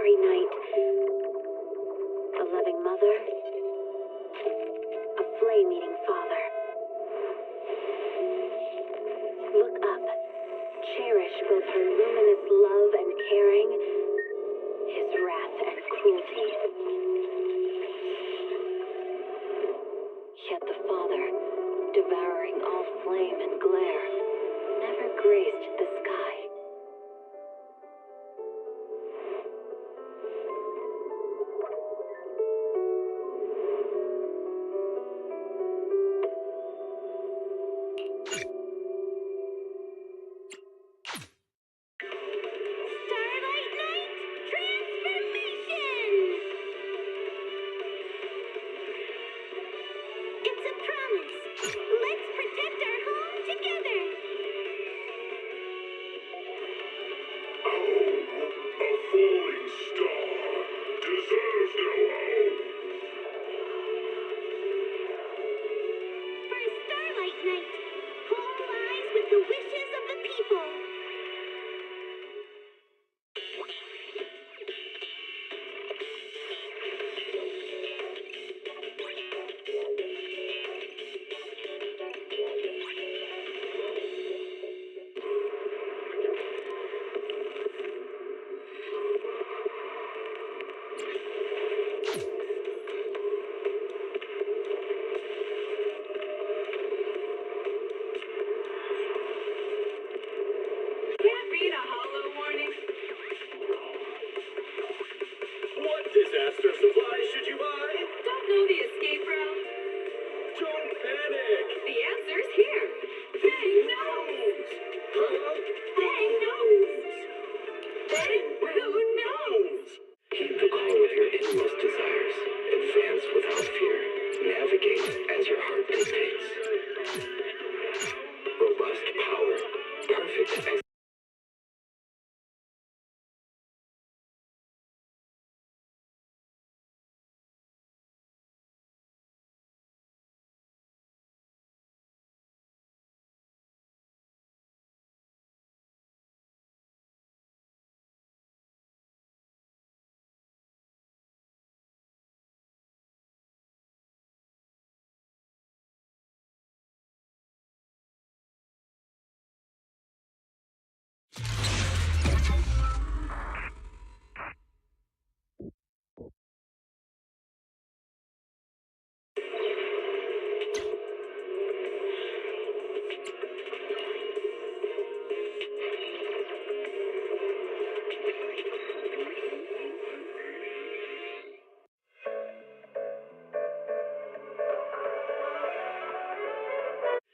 starry night. A loving mother, a flame-eating father. Look up, cherish both her luminous love and caring, his wrath and cruelty. Yet the Father, devouring all flame and glare, never graced the sky. Starlight Night Transformation! It's a promise. Let's protect our home together. A falling star deserves no home. For Starlight Night, home lies with the wishes of the people. Can't read a hollow warning. What disaster supplies should you buy? Don't know the escape route. Don't panic. The answer's here. Bang knows. Huh? Bang knows. Bang who knows. Heed the call of your inmost desires. Advance without fear. Navigate as your heart dictates. Robust power. Perfect execution.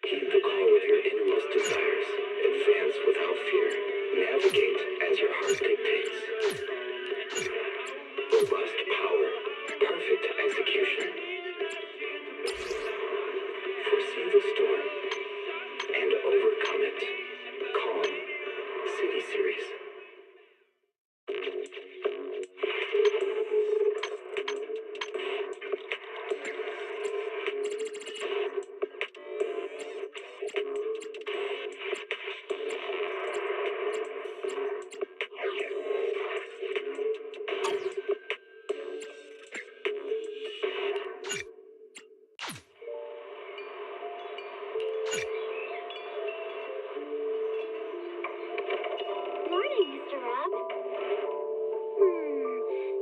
Heed the call of your inmost desires. Advance without fear. Navigate as your heart dictates. Robust power. Perfect execution. Foresee the storm and overcome it. Calm. City Series. Morning, Mr. Rob.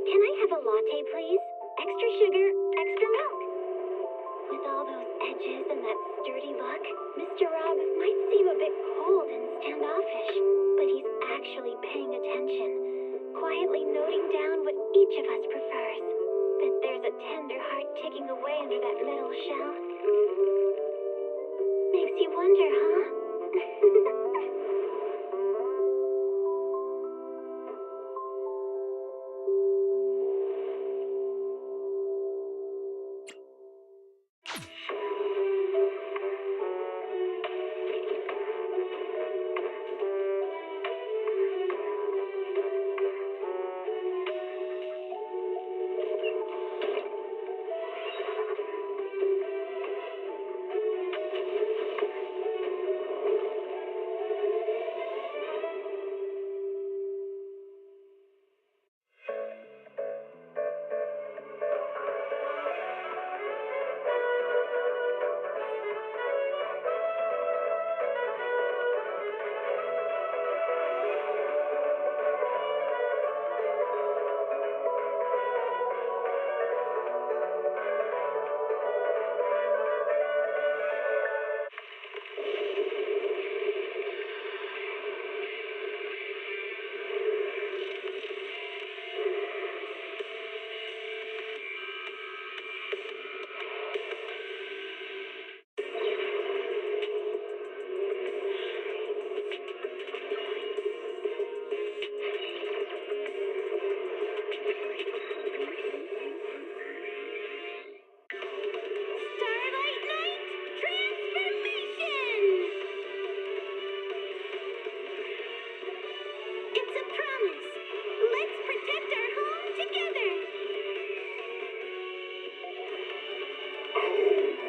Can I have a latte, please? Extra sugar, extra milk. With all those edges and that sturdy look, Mr. Rob might seem a bit cold and standoffish, but he's actually paying attention, quietly noting down what each of us prefers. Bet there's a tender heart ticking away under that metal shell. Makes you wonder, huh?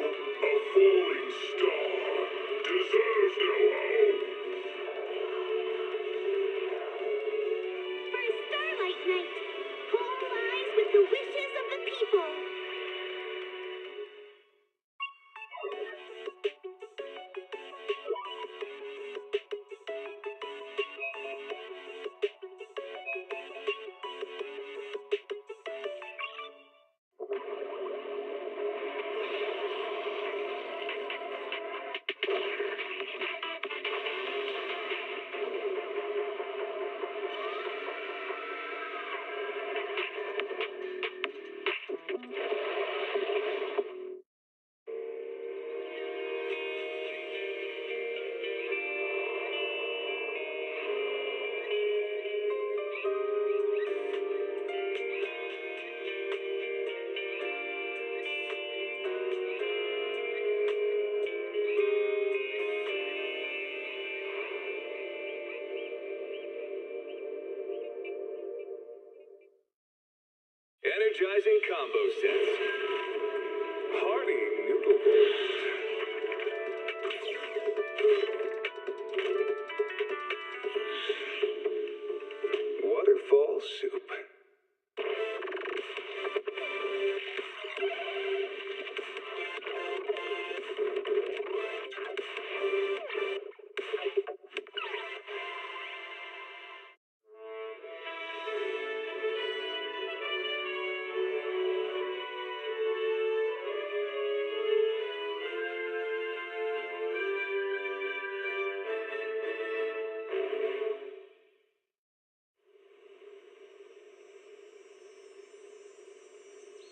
A falling star deserves no home. For a starlight night, whole lives with the wishes of the people. Energizing combo sets. Hearty noodle board. Waterfall soup.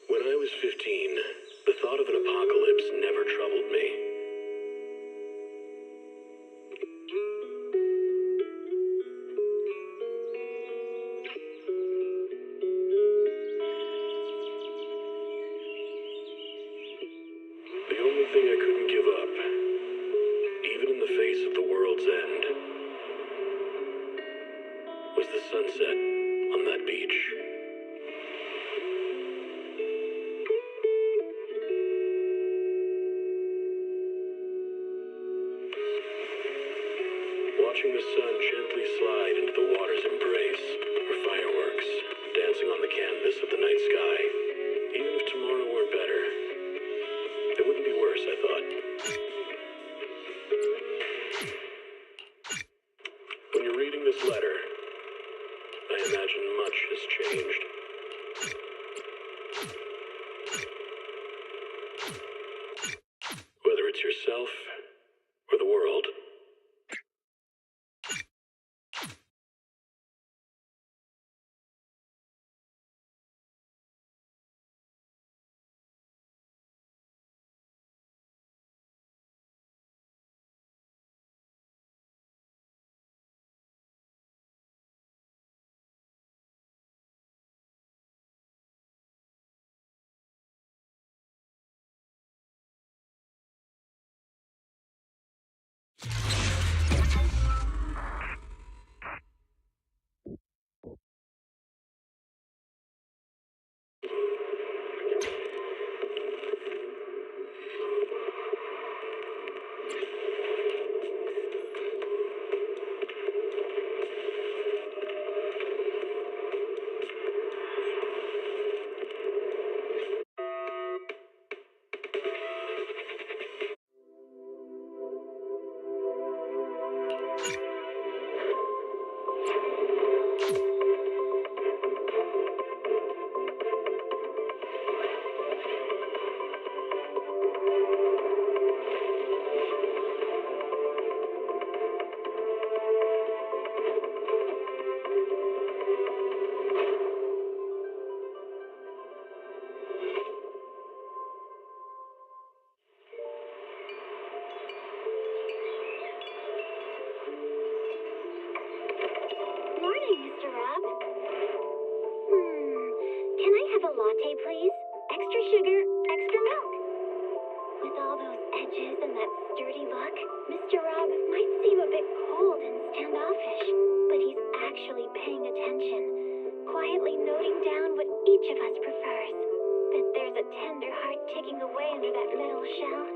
When I was 15, the thought of an apocalypse never troubled me. The only thing I couldn't give up, even in the face of the world's end, was the sunset on that beach. Watching the sun gently slide into the water's embrace, or fireworks dancing on the canvas of the night sky. Even if tomorrow weren't better, it wouldn't be worse, I thought. When you're reading this letter, I imagine much has changed. Whether it's yourself or the world. Morning, Mr. Rob. Can I have a latte, please? Extra sugar, extra milk. With all those edges and that sturdy look, Mr. Rob might seem a bit cold and standoffish, but he's actually paying attention, quietly noting down what each of us prefers. Bet there's a tender heart ticking away under that metal shell.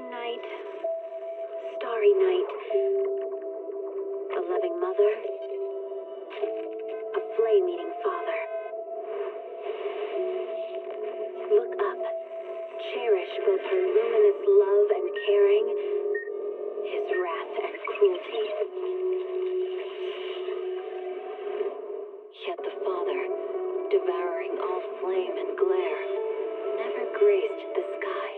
night, starry night. A loving mother, a flame-eating father. Look up, cherish both her luminous love and caring, his wrath and cruelty. Yet the Father, devouring all flame and glare, never graced the sky.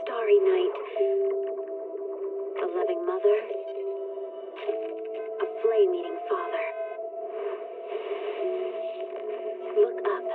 Starry night, a loving mother, a flame-eating father. Look up.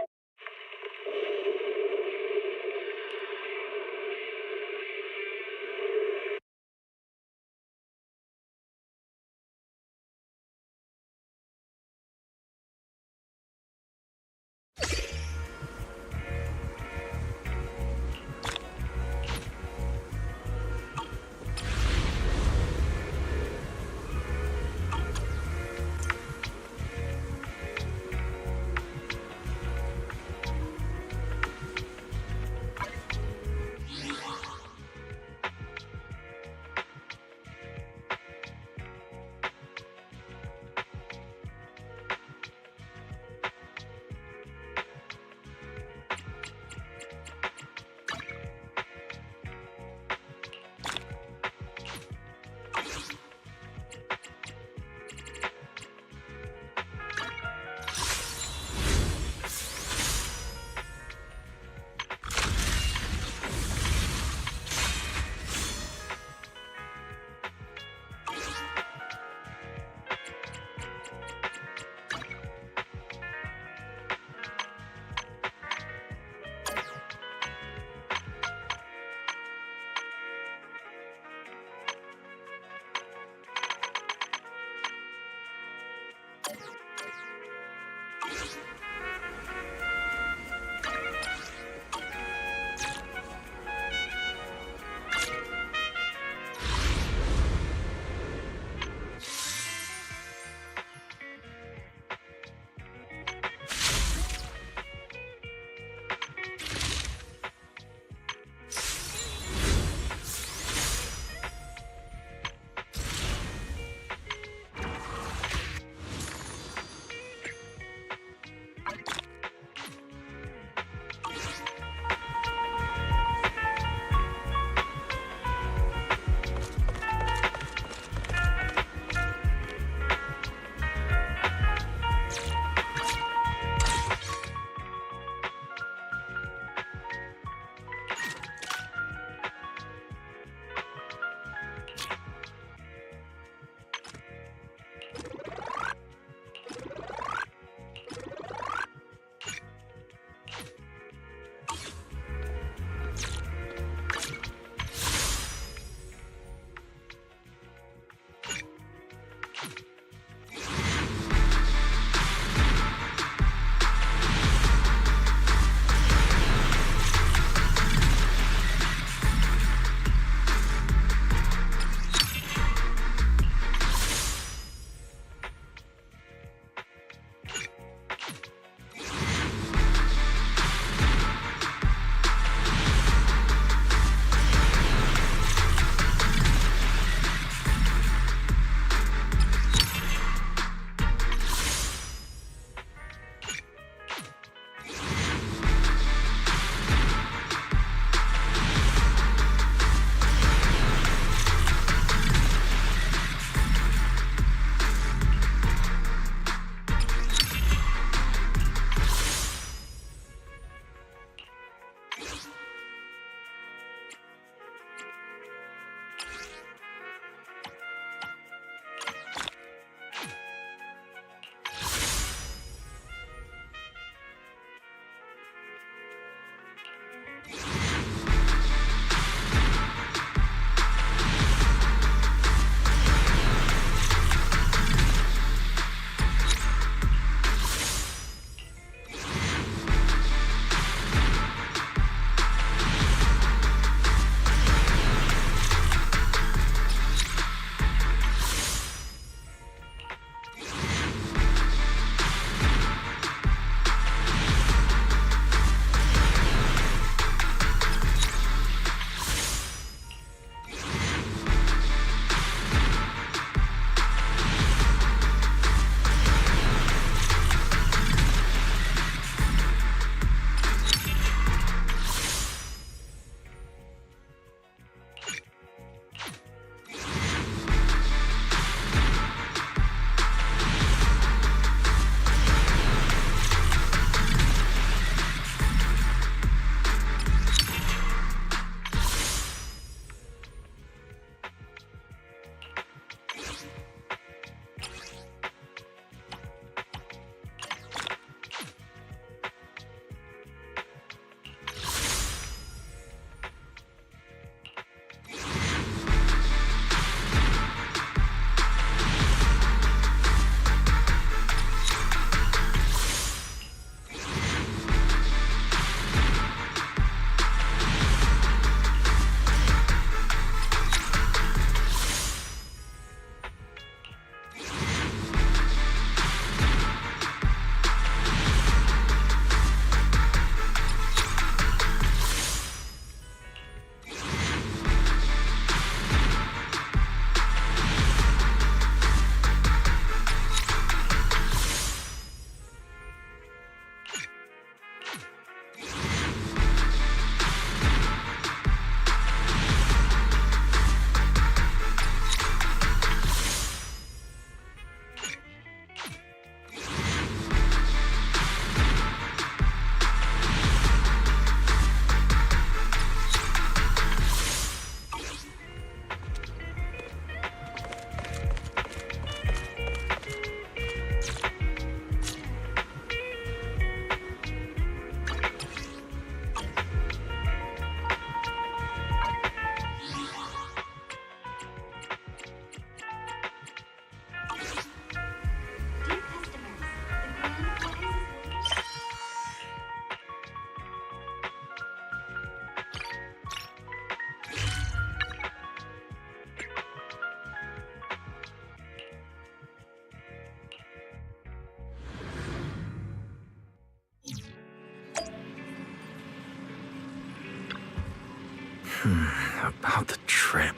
About the trip.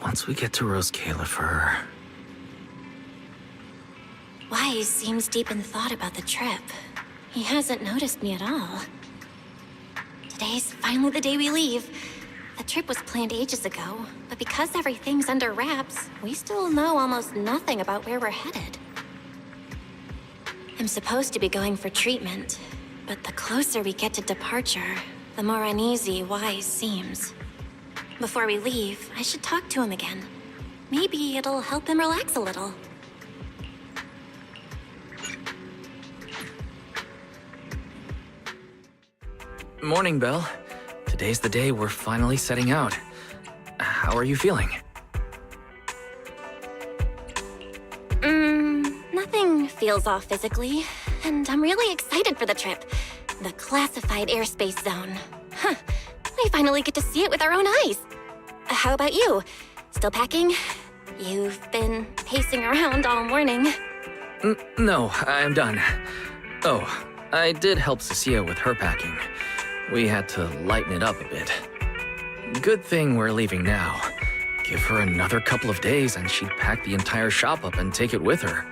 Once we get to Rose Califer... Wise seems deep in thought about the trip. He hasn't noticed me at all. Today's finally the day we leave. The trip was planned ages ago, but because everything's under wraps, we still know almost nothing about where we're headed. I'm supposed to be going for treatment, but the closer we get to departure, the more uneasy Wise seems. Before we leave, I should talk to him again. Maybe it'll help him relax a little. Morning, Belle. Today's the day we're finally setting out. How are you feeling? Nothing feels off physically, and I'm really excited for the trip. The classified airspace zone. Huh, we finally get to see it with our own eyes. How about you? Still packing? You've been pacing around all morning. No, I'm done. Oh, I did help Cecilia with her packing. We had to lighten it up a bit. Good thing we're leaving now. Give her another couple of days and she'd pack the entire shop up and take it with her.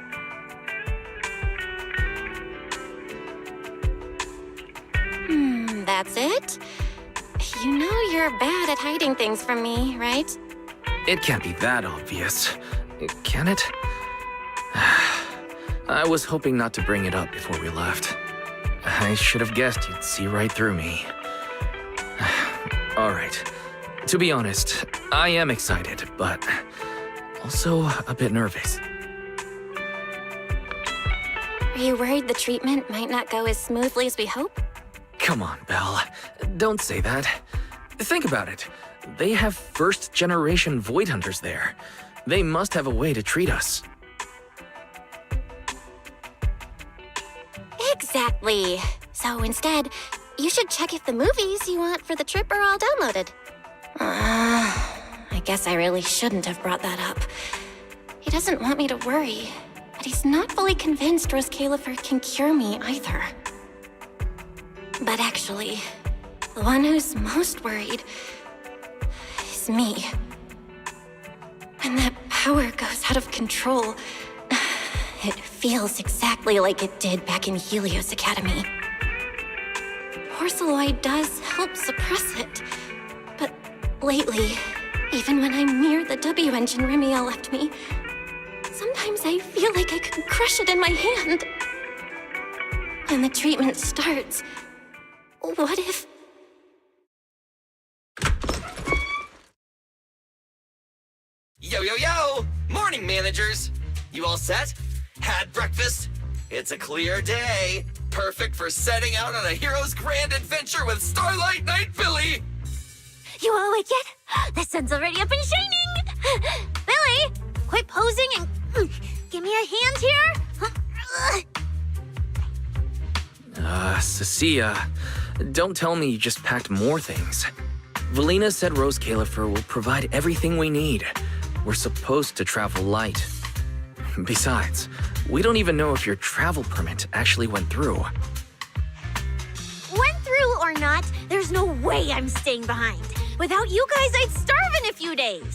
That's it? You know you're bad at hiding things from me, right? It can't be that obvious, can it? I was hoping not to bring it up before we left. I should have guessed you'd see right through me. All right. To be honest, I am excited, but also a bit nervous. Are you worried the treatment might not go as smoothly as we hope? Come on, Belle. Don't say that. Think about it. They have first-generation Void Hunters there. They must have a way to treat us. Exactly. So instead, you should check if the movies you want for the trip are all downloaded. I guess I really shouldn't have brought that up. He doesn't want me to worry, but he's not fully convinced Rose Califer can cure me either. But actually, the one who's most worried is me. When that power goes out of control, it feels exactly like it did back in Helios Academy. Porceloid does help suppress it, but lately, even when I'm near the W engine Remiel left me, sometimes I feel like I could crush it in my hand. When the treatment starts, what if... Yo, yo, yo! Morning, managers! You all set? Had breakfast? It's a clear day. Perfect for setting out on a hero's grand adventure with Starlight Night Billy! You all awake yet? The sun's already up and shining! Billy, quit posing and give me a hand here! Cecilia, don't tell me you just packed more things. Valina said Rose Califer will provide everything we need. We're supposed to travel light. Besides, we don't even know if your travel permit actually went through. Went through or not, there's no way I'm staying behind. Without you guys, I'd starve in a few days.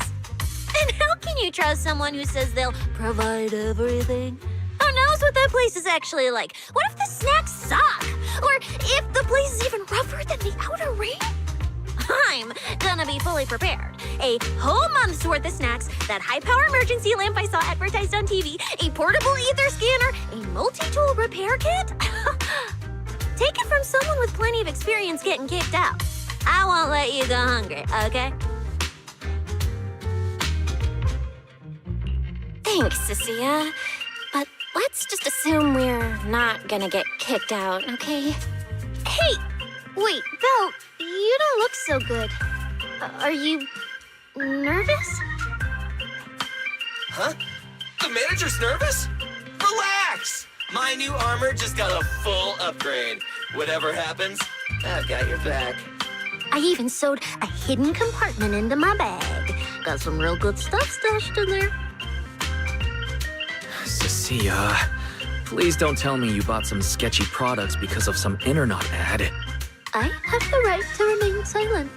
And how can you trust someone who says they'll provide everything? Who knows what that place is actually like? What if the snacks suck? Or if the place is even rougher than the outer ring? I'm gonna be fully prepared. A whole month's worth of snacks, that high-power emergency lamp I saw advertised on TV, a portable ether scanner, a multi-tool repair kit. Take it from someone with plenty of experience getting kicked out. I won't let you go hungry, okay? Thanks, Cecilia. But let's just assume we're not gonna get kicked out, okay? Hey! Wait, Belle, you don't look so good. Are you nervous? Huh? The manager's nervous? Relax! My new armor just got a full upgrade. Whatever happens, I've got your back. I even sewed a hidden compartment into my bag. Got some real good stuff stashed in there. Cecilia, please don't tell me you bought some sketchy products because of some internet ad. I have the right to remain silent.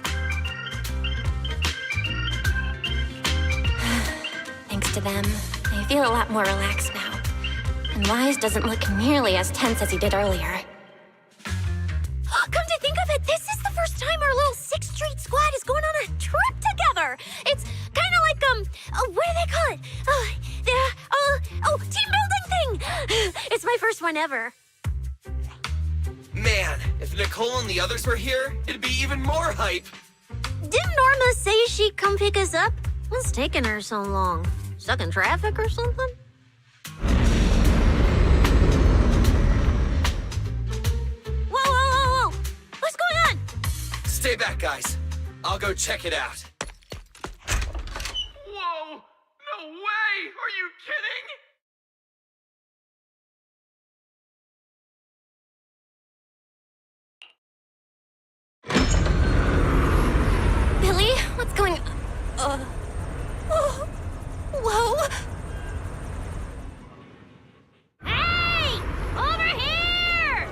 to them, I feel a lot more relaxed now. And Wise doesn't look nearly as tense as he did earlier. Come to think of it, this is the first time our little 6th Street squad is going on a trip together. It's kind of like, what do they call it? Team building thing. It's my first one ever. Man, if Nicole and the others were here, it'd be even more hype. Didn't Norma say she'd come pick us up? What's taking her so long? Stuck in traffic or something? Whoa! What's going on? Stay back, guys. I'll go check it out. Whoa! No way! Are you kidding? Billy, what's going on? Whoa! Hey! Over here!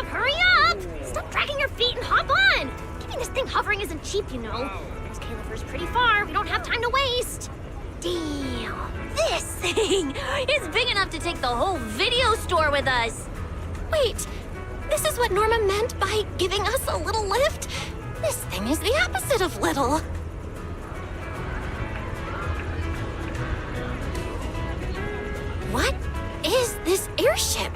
Hurry up! Stop dragging your feet and hop on! Keeping this thing hovering isn't cheap, you know. This Califer's pretty far. We don't have time to waste. Damn! This thing is big enough to take the whole video store with us. Wait, this is what Norma meant by giving us a little lift? This thing is the opposite of little. What is this airship?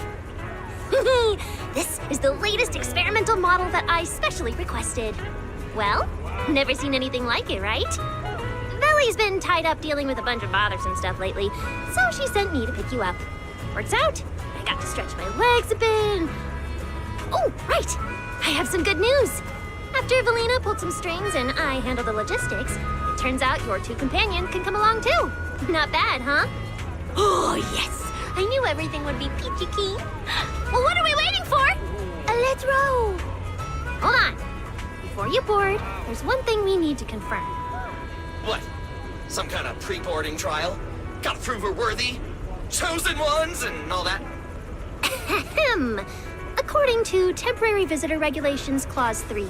This is the latest experimental model that I specially requested. Well, never seen anything like it, right? Belly's been tied up dealing with a bunch of bothersome stuff lately, so she sent me to pick you up. Works out. I got to stretch my legs a bit. Oh, right. I have some good news. After Valina pulled some strings and I handled the logistics, it turns out your 2 companions can come along too. Not bad, huh? Oh, yes. I knew everything would be peachy keen. Well, what are we waiting for? Let's row. Hold on. Before you board, there's one thing we need to confirm. What? Some kind of pre-boarding trial? Gotta prove we're worthy? Chosen ones and all that? Ahem. According to Temporary Visitor Regulations Clause 3,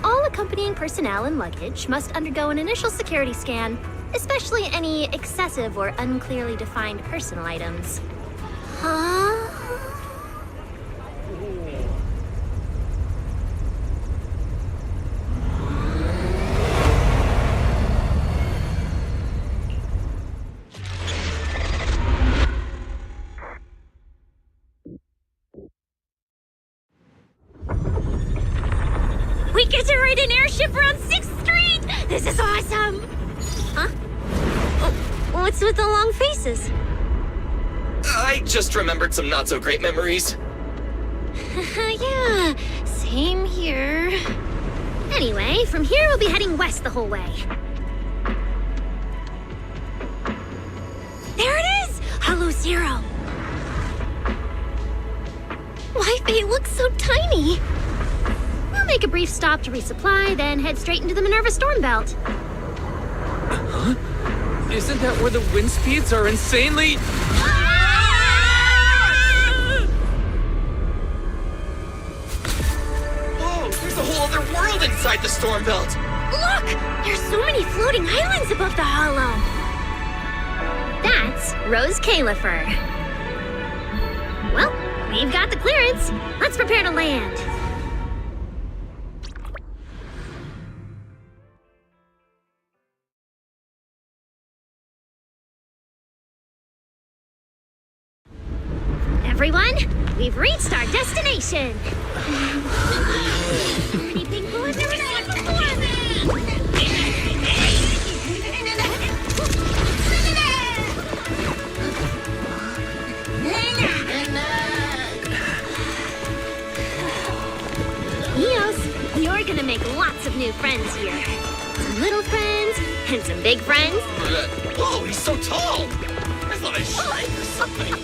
all accompanying personnel and luggage must undergo an initial security scan, especially any excessive or unclearly defined personal items. Huh? We get to ride an airship around 6th Street! This is awesome! Huh? Oh, what's with the long faces? I just remembered some not-so-great memories. Yeah, same here. Anyway, from here we'll be heading west the whole way. There it is! Hollow Zero! Why, they look so tiny! We'll make a brief stop to resupply, then head straight into the Minerva Storm Belt. Huh? Isn't that where the wind speeds are insanely... Whoa, there's a whole other world inside the storm belt. Look! There's so many floating islands above the hollow. That's Rose Califer. Well, we've got the clearance. Let's prepare to land. Everyone, we've reached our destination. Pretty pink bullets never seen it before. Eos, you're gonna make lots of new friends here. Some little friends and some big friends. Whoa, he's so tall. I thought I shrank or something.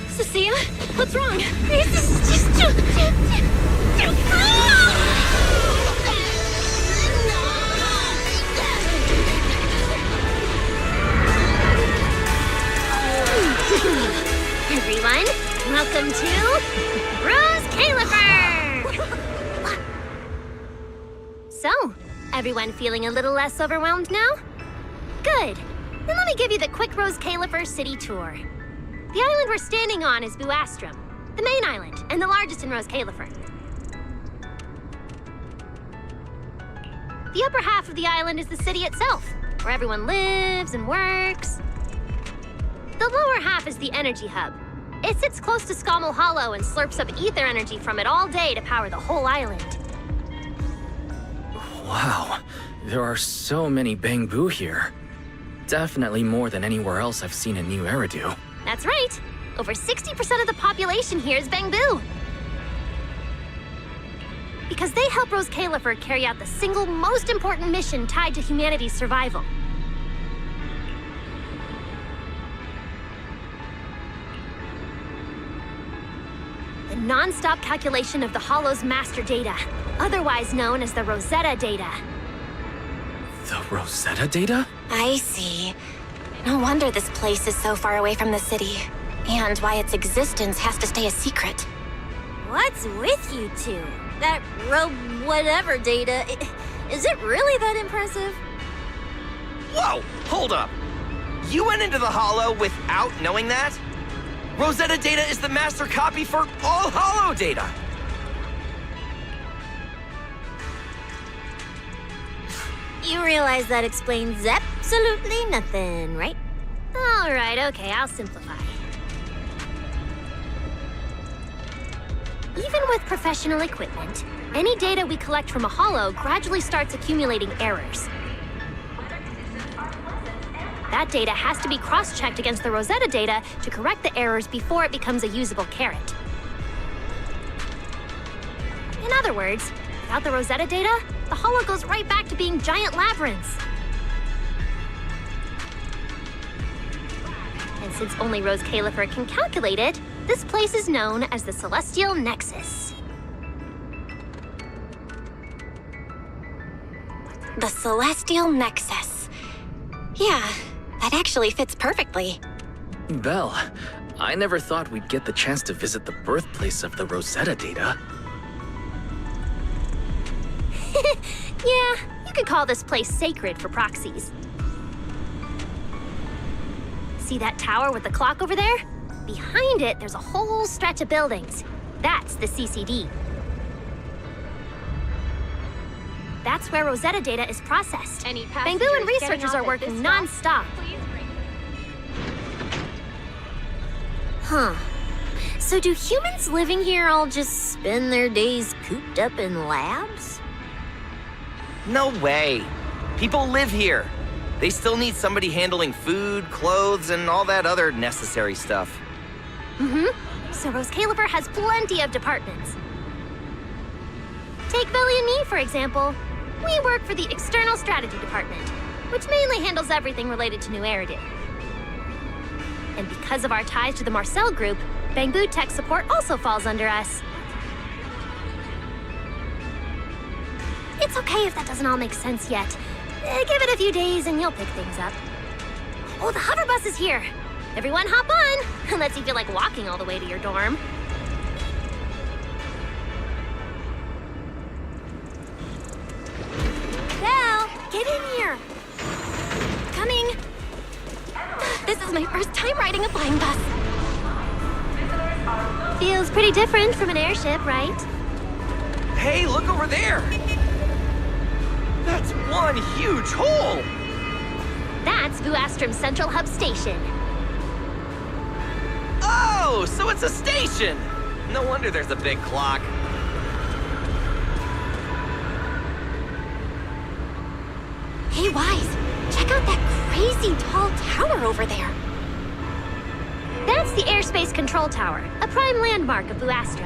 Cecilia, what's wrong? This is just too cool! Everyone, welcome to Rose Califer! So, everyone feeling a little less overwhelmed now? Good. Then let me give you the quick Rose Califer city tour. The island we're standing on is Guuuuuys, the main island, and the largest in Rose Califer. The upper half of the island is the city itself, where everyone lives and works. The lower half is the energy hub. It sits close to Scommel Hollow and slurps up ether energy from it all day to power the whole island. Wow, there are so many Bangbu here. Definitely more than anywhere else I've seen in New Eridu. That's right. Over 60% of the population here is Bangbu. Because they help Rose Califer carry out the single most important mission tied to humanity's survival. The non-stop calculation of the Hollow's master data, otherwise known as the Rosetta data. The Rosetta data? I see. No wonder this place is so far away from the city, and why its existence has to stay a secret. What's with you two? That whatever data, is it really that impressive? Whoa, hold up. You went into the Hollow without knowing that? Rosetta data is the master copy for all Hollow data. You realize that explains absolutely nothing, right? All right, okay, I'll simplify. Even with professional equipment, any data we collect from a Hollow gradually starts accumulating errors. That data has to be cross-checked against the Rosetta data to correct the errors before it becomes a usable carrot. In other words, without the Rosetta data, the Hollow goes right back to being giant labyrinths. And since only Rose Califer can calculate it, this place is known as the Celestial Nexus. The Celestial Nexus. Yeah, that actually fits perfectly. Belle, I never thought we'd get the chance to visit the birthplace of the Rosetta data. Yeah, you could call this place sacred for proxies. See that tower with the clock over there? Behind it, there's a whole stretch of buildings. That's the CCD. That's where Rosetta data is processed. Bangbu and researchers are working non-stop. Huh. So do humans living here all just spend their days cooped up in labs? No way. People live here. They still need somebody handling food, clothes, and all that other necessary stuff. So Rose Califer has plenty of departments. Take Billy and me, for example. We work for the External Strategy Department, which mainly handles everything related to New Eridu. And because of our ties to the Marcel Group, Bangbu Tech Support also falls under us. It's okay if that doesn't all make sense yet. Give it a few days and you'll pick things up. Oh, the hover bus is here. Everyone hop on, unless you feel like walking all the way to your dorm. Belle, get in here. Coming. This is my first time riding a flying bus. Feels pretty different from an airship, right? Hey, look over there! That's one huge hole! That's Guuuuuys Central Hub Station. Oh, so it's a station! No wonder there's a big clock. Hey, Wise, check out that crazy tall tower over there. That's the Airspace Control Tower, a prime landmark of Guuuuuys.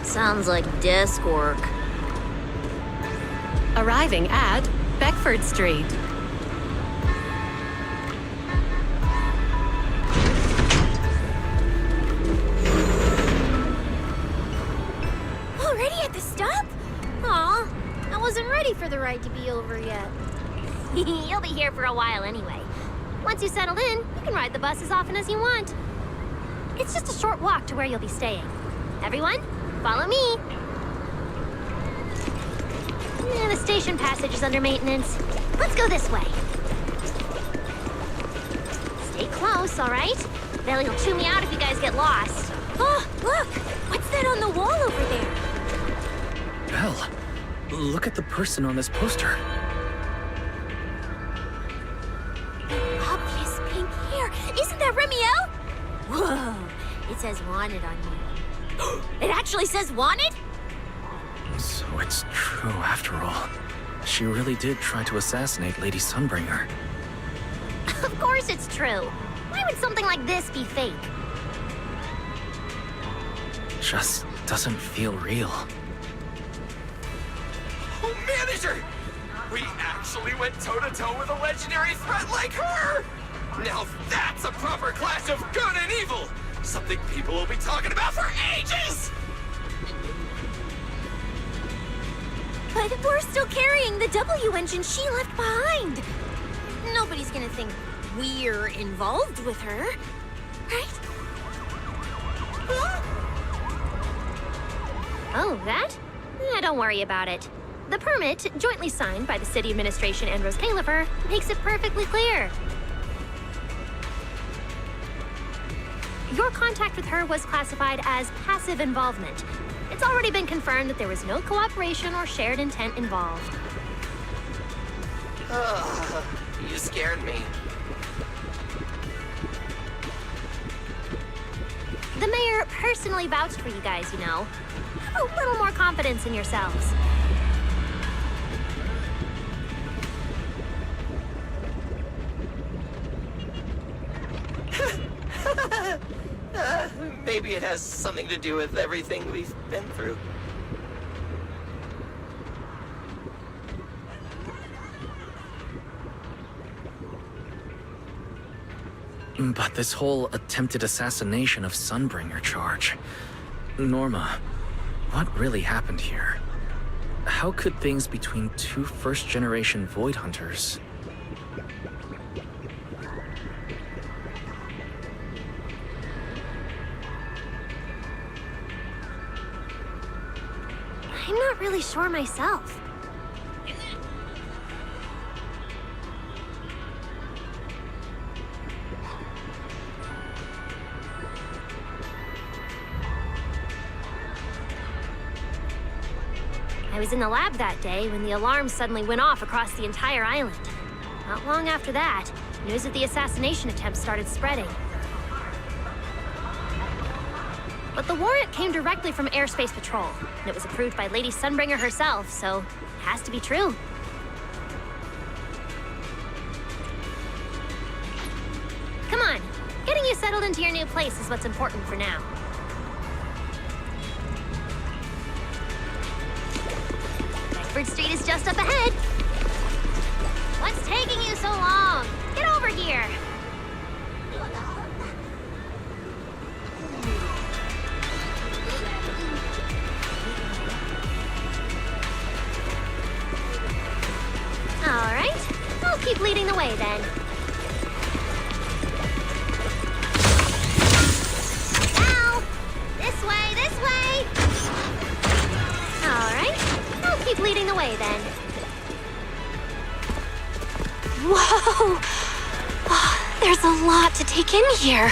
Sounds like desk work. Arriving at Beckford Street. Already at the stop? Aw, I wasn't ready for the ride to be over yet. You'll be here for a while anyway. Once you settle in, you can ride the bus as often as you want. It's just a short walk to where you'll be staying. Everyone, follow me. The station passage is under maintenance. Let's go this way. Stay close, all right? Belly will chew me out if you guys get lost. Oh, look! What's that on the wall over there? Belle, look at the person on this poster. Obvious pink hair. Isn't that Remiel? Whoa! It says wanted on you. It actually says wanted? So it's true after all. She really did try to assassinate Lady Sunbringer. Of course it's true. Why would something like this be fake? Just doesn't feel real. Oh, manager! We actually went toe-to-toe with a legendary threat like her! Now that's a proper clash of good and evil! Something people will be talking about for ages! But we're still carrying the W engine she left behind. Nobody's gonna think we're involved with her, right? Oh, that? Don't worry about it. The permit, jointly signed by the city administration and Rose Califer, makes it perfectly clear. Your contact with her was classified as passive involvement. It's already been confirmed that there was no cooperation or shared intent involved. You scared me. The mayor personally vouched for you guys, you know. Have a little more confidence in yourselves. Maybe it has something to do with everything we've been through. But this whole attempted assassination of Sunbringer charge... Norma, what really happened here? How could things between two first-generation Void Hunters... I'm not really sure myself. I was in the lab that day when the alarm suddenly went off across the entire island. Not long after that, news of the assassination attempt started spreading. But the warrant came directly from Airspace Patrol, and it was approved by Lady Sunbringer herself, so it has to be true. Come on, getting you settled into your new place is what's important for now. Bedford Street is just up ahead. What's taking you so long? Get over here. All right, I'll keep leading the way then. Now, this way, this way. All right, I'll keep leading the way then. Whoa! Oh, there's a lot to take in here.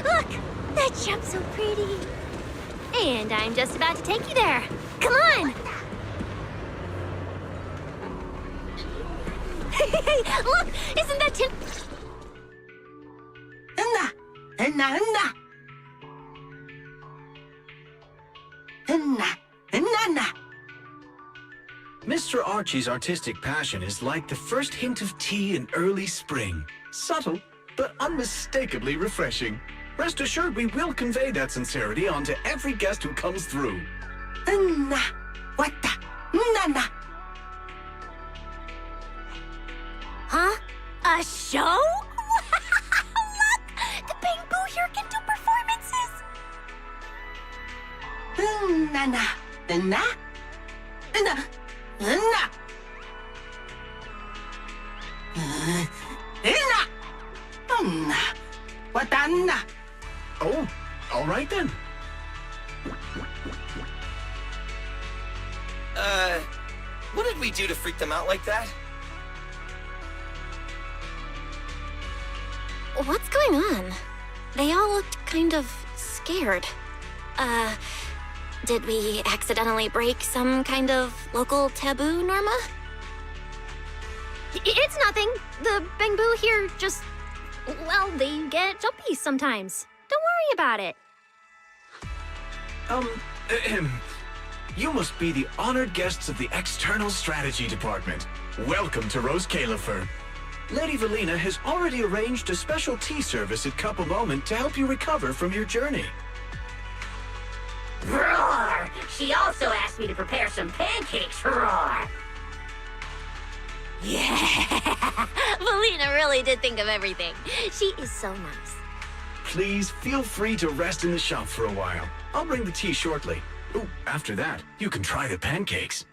Look, that jump's so pretty. And I'm just about to take you there. Come on. Hey, look, isn't that Tim? Mr. Archie's artistic passion is like the first hint of tea in early spring. Subtle, but unmistakably refreshing. Rest assured we will convey that sincerity onto every guest who comes through. Huh? A show? Look! The Bamboo here can do performances! Oh, all right then. What did we do to freak them out like that? What's going on? They all looked kind of scared. Did we accidentally break some kind of local taboo, Norma? It's nothing. The Bangbu here just... well, they get jumpy sometimes. Don't worry about it. You must be the honored guests of the External Strategy Department. Welcome to Rose Califer. Lady Valina has already arranged a special tea service at Cup a Moment to help you recover from your journey. Roar! She also asked me to prepare some pancakes, roar! Yeah! Valina really did think of everything. She is so nice. Please feel free to rest in the shop for a while. I'll bring the tea shortly. Oh, after that, you can try the pancakes.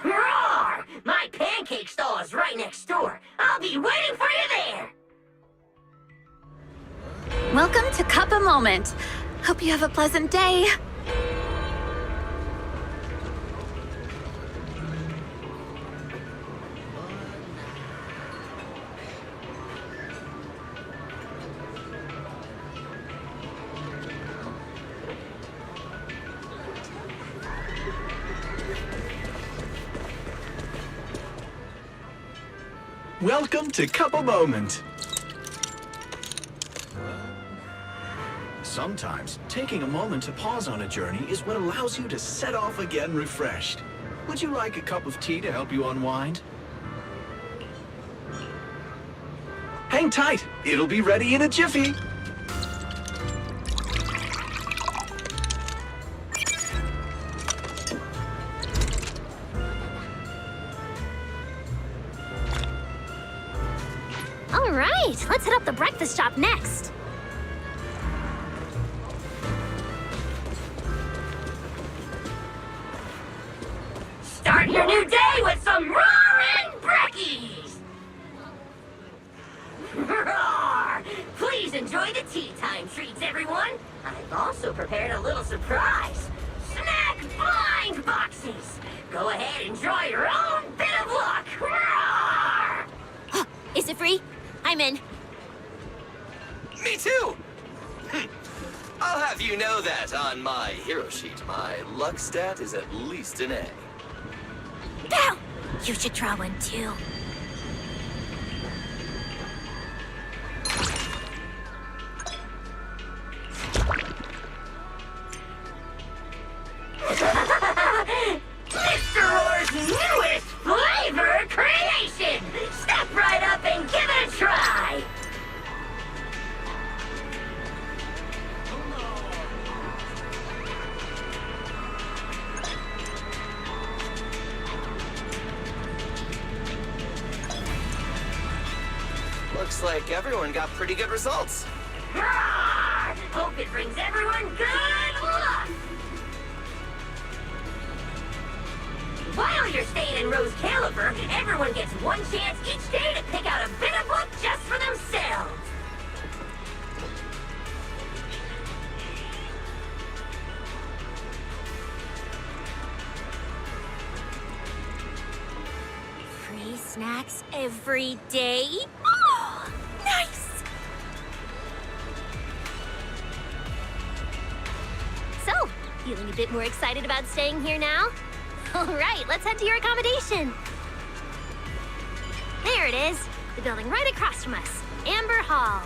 Roar! My pancake stall is right next door. I'll be waiting for you there! Welcome to Cup a Moment. Hope you have a pleasant day. Welcome to Cup a Moment. Sometimes, taking a moment to pause on a journey is what allows you to set off again refreshed. Would you like a cup of tea to help you unwind? Hang tight, it'll be ready in a jiffy. All right, let's hit up the breakfast shop next. Start your new day with some roaring brekkies! Roar! Please enjoy the tea time treats, everyone. I've also prepared a little surprise. Snack blind boxes. Go ahead and draw your own bit of luck. Roar! Is it free? I'm in. Me too! I'll have you know that on my hero sheet, my luck stat is at least an A. Pow! You should draw one too. Mr. Roar's newest flavor creation! Step right up and give it a try! Looks like everyone got pretty good results. Roar! Hope it brings everyone good luck! While you're staying in Rose Califer, everyone gets one chance each day to pick out a bit of luck just for themselves. Free snacks every day? Oh, nice! So, feeling a bit more excited about staying here now? All right, let's head to your accommodation. There it is, the building right across from us, Amber Hall.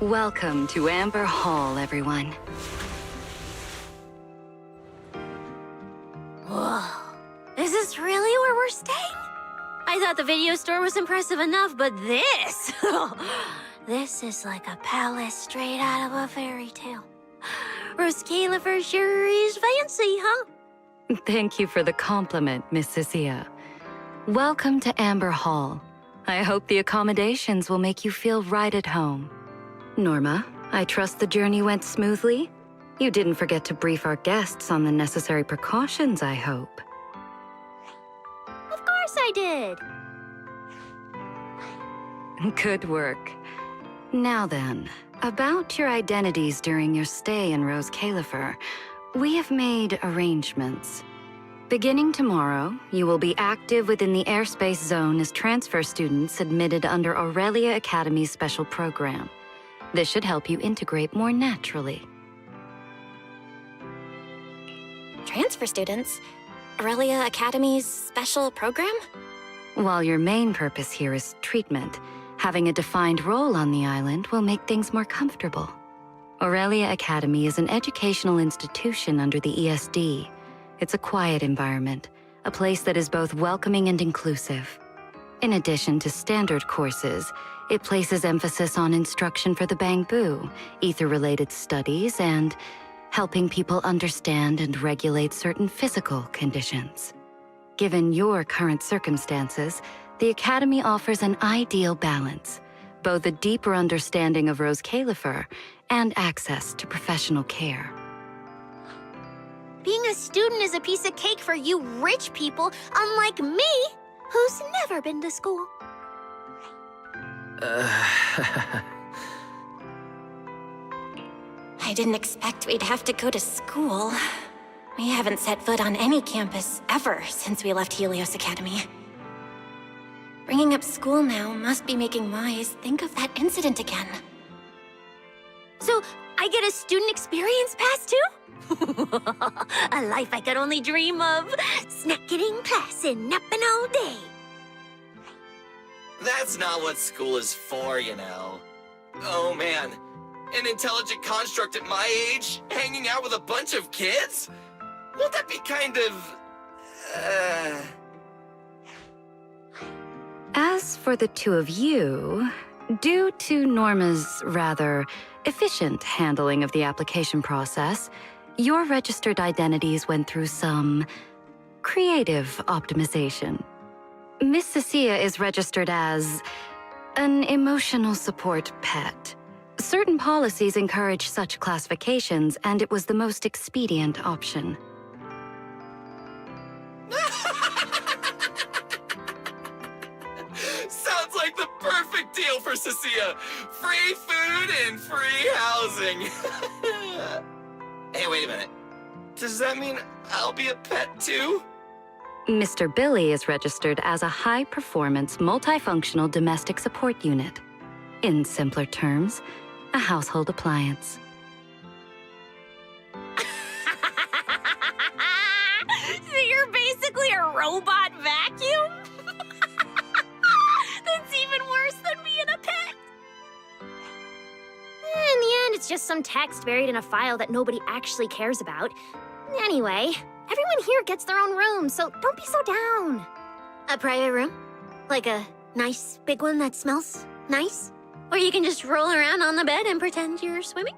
Welcome to Amber Hall, everyone. Whoa. Is this really where we're staying? I thought the video store was impressive enough, but this... this is like a palace straight out of a fairy tale. Rose Califer sure is fancy, huh? Thank you for the compliment, Miss Cecilia. Welcome to Amber Hall. I hope the accommodations will make you feel right at home. Norma, I trust the journey went smoothly? You didn't forget to brief our guests on the necessary precautions, I hope. Of course I did. Good work. Now then, about your identities during your stay in Rose Califer, we have made arrangements. Beginning tomorrow, you will be active within the airspace zone as transfer students admitted under Aurelia Academy's special program. This should help you integrate more naturally. Transfer students? Aurelia Academy's special program? While your main purpose here is treatment, having a defined role on the island will make things more comfortable. Aurelia Academy is an educational institution under the ESD. It's a quiet environment, a place that is both welcoming and inclusive. In addition to standard courses, it places emphasis on instruction for the Bangbu, ether-related studies, and helping people understand and regulate certain physical conditions. Given your current circumstances, the Academy offers an ideal balance, both a deeper understanding of Rose Califer and access to professional care. Being a student is a piece of cake for you rich people, unlike me, who's never been to school. I didn't expect we'd have to go to school. We haven't set foot on any campus ever since we left Helios Academy. Bringing up school now must be making Wise think of that incident again. So, I get a student experience pass too? A life I could only dream of. Snacking in class and napping all day. That's not what school is for, you know. Oh man, an intelligent construct at my age, hanging out with a bunch of kids? Won't that be kind of... As for the two of you, due to Norma's rather efficient handling of the application process, your registered identities went through some creative optimization. Miss Cecilia is registered as an emotional support pet. Certain policies encourage such classifications, and it was the most expedient option. Sounds like the perfect deal for Cecilia. Free food and free housing. Hey, wait a minute. Does that mean I'll be a pet too? Mr. Billy is registered as a high-performance, multifunctional domestic support unit. In simpler terms, a household appliance. So you're basically a robot vacuum? That's even worse than being a pet. In the end, it's just some text buried in a file that nobody actually cares about. Anyway, everyone here gets their own room, so don't be so down. A private room? Like a nice big one that smells nice? Or you can just roll around on the bed and pretend you're swimming?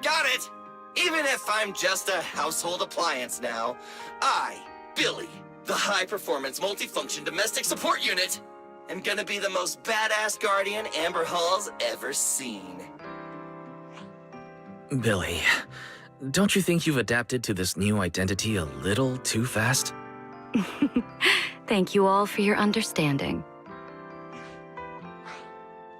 Got it! Even if I'm just a household appliance now, I, Billy, the high-performance multifunction domestic support unit, am gonna be the most badass guardian Amber Hall's ever seen. Billy, don't you think you've adapted to this new identity a little too fast? Thank you all for your understanding.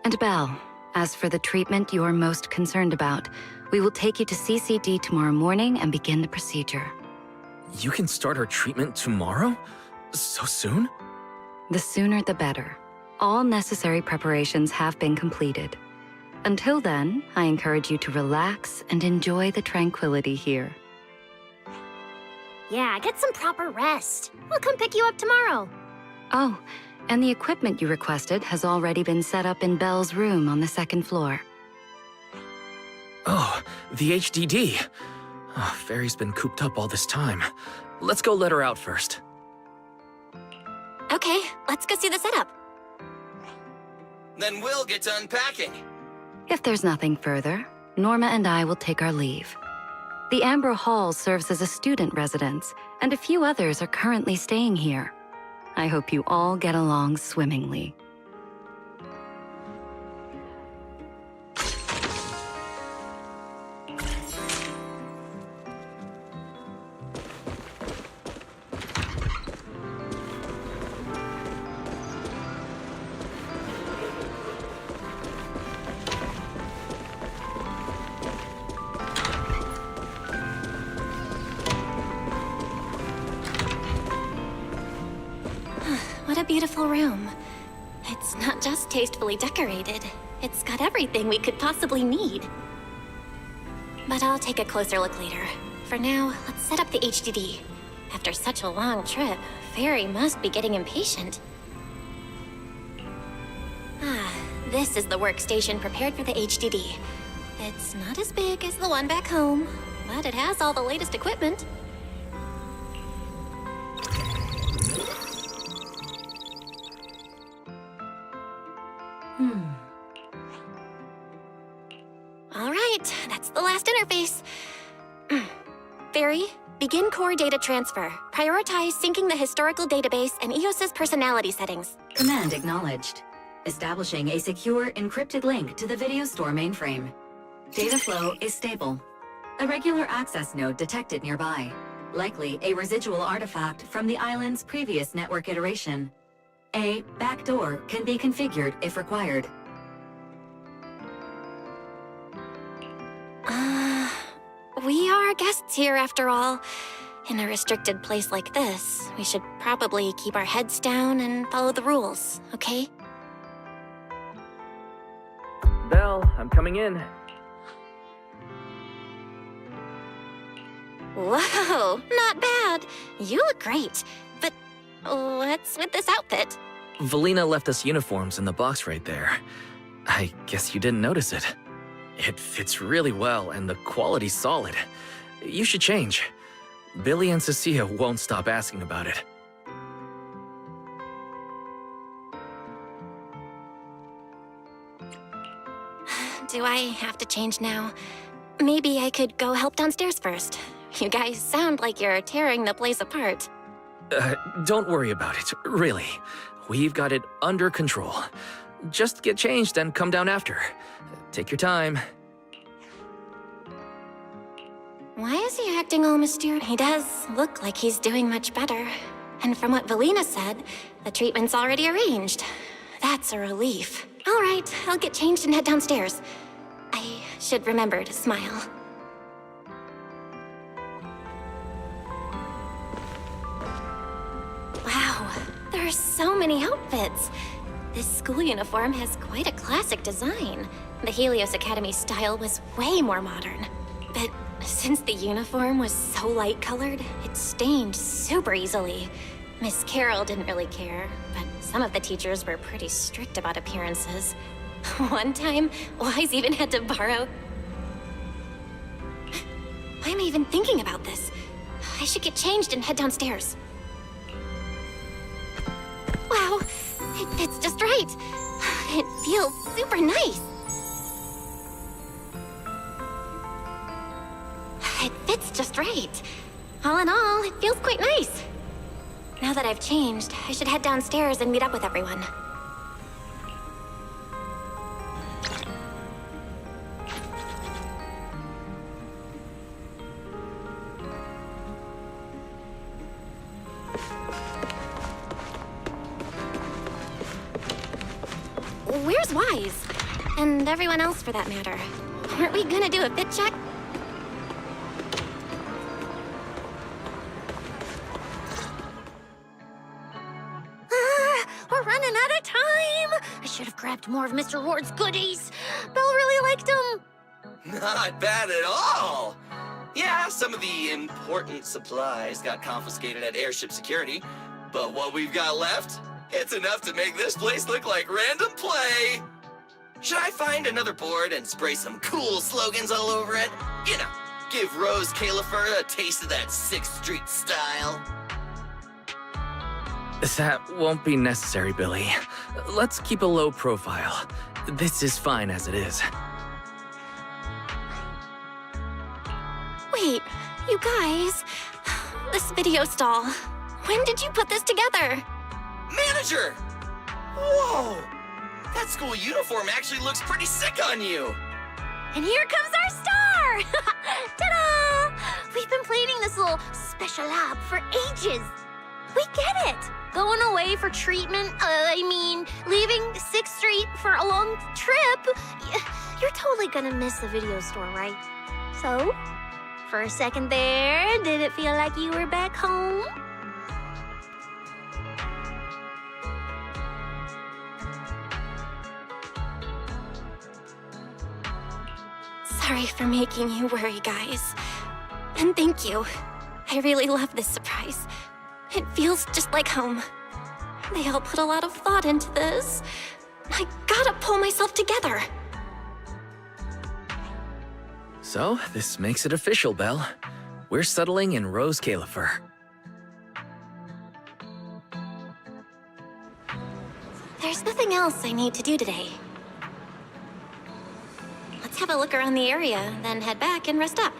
And Belle, as for the treatment you're most concerned about, we will take you to CCD tomorrow morning and begin the procedure. You can start her treatment tomorrow? So soon? The sooner the better. All necessary preparations have been completed. Until then, I encourage you to relax and enjoy the tranquility here. Yeah, get some proper rest. We'll come pick you up tomorrow. Oh, and the equipment you requested has already been set up in Belle's room on the second floor. Oh, the HDD. Oh, Fairy's been cooped up all this time. Let's go let her out first. Okay, let's go see the setup. Then we'll get to unpacking. If there's nothing further, Norma and I will take our leave. The Amber Hall serves as a student residence, and a few others are currently staying here. I hope you all get along swimmingly. What a beautiful room. It's not just tastefully decorated, it's got everything we could possibly need. But I'll take a closer look later. For now, let's set up the HDD. After such a long trip, Fairy must be getting impatient. This is the workstation prepared for the HDD. It's not as big as the one back home, but it has all the latest equipment. All right, that's the last interface. Fairy, begin core data transfer. Prioritize syncing the historical database and EOS's personality settings. Command acknowledged. Establishing a secure, encrypted link to the video store mainframe. Data flow is stable. A regular access node detected nearby. Likely a residual artifact from the island's previous network iteration. A backdoor can be configured if required. We are guests here after all. In a restricted place like this, we should probably keep our heads down and follow the rules, okay? Belle, I'm coming in. Whoa, not bad. You look great. But what's with this outfit? Valina left us uniforms in the box right there. I guess you didn't notice it. It fits really well and the quality's solid. You should change. Billy and Cecilia won't stop asking about it. Do I have to change now? Maybe I could go help downstairs first. You guys sound like you're tearing the place apart. Don't worry about it, really. We've got it under control. Just get changed and come down after. Take your time. Why is he acting all mysterious? He does look like he's doing much better. And from what Valina said, the treatment's already arranged. That's a relief. All right, I'll get changed and head downstairs. I should remember to smile. Wow, there are so many outfits. This school uniform has quite a classic design. The Helios Academy style was way more modern. But since the uniform was so light-colored, it stained super easily. Miss Carroll didn't really care, but some of the teachers were pretty strict about appearances. One time, Wise even had to borrow... Why am I even thinking about this? I should get changed and head downstairs. Wow, it fits just right. It feels super nice. It fits just right. All in all, it feels quite nice. Now that I've changed, I should head downstairs and meet up with everyone. Where's Wise? And everyone else for that matter. Weren't we gonna do a fit check? We're running out of time! I should have grabbed more of Mr. Ward's goodies. Belle really liked them. Not bad at all. Yeah, some of the important supplies got confiscated at airship security, but what we've got left, it's enough to make this place look like random play. Should I find another board and spray some cool slogans all over it? You know, give Rose Califer a taste of that 6th Street style. That won't be necessary, Billy. Let's keep a low profile. This is fine as it is. Wait, you guys. This video stall. When did you put this together? Manager! Whoa! That school uniform actually looks pretty sick on you! And here comes our star! Ta-da! We've been planning this little special lab for ages. We get it. Going away for treatment, leaving 6th Street for a long trip. You're totally gonna miss the video store, right? So, for a second there, did it feel like you were back home? Sorry for making you worry, guys. And thank you. I really love this surprise. It feels just like home. They all put a lot of thought into this. I gotta pull myself together. So, this makes it official, Belle. We're settling in Rose Califer. There's nothing else I need to do today. Let's have a look around the area, then head back and rest up.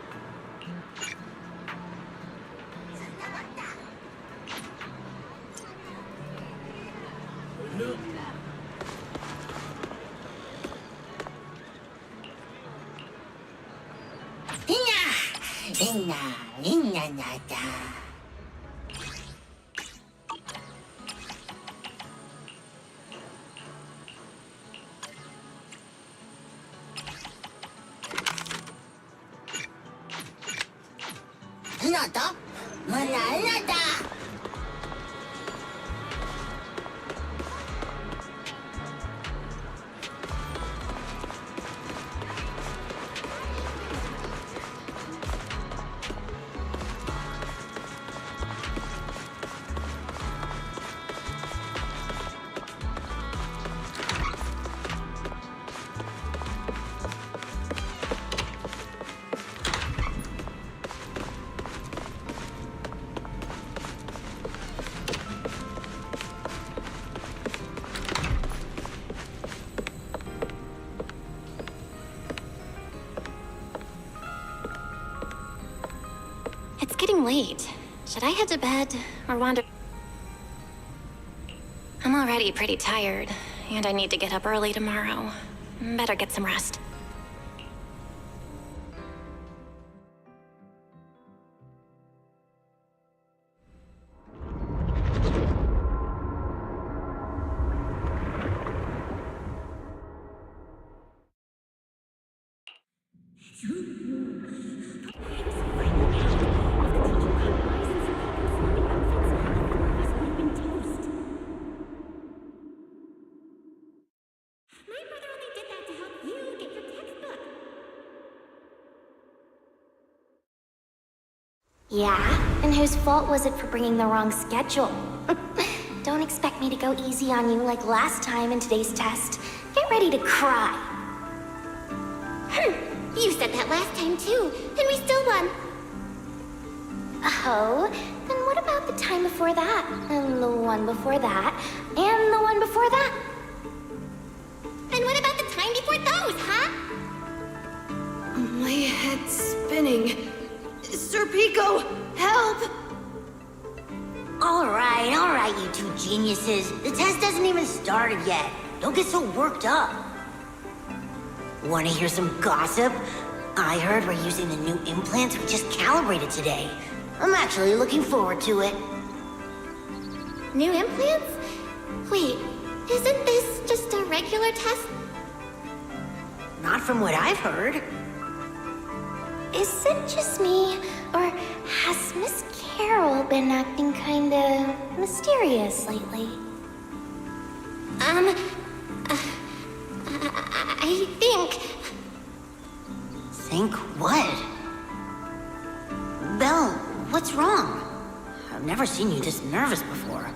It's getting late. Should I head to bed or wander? I'm already pretty tired, and I need to get up early tomorrow. Better get some rest. Yeah? And whose fault was it for bringing the wrong schedule? Don't expect me to go easy on you like last time in today's test. Get ready to cry. You said that last time too, and we still won. Oh, then what about the time before that? And the one before that? And the one before that? And what about the time before those, huh? My head's spinning. Sir Pico, help! All right, you two geniuses. The test hasn't even started yet. Don't get so worked up. Want to hear some gossip? I heard we're using the new implants we just calibrated today. I'm actually looking forward to it. New implants? Wait, isn't this just a regular test? Not from what I've heard. Is it just me, or has Miss Carol been acting kinda mysterious lately? I think... Think what? Belle, what's wrong? I've never seen you this nervous before.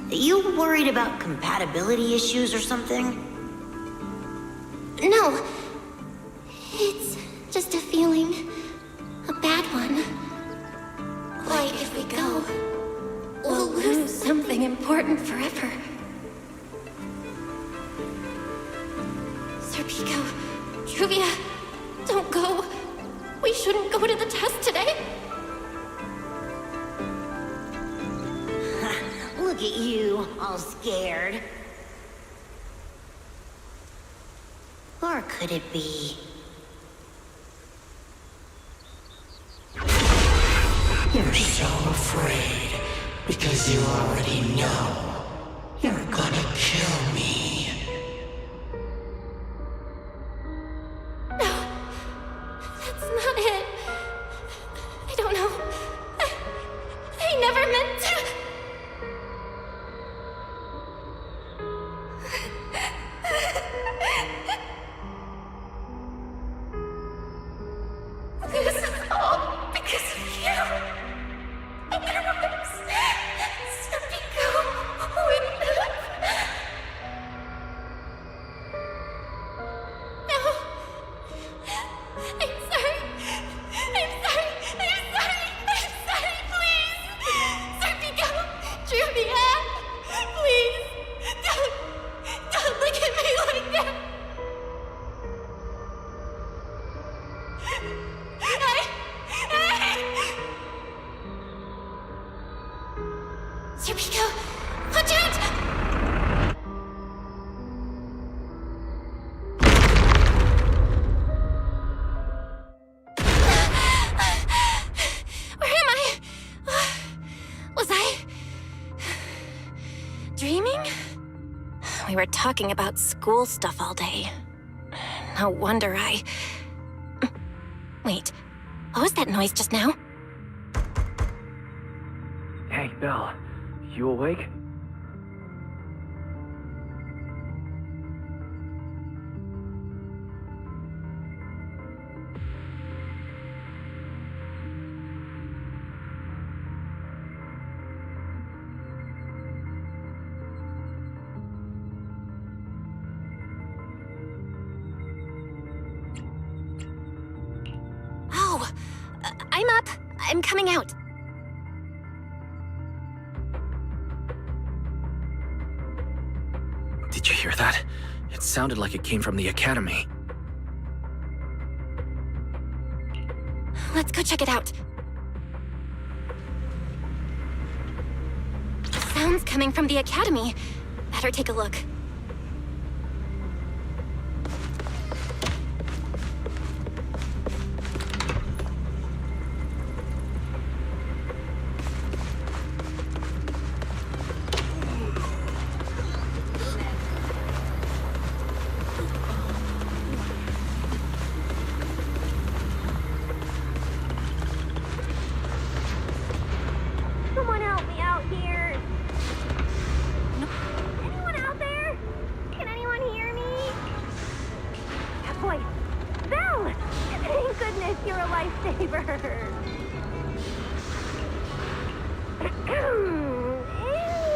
Are you worried about compatibility issues or something? No. It's just a feeling. A bad one. Like if we go, we'll lose something important forever. Sir Pico, Juvia, don't go. We shouldn't go to the test today. Look look at you, all scared. Or could it be? You're so afraid because you already know you're gonna kill me. No, that's not it. I don't know. I never meant to. This is all because of you. Otherwise, Serpico wouldn't have. No. I'm sorry. Please. Serpico, drew me out. Please. Don't look at me like that. Serpico, watch out! Where am I? Was I dreaming? We were talking about school stuff all day. No wonder I... Wait, what was that noise just now? Hey, Belle. You awake? Oh, I'm up. I'm coming out. Did you hear that? It sounded like it came from the academy. Let's go check it out. Sounds coming from the academy. Better take a look. Someone help me out here. Anyone out there? Can anyone hear me? That voice. Belle! Thank goodness you're a lifesaver.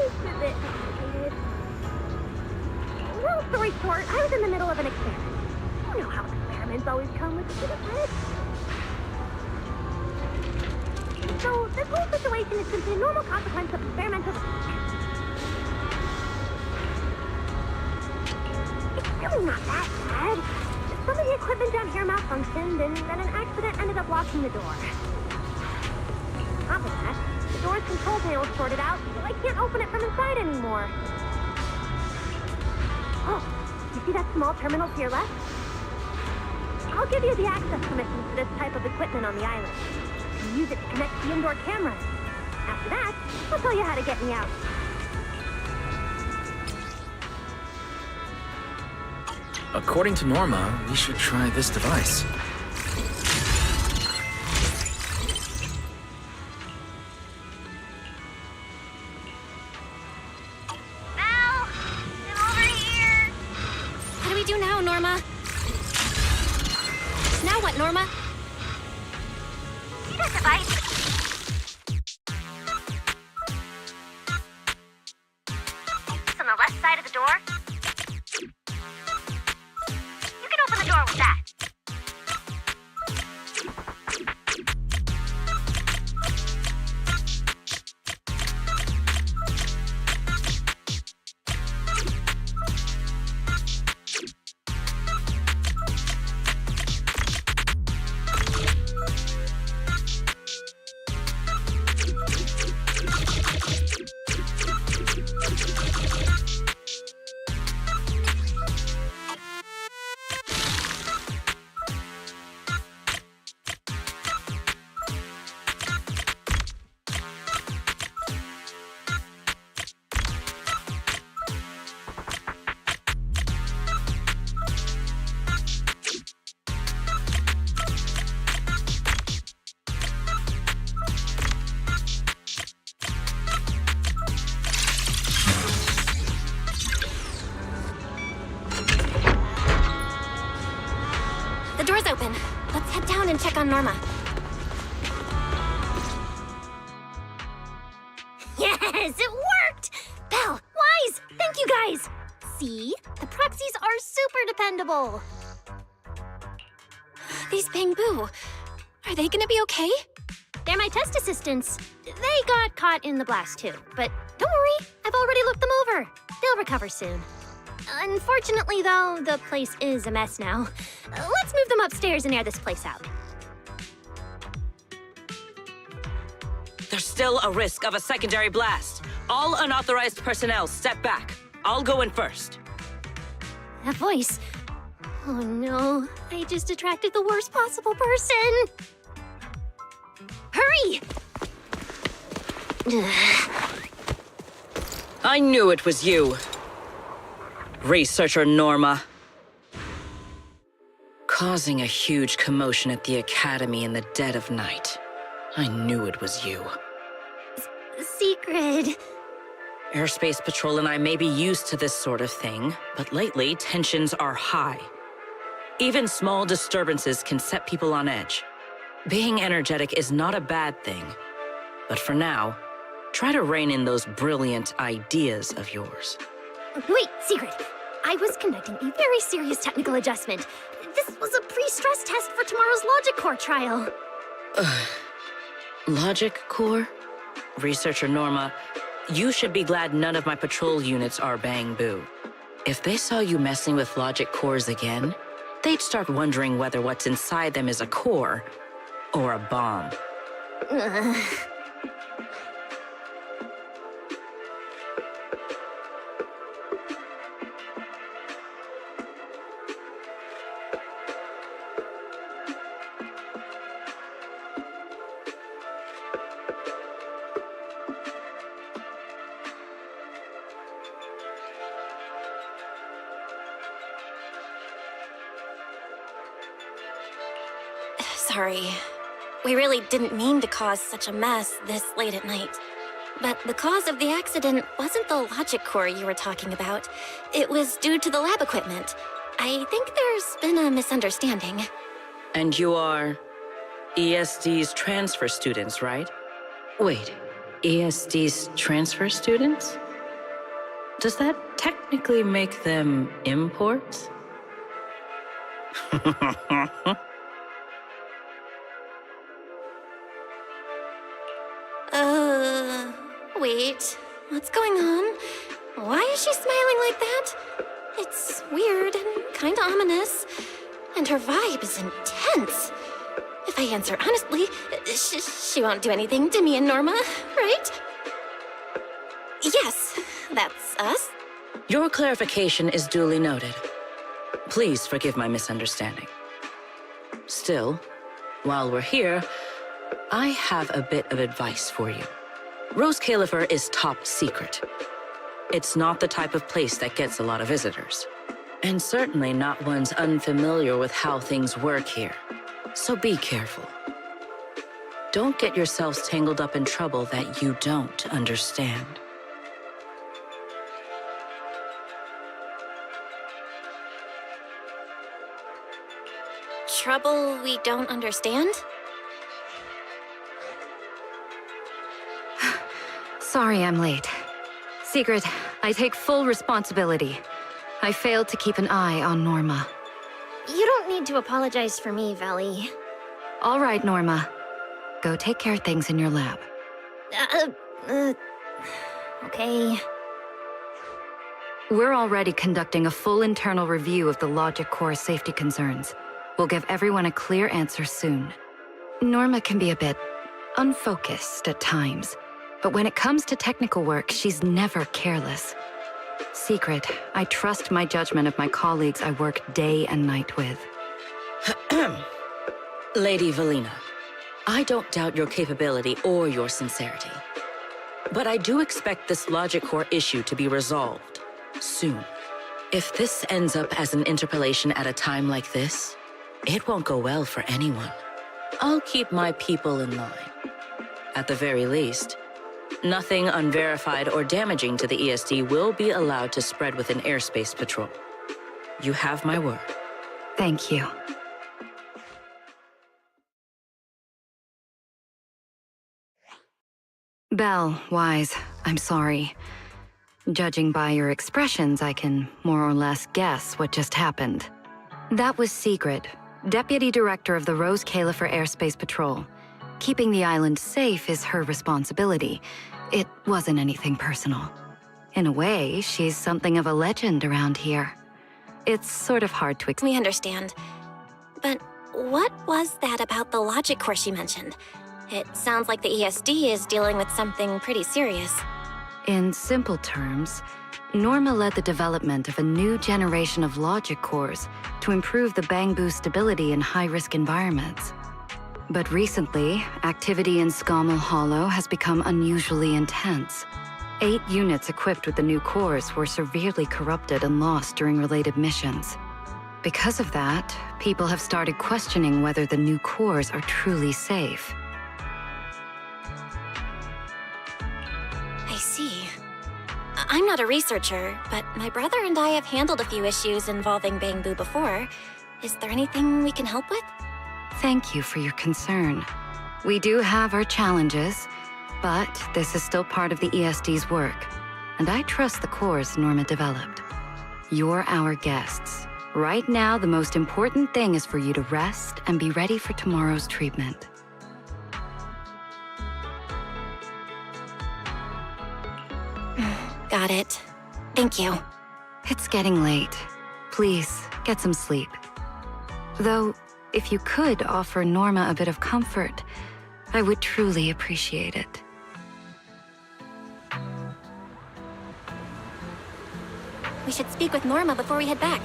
It's a bit complicated. Long story short, I was in the middle of an experiment. You know how experiments always come with a bit of risk. So, this whole situation is simply a normal consequence of experimental... It's really not that bad. Some of the equipment down here malfunctioned, and then an accident ended up locking the door. On top of that, the door's control panel shorted out, so I can't open it from inside anymore. Oh, you see that small terminal to your left? I'll give you the access permissions for this type of equipment on the island. You use it to connect to the indoor cameras. After that, I'll tell you how to get me out. According to Norma, we should try this device. Belle! I'm over here! What do we do now, Norma? Now what, Norma? See that device? It's on the left side of the door. You can open the door with that. on Norma. Yes, it worked! Belle, Wise, thank you guys! See? The proxies are super dependable. These Bangbu, are they gonna be okay? They're my test assistants. They got caught in the blast too, but don't worry, I've already looked them over. They'll recover soon. Unfortunately, though, the place is a mess now. Let's move them upstairs and air this place out. There's still a risk of a secondary blast. All unauthorized personnel, step back. I'll go in first. That voice. Oh no, I just attracted the worst possible person. Hurry! I knew it was you. Researcher Norma. Causing a huge commotion at the Academy in the dead of night. I knew it was you. Secret. Airspace Patrol and I may be used to this sort of thing, but lately tensions are high. Even small disturbances can set people on edge. Being energetic is not a bad thing, but for now, try to rein in those brilliant ideas of yours. Wait, Secret. I was conducting a very serious technical adjustment. This was a pre-stress test for tomorrow's Logic Core trial. Logic Core? Researcher Norma, you should be glad none of my patrol units are Bangbu. If they saw you messing with Logic Cores again, they'd start wondering whether what's inside them is a core or a bomb. Sorry. We really didn't mean to cause such a mess this late at night. But the cause of the accident wasn't the logic core you were talking about. It was due to the lab equipment. I think there's been a misunderstanding. And you are ESD's transfer students, right? Wait, ESD's transfer students? Does that technically make them imports? Wait, what's going on? Why is she smiling like that? It's weird and kinda ominous. And her vibe is intense. If I answer honestly, she won't do anything to me and Norma, right? Yes, that's us. Your clarification is duly noted. Please forgive my misunderstanding. Still, while we're here, I have a bit of advice for you. Rose Califer is top secret. It's not the type of place that gets a lot of visitors. And certainly not ones unfamiliar with how things work here. So be careful. Don't get yourselves tangled up in trouble that you don't understand. Trouble we don't understand? Sorry I'm late. Secret, I take full responsibility. I failed to keep an eye on Norma. You don't need to apologize for me, Valley. All right, Norma. Go take care of things in your lab. Okay. We're already conducting a full internal review of the Logic Core safety concerns. We'll give everyone a clear answer soon. Norma can be a bit unfocused at times, but when it comes to technical work, she's never careless. Secret, I trust my judgment of my colleagues I work day and night with. Lady Valina, I don't doubt your capability or your sincerity. But I do expect this Logic Core issue to be resolved soon. If this ends up as an interpolation at a time like this, it won't go well for anyone. I'll keep my people in line. At the very least, nothing unverified or damaging to the ESD will be allowed to spread within Airspace Patrol. You have my word. Thank you. Belle, Wise, I'm sorry. Judging by your expressions, I can more or less guess what just happened. That was Sigrid, Deputy Director of the Rose Califer Airspace Patrol. Keeping the island safe is her responsibility. It wasn't anything personal. In a way, she's something of a legend around here. It's sort of hard to explain. We understand. But what was that about the logic course you mentioned? It sounds like the ESD is dealing with something pretty serious. In simple terms, Norma led the development of a new generation of logic cores to improve the Bangbu stability in high-risk environments. But recently, activity in Scommel Hollow has become unusually intense. 8 units equipped with the new cores were severely corrupted and lost during related missions. Because of that, people have started questioning whether the new cores are truly safe. I see. I'm not a researcher, but my brother and I have handled a few issues involving Bangbu before. Is there anything we can help with? Thank you for your concern. We do have our challenges, but this is still part of the ESD's work, and I trust the cores Norma developed. You're our guests. Right now, the most important thing is for you to rest and be ready for tomorrow's treatment. Got it. Thank you. It's getting late. Please, get some sleep. Though, if you could offer Norma a bit of comfort, I would truly appreciate it. We should speak with Norma before we head back.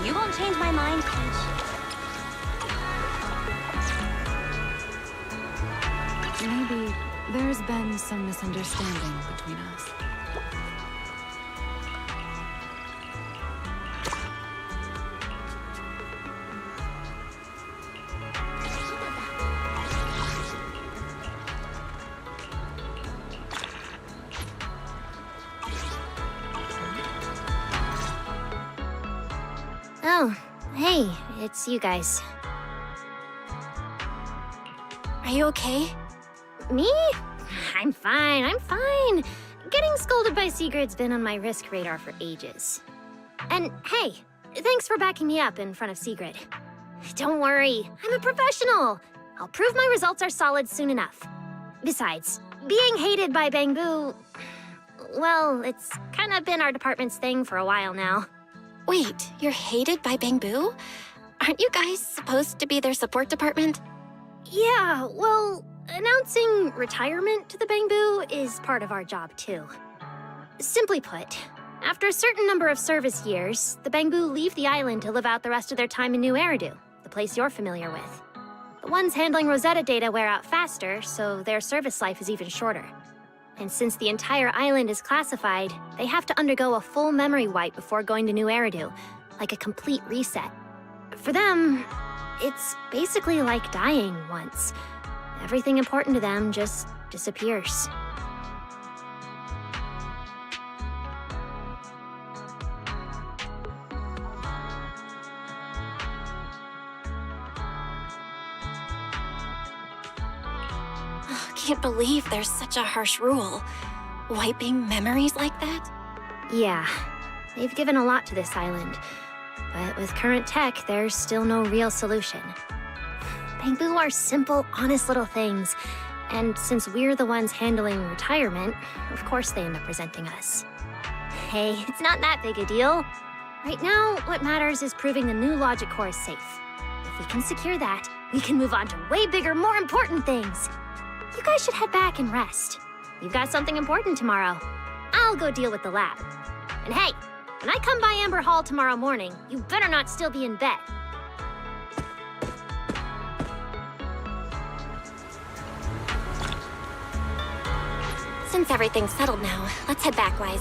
You won't change my mind, Maybe there's been some misunderstanding between us. Oh, hey, it's you guys. Are you okay? Me? I'm fine, I'm fine. Getting scolded by Sigrid's been on my risk radar for ages. And hey, thanks for backing me up in front of Sigrid. Don't worry, I'm a professional. I'll prove my results are solid soon enough. Besides, being hated by Bangbu, well, it's kind of been our department's thing for a while now. Wait, you're hated by Bangbu? Aren't you guys supposed to be their support department? Yeah, well, announcing retirement to the Bangbu is part of our job too. Simply put, after a certain number of service years, the Bangbu leave the island to live out the rest of their time in New Eridu, the place you're familiar with. The ones handling Rosetta data wear out faster, so their service life is even shorter. And since the entire island is classified, they have to undergo a full memory wipe before going to New Eridu, like a complete reset. For them, it's basically like dying once. Everything important to them just disappears. can't believe there's such a harsh rule. Wiping memories like that? Yeah, they've given a lot to this island. But with current tech, there's still no real solution. Bamboo are simple, honest little things. And since we're the ones handling retirement, of course they end up resenting us. Hey, it's not that big a deal. Right now, what matters is proving the new logic core is safe. If we can secure that, we can move on to way bigger, more important things. You guys should head back and rest. You've got something important tomorrow. I'll go deal with the lab. And hey, when I come by Amber Hall tomorrow morning, you better not still be in bed. Since everything's settled now, let's head back, Wise.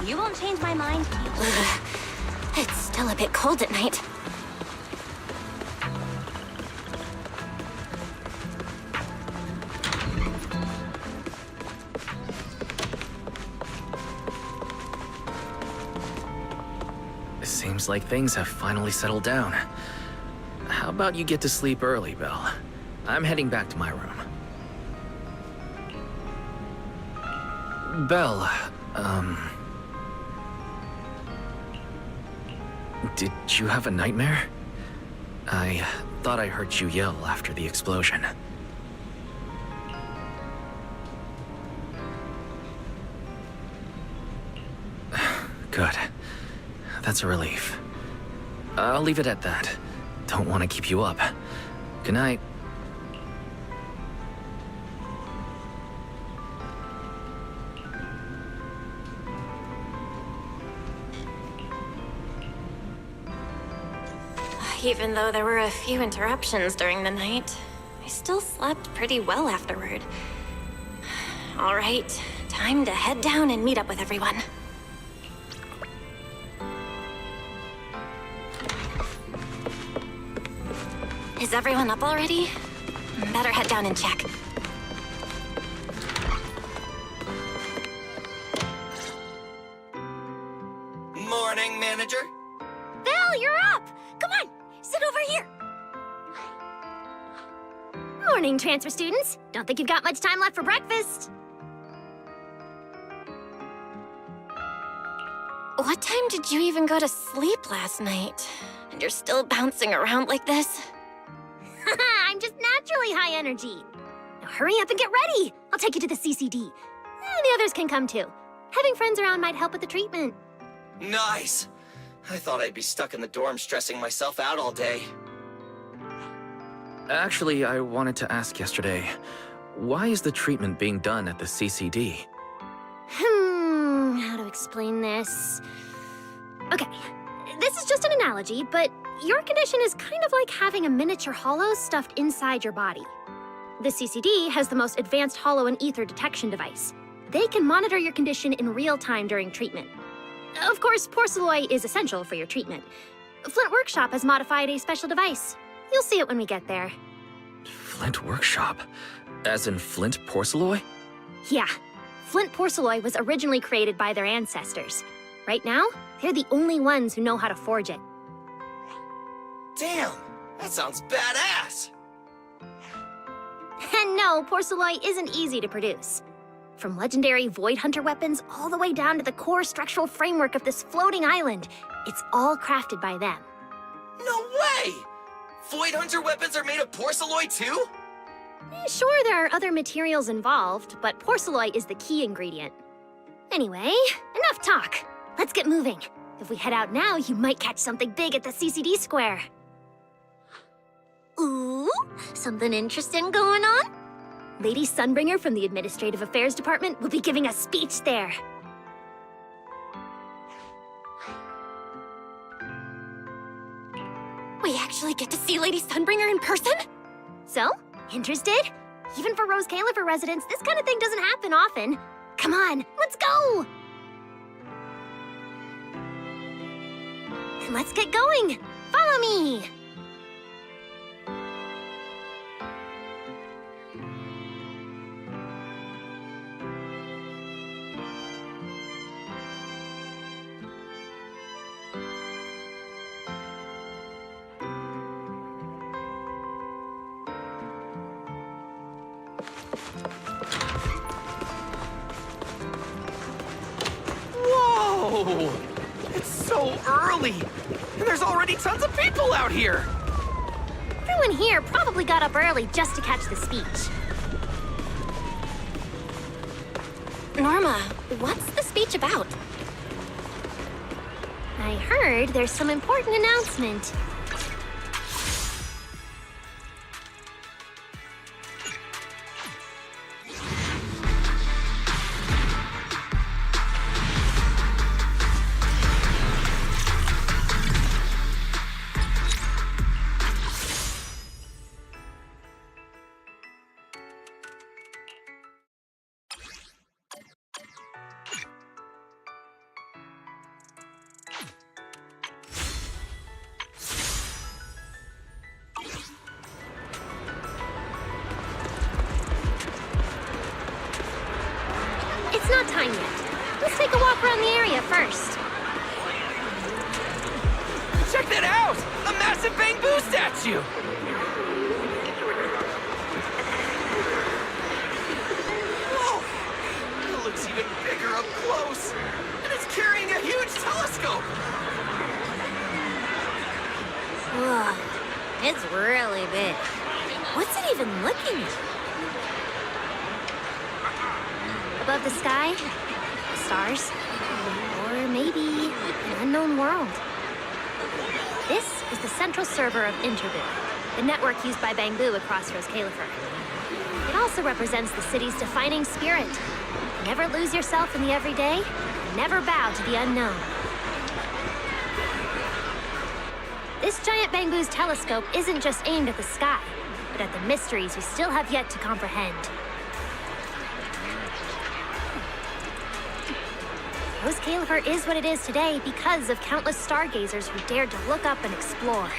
You won't change my mind. Ugh, it's still a bit cold at night. Seems like things have finally settled down. How about you get to sleep early, Belle? I'm heading back to my room. Belle, did you have a nightmare? I thought I heard you yell after the explosion. Good. That's a relief. I'll leave it at that. Don't want to keep you up. Good night. Even though there were a few interruptions during the night, I still slept pretty well afterward. All right, time to head down and meet up with everyone. Is everyone up already? Better head down and check. Morning, manager. Belle, you're up! Come on, sit over here. Morning, transfer students. Don't think you've got much time left for breakfast. What time did you even go to sleep last night? And you're still bouncing around like this? I'm just naturally high energy. Now hurry up and get ready. I'll take you to the CCD. The others can come too. Having friends around might help with the treatment. Nice. I thought I'd be stuck in the dorm stressing myself out all day. Actually, I wanted to ask yesterday, why is the treatment being done at the CCD? How to explain this? Okay, this is just an analogy, but your condition is kind of like having a miniature hollow stuffed inside your body. The CCD has the most advanced hollow and ether detection device. They can monitor your condition in real time during treatment. Of course, porcelloi is essential for your treatment. Flint Workshop has modified a special device. You'll see it when we get there. Flint Workshop? As in Flint porcelloi? Yeah. Flint porcelloi was originally created by their ancestors. Right now, they're the only ones who know how to forge it. Damn, that sounds badass. And no, porcelloi isn't easy to produce. From legendary Void Hunter weapons all the way down to the core structural framework of this floating island, it's all crafted by them. No way! Void Hunter weapons are made of porcelloi too? Sure, there are other materials involved, but porcelloi is the key ingredient. Anyway, enough talk. Let's get moving. If we head out now, you might catch something big at the CCD square. Ooh, something interesting going on? Lady Sunbringer from the Administrative Affairs Department will be giving a speech there. We actually get to see Lady Sunbringer in person? So, interested? Even for Rose Caliver residents, this kind of thing doesn't happen often. Come on, let's go! Then let's get going. Follow me! Whoa! It's so early! And there's already tons of people out here! Everyone here probably got up early just to catch the speech. Norma, what's the speech about? I heard there's some important announcement. It's not time yet. Let's take a walk around the area first. Check that out! A massive bamboo statue! Whoa! It looks even bigger up close! And it's carrying a huge telescope! Whoa, it's really big. What's it even looking at? Above the sky, the stars, or maybe an unknown world. This is the central server of Interboo, the network used by Bamboo across Rose Califer. It also represents the city's defining spirit. Never lose yourself in the everyday, never bow to the unknown. This giant Bamboo's telescope isn't just aimed at the sky, but at the mysteries we still have yet to comprehend. Rose Califer is what it is today because of countless stargazers who dared to look up and explore.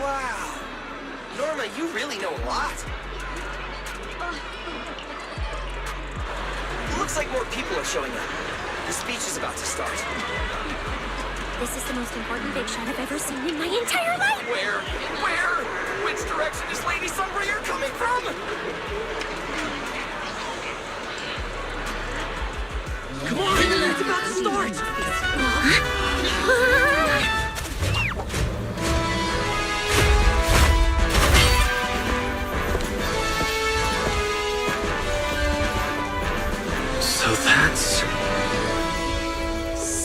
Wow! Norma, you really know a lot. Looks like more people are showing up. The speech is about to start. This is the most important big shot I've ever seen in my entire life! Where? Which direction is Lady Sunbriar coming from? Come on! It's about to start! So that's...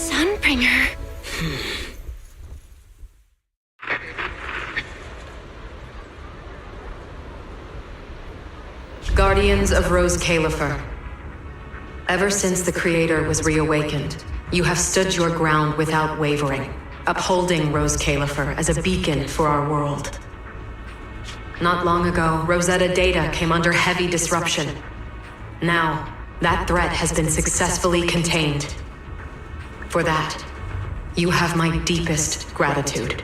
Sunbringer. Guardians of Rose Califer. Ever since the Creator was reawakened, you have stood your ground without wavering, upholding Rose Califer as a beacon for our world. Not long ago, Rosetta data came under heavy disruption. Now, that threat has been successfully contained. For that, you have my deepest gratitude.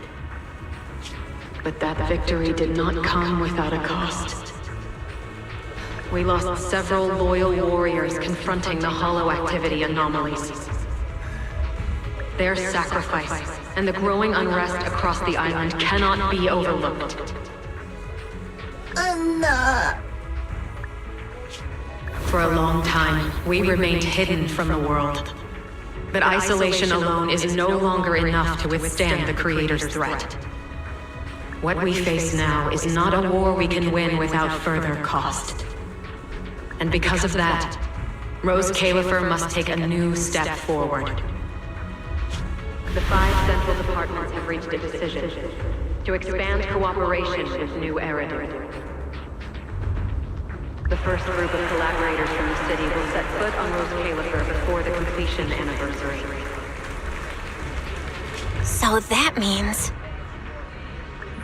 But that victory did not come without a cost. We lost several loyal warriors confronting the hollow activity anomalies. Their sacrifice and the growing unrest across the island cannot be overlooked. For a long time, we remained hidden from the world. But isolation alone is no longer enough to withstand the Creator's threat. What we face now is not a war we can win without further cost. And because of that, Rose Califer must take a new step forward. The 5 central departments have reached a decision to expand cooperation with New Eridan. The first group of collaborators from the city will set foot on Rose Califer before the completion anniversary. So that means...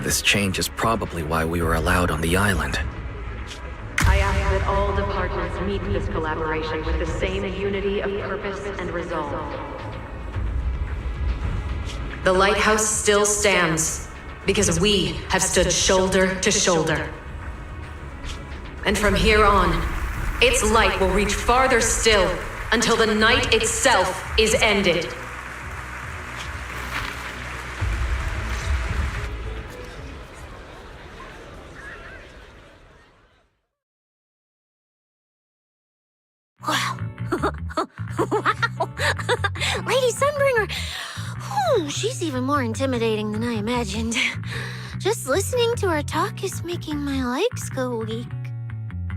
This change is probably why we were allowed on the island. I ask that all departments meet this collaboration with the same unity of purpose and resolve. The lighthouse still stands because we have stood shoulder to shoulder. And from here on, its light will reach farther still until the night itself is ended. Ooh, she's even more intimidating than I imagined. Just listening to her talk is making my legs go weak.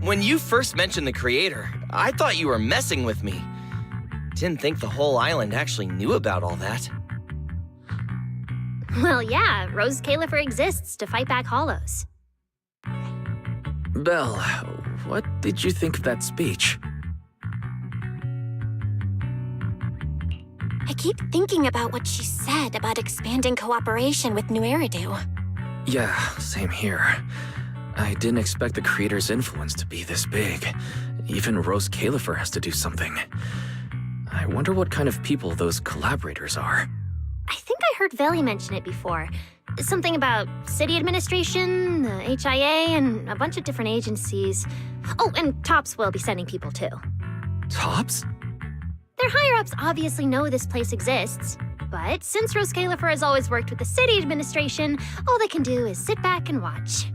When you first mentioned the creator, I thought you were messing with me. Didn't think the whole island actually knew about all that. Well, yeah, Rose Califer exists to fight back hollows. Belle, what did you think of that speech? I keep thinking about what she said about expanding cooperation with New Eridu. Yeah, same here. I didn't expect the creator's influence to be this big. Even Rose Califer has to do something. I wonder what kind of people those collaborators are. I think I heard Veli mention it before. Something about city administration, the HIA, and a bunch of different agencies. Oh, and TOPS will be sending people too. TOPS? Their higher-ups obviously know this place exists, but since Rose Califer has always worked with the city administration, all they can do is sit back and watch.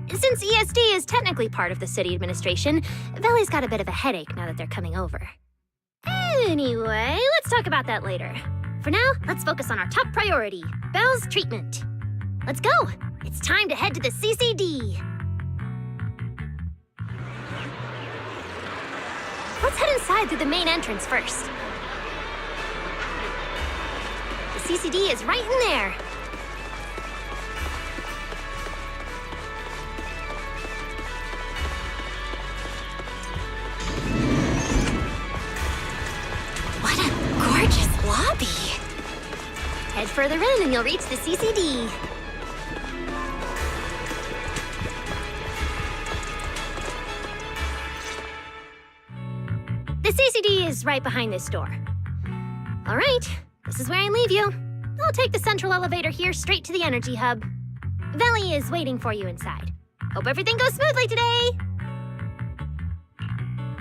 Since ESD is technically part of the city administration, Veli's got a bit of a headache now that they're coming over. Anyway, let's talk about that later. For now, let's focus on our top priority, Belle's treatment. Let's go! It's time to head to the CCD. Let's head inside through the main entrance first. The CCD is right in there. What a gorgeous lobby. Head further in and you'll reach the CCD. The CCD is right behind this door. All right, this is where I leave you. I'll take the central elevator here straight to the energy hub. Veli is waiting for you inside. Hope everything goes smoothly today.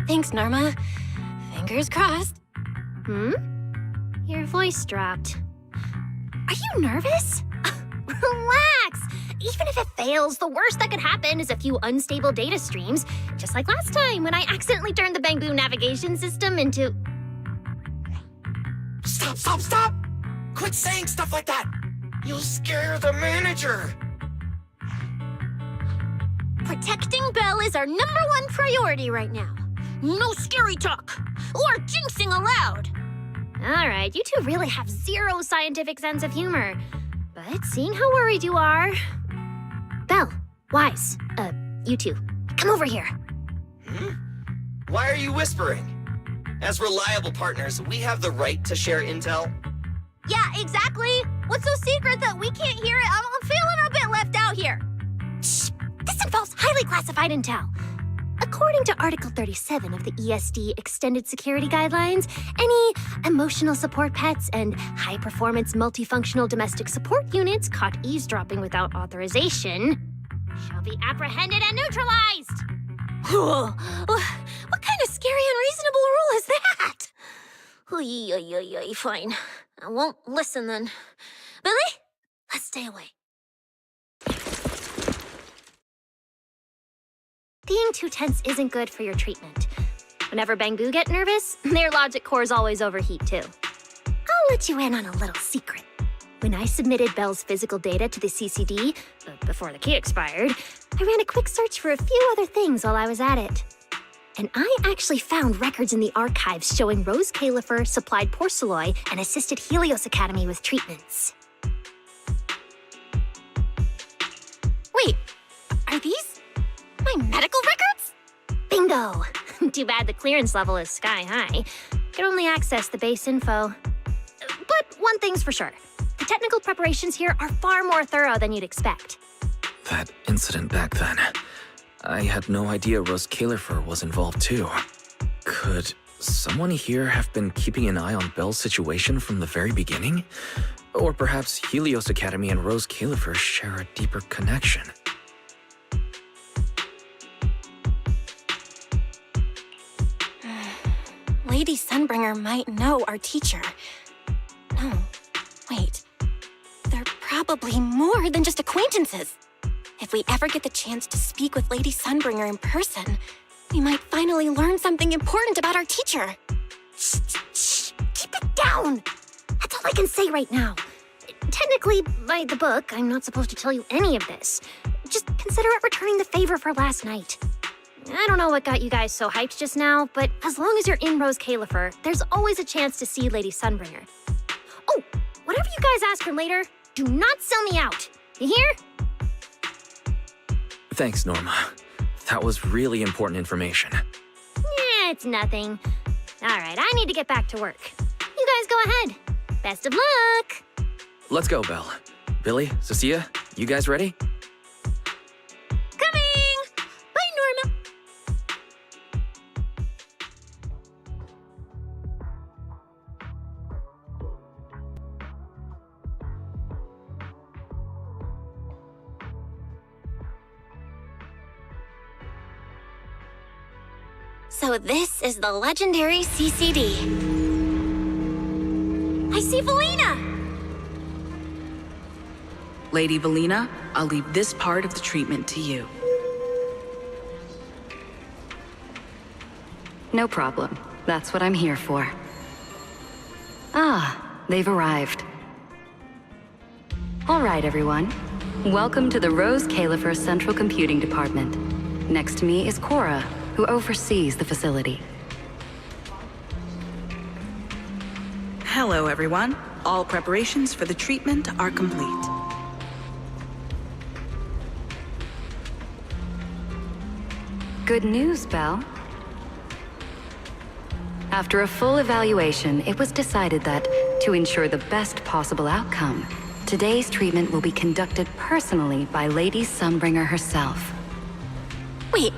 Thanks, Norma. Fingers crossed. Your voice dropped. Are you nervous? Relax! Even if it fails, the worst that could happen is a few unstable data streams, just like last time when I accidentally turned the Bangbu navigation system into... Stop! Quit saying stuff like that! You'll scare the manager! Protecting Belle is our #1 priority right now. No scary talk or jinxing allowed. All right, you two really have zero scientific sense of humor. But seeing how worried you are... Belle, Wise, you two, come over here. Why are you whispering? As reliable partners, we have the right to share intel. Yeah, exactly. What's so secret that we can't hear it? I'm feeling a bit left out here. Shh! This involves highly classified intel. According to Article 37 of the ESD Extended Security Guidelines, any emotional support pets and high-performance multifunctional domestic support units caught eavesdropping without authorization shall be apprehended and neutralized. What kind of scary, unreasonable rule is that? Fine. I won't listen then. Billy, let's stay away. Being too tense isn't good for your treatment. Whenever Bangbu get nervous, their logic cores always overheat too. I'll let you in on a little secret. When I submitted Belle's physical data to the CCD, before the key expired, I ran a quick search for a few other things while I was at it. And I actually found records in the archives showing Rose Califer supplied Porceloy and assisted Helios Academy with treatments. Wait, are these my medical records? Bingo! Too bad the clearance level is sky high. Can only access the base info. But one thing's for sure. The technical preparations here are far more thorough than you'd expect. That incident back then, I had no idea Rose Califer was involved too. Could someone here have been keeping an eye on Belle's situation from the very beginning? Or perhaps Helios Academy and Rose Califer share a deeper connection? Lady Sunbringer might know our teacher. No, wait. They're probably more than just acquaintances. If we ever get the chance to speak with Lady Sunbringer in person, we might finally learn something important about our teacher. Shh! Keep it down! That's all I can say right now. technically, by the book, I'm not supposed to tell you any of this. Just consider it returning the favor for last night. I don't know what got you guys so hyped just now, but as long as you're in Rose Califer, there's always a chance to see Lady Sunbringer. Oh, whatever you guys ask her later, do not sell me out. You hear? Thanks, Norma. That was really important information. It's nothing. All right, I need to get back to work. You guys go ahead. Best of luck. Let's go, Belle. Billy, Cecilia, you guys ready? Coming! Bye, Norma. So this is the legendary CCD. I see Felina! Lady Valina, I'll leave this part of the treatment to you. No problem. That's what I'm here for. Ah, they've arrived. All right, everyone. Welcome to the Rose Califer Central Computing Department. Next to me is Cora, who oversees the facility. Hello, everyone. All preparations for the treatment are complete. Good news, Belle. After a full evaluation, it was decided that, to ensure the best possible outcome, today's treatment will be conducted personally by Lady Sunbringer herself. Wait,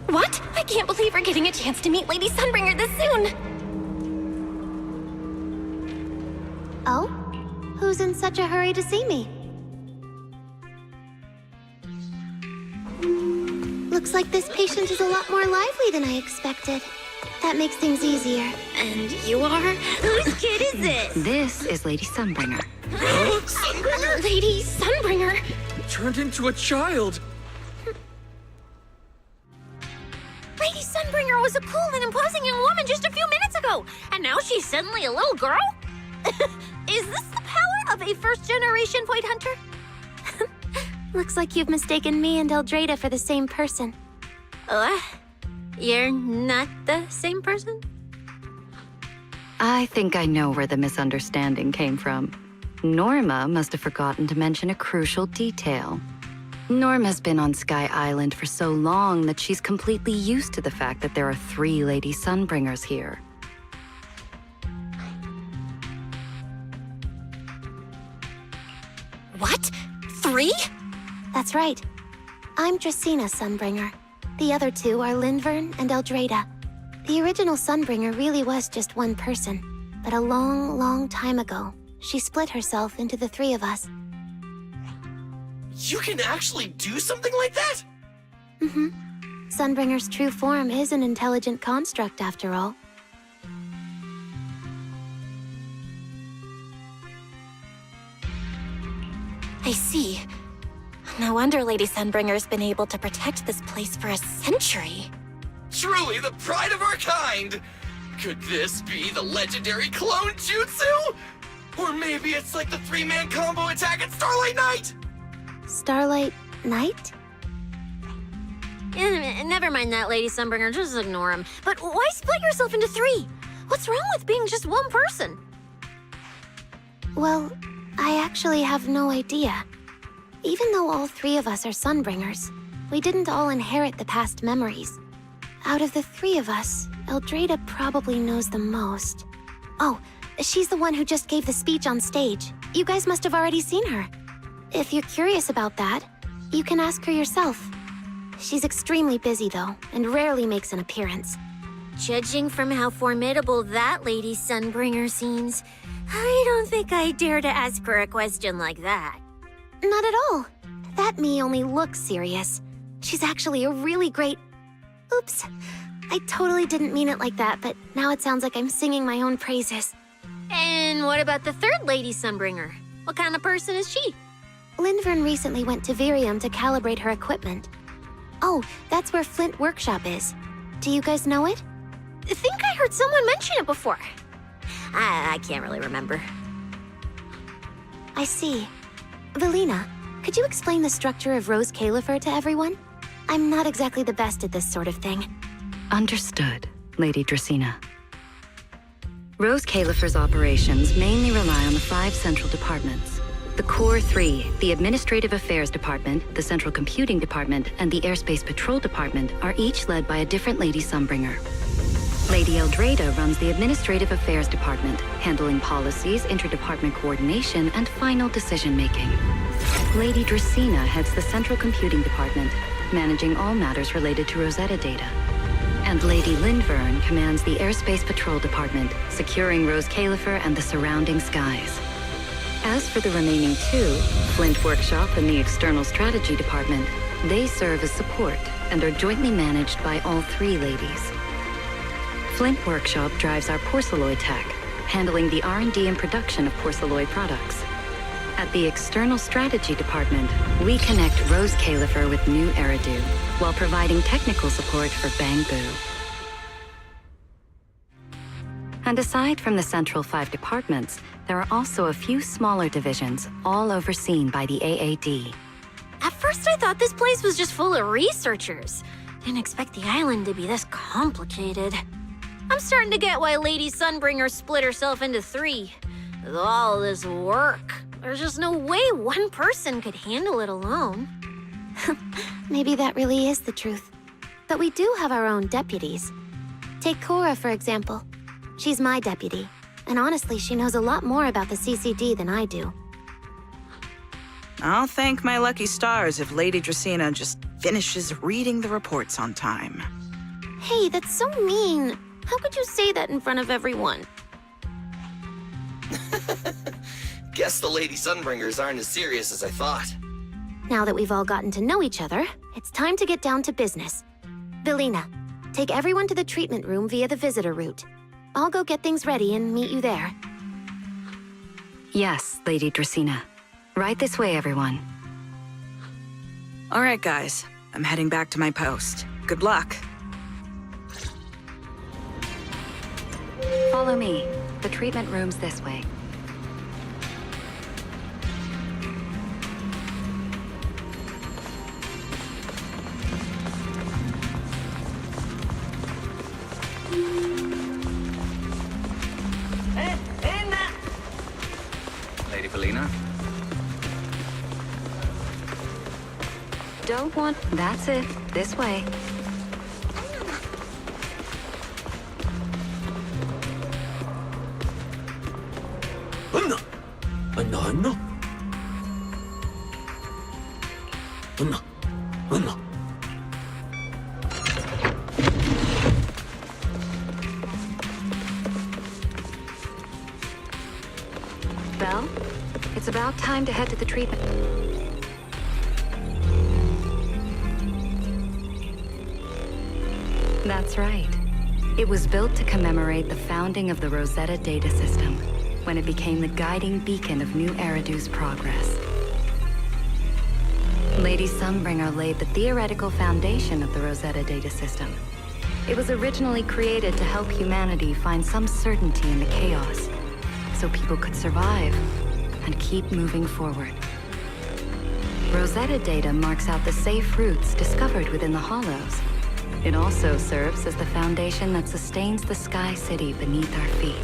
what? I can't believe we're getting a chance to meet Lady Sunbringer this soon! Oh? Who's in such a hurry to see me? Looks like this patient is a lot more lively than I expected. That makes things easier. And you are? Whose kid is this? This is Lady Sunbringer. Sunbringer? Lady Sunbringer? Turned into a child! Lady Sunbringer was a cool and imposing young woman just a few minutes ago, and now she's suddenly a little girl? Is this the power of a first-generation point hunter? Looks like you've mistaken me and Eldrada for the same person. What? You're not the same person? I think I know where the misunderstanding came from. Norma must have forgotten to mention a crucial detail. Norma's been on Sky Island for so long that she's completely used to the fact that there are 3 Lady Sunbringers here. What? 3? That's right. I'm Dracena Sunbringer. The other 2 are Lindvern and Eldrada. The original Sunbringer really was just one person, but a long, long time ago, she split herself into the 3 of us. You can actually do something like that? Mm-hmm. Sunbringer's true form is an intelligent construct, after all. I see. No wonder Lady Sunbringer's been able to protect this place for a century. Truly the pride of our kind! Could this be the legendary clone jutsu? Or maybe it's like the 3-man combo attack at Starlight Night? Starlight Night? Never mind that, Lady Sunbringer. Just ignore him. But why split yourself into 3? What's wrong with being just one person? Well, I actually have no idea. Even though all 3 of us are Sunbringers, we didn't all inherit the past memories. Out of the 3 of us, Eldrada probably knows the most. Oh, she's the one who just gave the speech on stage. You guys must have already seen her. If you're curious about that, you can ask her yourself. She's extremely busy, though, and rarely makes an appearance. Judging from how formidable that Lady Sunbringer seems, I don't think I dare to ask her a question like that. Not at all. That me only looks serious. She's actually a really great... Oops. I totally didn't mean it like that, but now it sounds like I'm singing my own praises. And what about the 3rd Lady Sunbringer? What kind of person is she? Lindvern recently went to Virium to calibrate her equipment. Oh, that's where Flint Workshop is. Do you guys know it? I think I heard someone mention it before. I can't really remember. I see. Velina, could you explain the structure of Rose Califer to everyone? I'm not exactly the best at this sort of thing. Understood, Lady Dracena. Rose Califer's operations mainly rely on the 5 central departments. The Core 3, the Administrative Affairs Department, the Central Computing Department, and the Airspace Patrol Department are each led by a different Lady Sunbringer. Lady Eldrada runs the Administrative Affairs Department, handling policies, interdepartment coordination, and final decision-making. Lady Dracena heads the Central Computing Department, managing all matters related to Rosetta data. And Lady Lindvern commands the Airspace Patrol Department, securing Rose Califer and the surrounding skies. As for the remaining 2, Flint Workshop and the External Strategy Department, they serve as support and are jointly managed by all 3 ladies. Flint Workshop drives our porcelloid tech, handling the R&D and production of porcelloid products. At the External Strategy Department, we connect Rose Califer with New Eridu, while providing technical support for Bangbu. And aside from the central 5 departments, there are also a few smaller divisions, all overseen by the AAD. At first I thought this place was just full of researchers. Didn't expect the island to be this complicated. I'm starting to get why Lady Sunbringer split herself into 3. With all this work, there's just no way one person could handle it alone. Maybe that really is the truth. But we do have our own deputies. Take Cora, for example. She's my deputy, and honestly, she knows a lot more about the CCD than I do. I'll thank my lucky stars if Lady Dracena just finishes reading the reports on time. Hey, that's so mean. How could you say that in front of everyone? Guess the Lady Sunbringers aren't as serious as I thought. Now that we've all gotten to know each other, it's time to get down to business. Velina, take everyone to the treatment room via the visitor route. I'll go get things ready and meet you there. Yes, Lady Dracena. Right this way, everyone. All right, guys. I'm heading back to my post. Good luck. Follow me. The treatment room's this way. Lady Velina? Don't want... That's it. This way. Belle, it's about time to head to the treatment. That's right. It was built to commemorate the founding of the Rosetta data system, when it became the guiding beacon of New Eridu's progress. Lady Sunbringer laid the theoretical foundation of the Rosetta data system. It was originally created to help humanity find some certainty in the chaos, so people could survive and keep moving forward. Rosetta data marks out the safe routes discovered within the hollows. It also serves as the foundation that sustains the Sky City beneath our feet.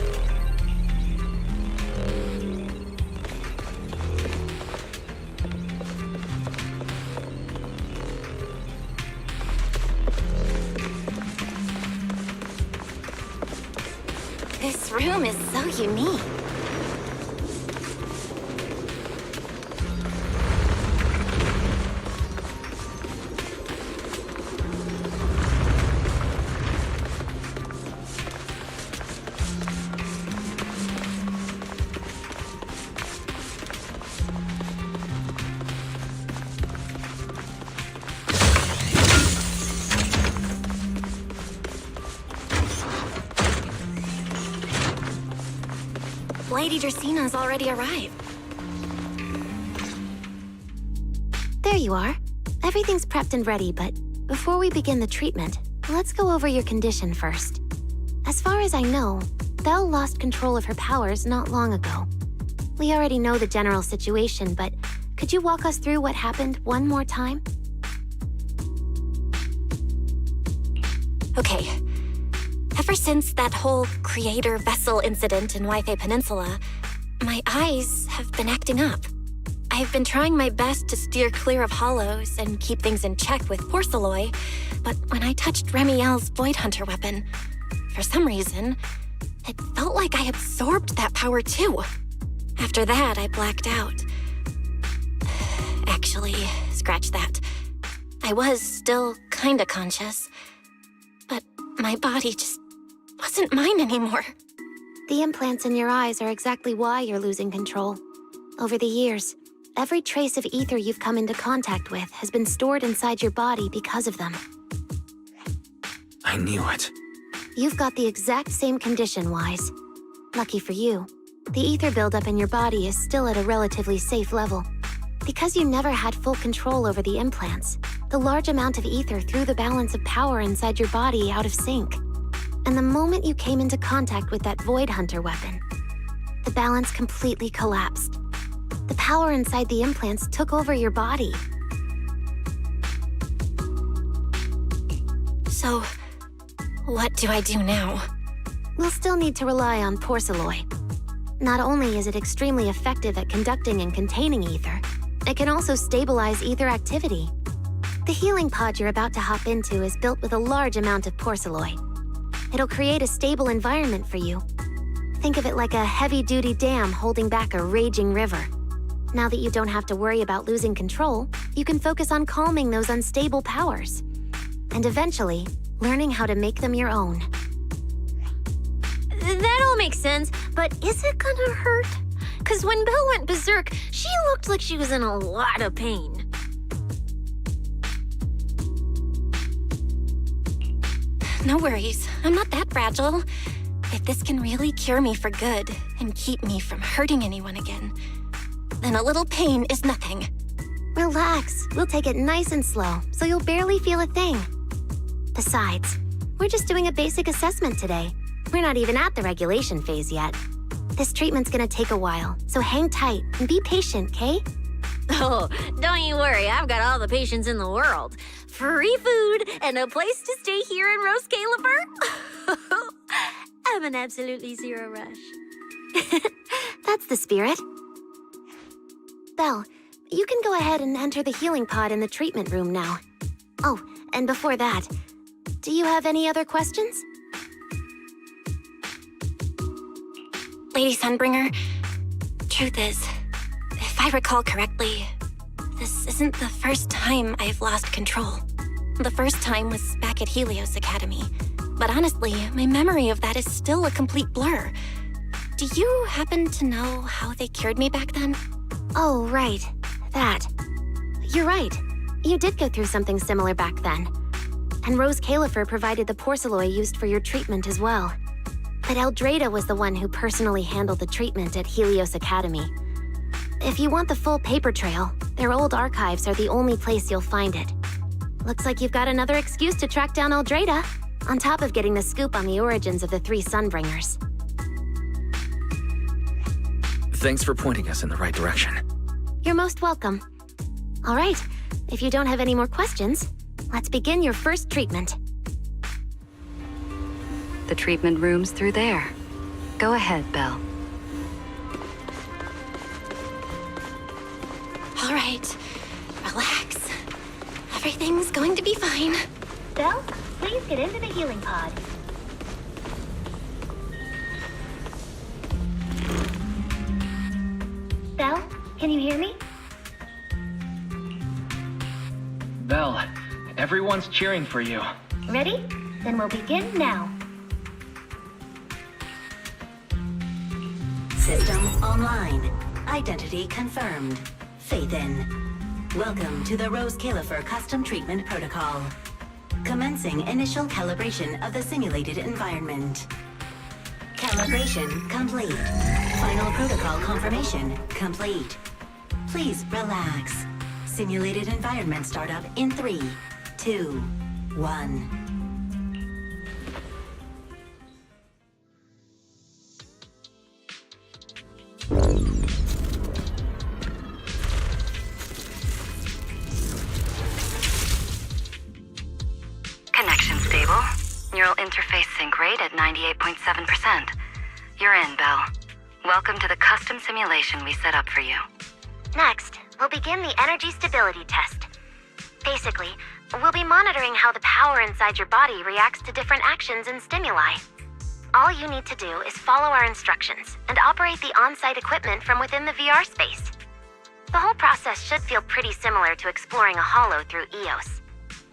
This room is so unique. Lady Dracena's already arrived. There you are. Everything's prepped and ready, but before we begin the treatment, let's go over your condition first. As far as I know, Belle lost control of her powers not long ago. We already know the general situation, but could you walk us through what happened one more time? Okay. Ever since that whole creator vessel incident in Wi-Fi Peninsula, my eyes have been acting up. I've been trying my best to steer clear of hollows and keep things in check with porcelain, but when I touched Remiel's Void Hunter weapon, for some reason, it felt like I absorbed that power too. After that, I blacked out. Actually, scratch that. I was still kinda conscious, but my body just wasn't mine anymore. The implants in your eyes are exactly why you're losing control. Over the years, every trace of ether you've come into contact with has been stored inside your body because of them. I knew it. You've got the exact same condition, Wise. Lucky for you, the ether buildup in your body is still at a relatively safe level. Because you never had full control over the implants, the large amount of ether threw the balance of power inside your body out of sync. And the moment you came into contact with that Void Hunter weapon, the balance completely collapsed. The power inside the implants took over your body. So, what do I do now? We'll still need to rely on porcelain. Not only is it extremely effective at conducting and containing ether, it can also stabilize ether activity. The healing pod you're about to hop into is built with a large amount of porcelain. It'll create a stable environment for you. Think of it like a heavy-duty dam holding back a raging river. Now that you don't have to worry about losing control, you can focus on calming those unstable powers. And eventually, learning how to make them your own. That all makes sense, but is it gonna hurt? 'Cause when Belle went berserk, she looked like she was in a lot of pain. No worries, I'm not that fragile. If this can really cure me for good and keep me from hurting anyone again, then a little pain is nothing. Relax, we'll take it nice and slow, so you'll barely feel a thing. Besides, we're just doing a basic assessment today. We're not even at the regulation phase yet. This treatment's gonna take a while, so hang tight and be patient, Kay? Oh, don't you worry, I've got all the patience in the world. Free food and a place to stay here in Rose Califer. I'm an absolutely zero rush. That's the spirit. Belle, you can go ahead and enter the healing pod in the treatment room now. Oh, and before that, do you have any other questions? Lady Sunbringer, truth is, if I recall correctly, this isn't the first time I've lost control. The first time was back at Helios Academy. But honestly, my memory of that is still a complete blur. Do you happen to know how they cured me back then? Oh, right. That. You're right. You did go through something similar back then. And Rose Califer provided the porcelain used for your treatment as well. But Eldrada was the one who personally handled the treatment at Helios Academy. If you want the full paper trail, their old archives are the only place you'll find it. Looks like you've got another excuse to track down Eldrada, on top of getting the scoop on the origins of the 3 Sunbringers. Thanks for pointing us in the right direction. You're most welcome. All right, if you don't have any more questions, let's begin your first treatment. The treatment room's through there. Go ahead, Belle. All right, relax. Everything's going to be fine. Belle, please get into the healing pod. Belle, can you hear me? Belle, everyone's cheering for you. Ready? Then we'll begin now. System online. Identity confirmed. Faith in. Welcome to the Rose Califer Custom Treatment Protocol. Commencing initial calibration of the simulated environment. Calibration complete. Final protocol confirmation complete. Please relax. Simulated environment startup in 3, 2, 1. 98.7%. You're in, Belle. Welcome to the custom simulation we set up for you. Next, we'll begin the energy stability test. Basically, we'll be monitoring how the power inside your body reacts to different actions and stimuli. All you need to do is follow our instructions and operate the on-site equipment from within the VR space. The whole process should feel pretty similar to exploring a holo through EOS.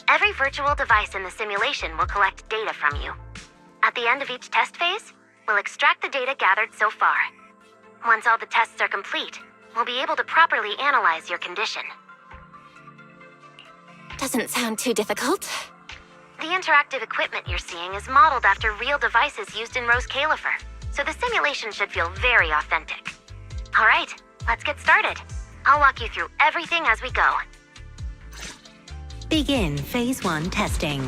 Every virtual device in the simulation will collect data from you. At the end of each test phase, we'll extract the data gathered so far. Once all the tests are complete, we'll be able to properly analyze your condition. Doesn't sound too difficult. The interactive equipment you're seeing is modeled after real devices used in Rose Califer, so the simulation should feel very authentic. All right, let's get started. I'll walk you through everything as we go. Begin Phase 1 testing.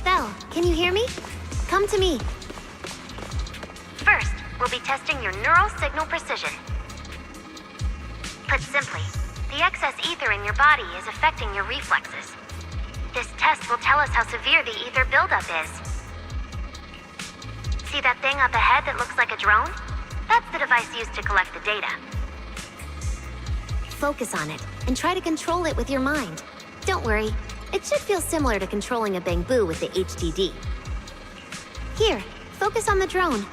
Belle, can you hear me? Come to me. First, we'll be testing your neural signal precision. Put simply, the excess ether in your body is affecting your reflexes. This test will tell us how severe the ether buildup is. See that thing up ahead that looks like a drone? That's the device used to collect the data. Focus on it and try to control it with your mind. Don't worry, it should feel similar to controlling a bamboo with the HDD. Here, focus on the drone.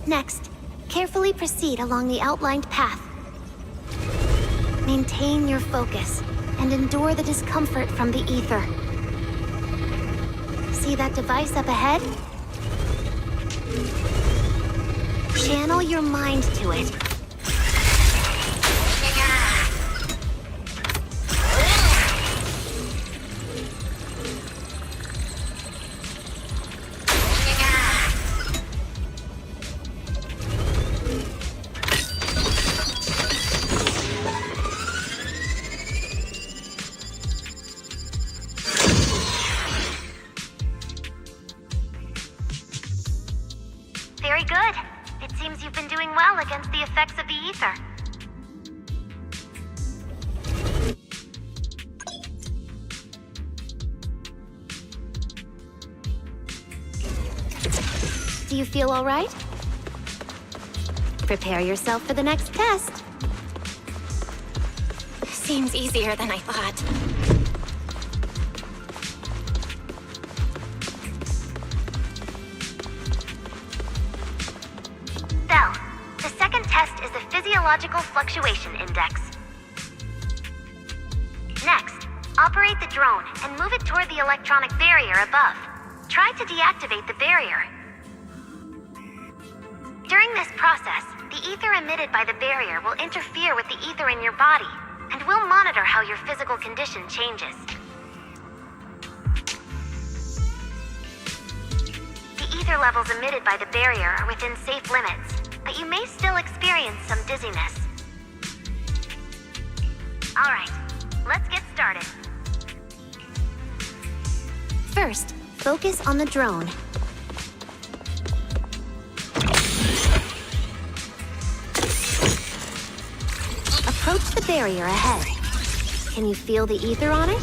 Next, carefully proceed along the outlined path. Maintain your focus and endure the discomfort from the ether. See that device up ahead? Channel your mind to it. Very good. It seems you've been doing well against the effects of the ether. Do you feel all right? Prepare yourself for the next test. Seems easier than I thought. Belle, the second test is the Physiological Fluctuation Index. Next, operate the drone and move it toward the electronic barrier above. Try to deactivate the barrier. During this process, the ether emitted by the barrier will interfere with the ether in your body, and we'll monitor how your physical condition changes. The ether levels emitted by the barrier are within safe limits, but you may still experience some dizziness. All right, let's get started. First, focus on the drone. Approach the barrier ahead. Can you feel the ether on it?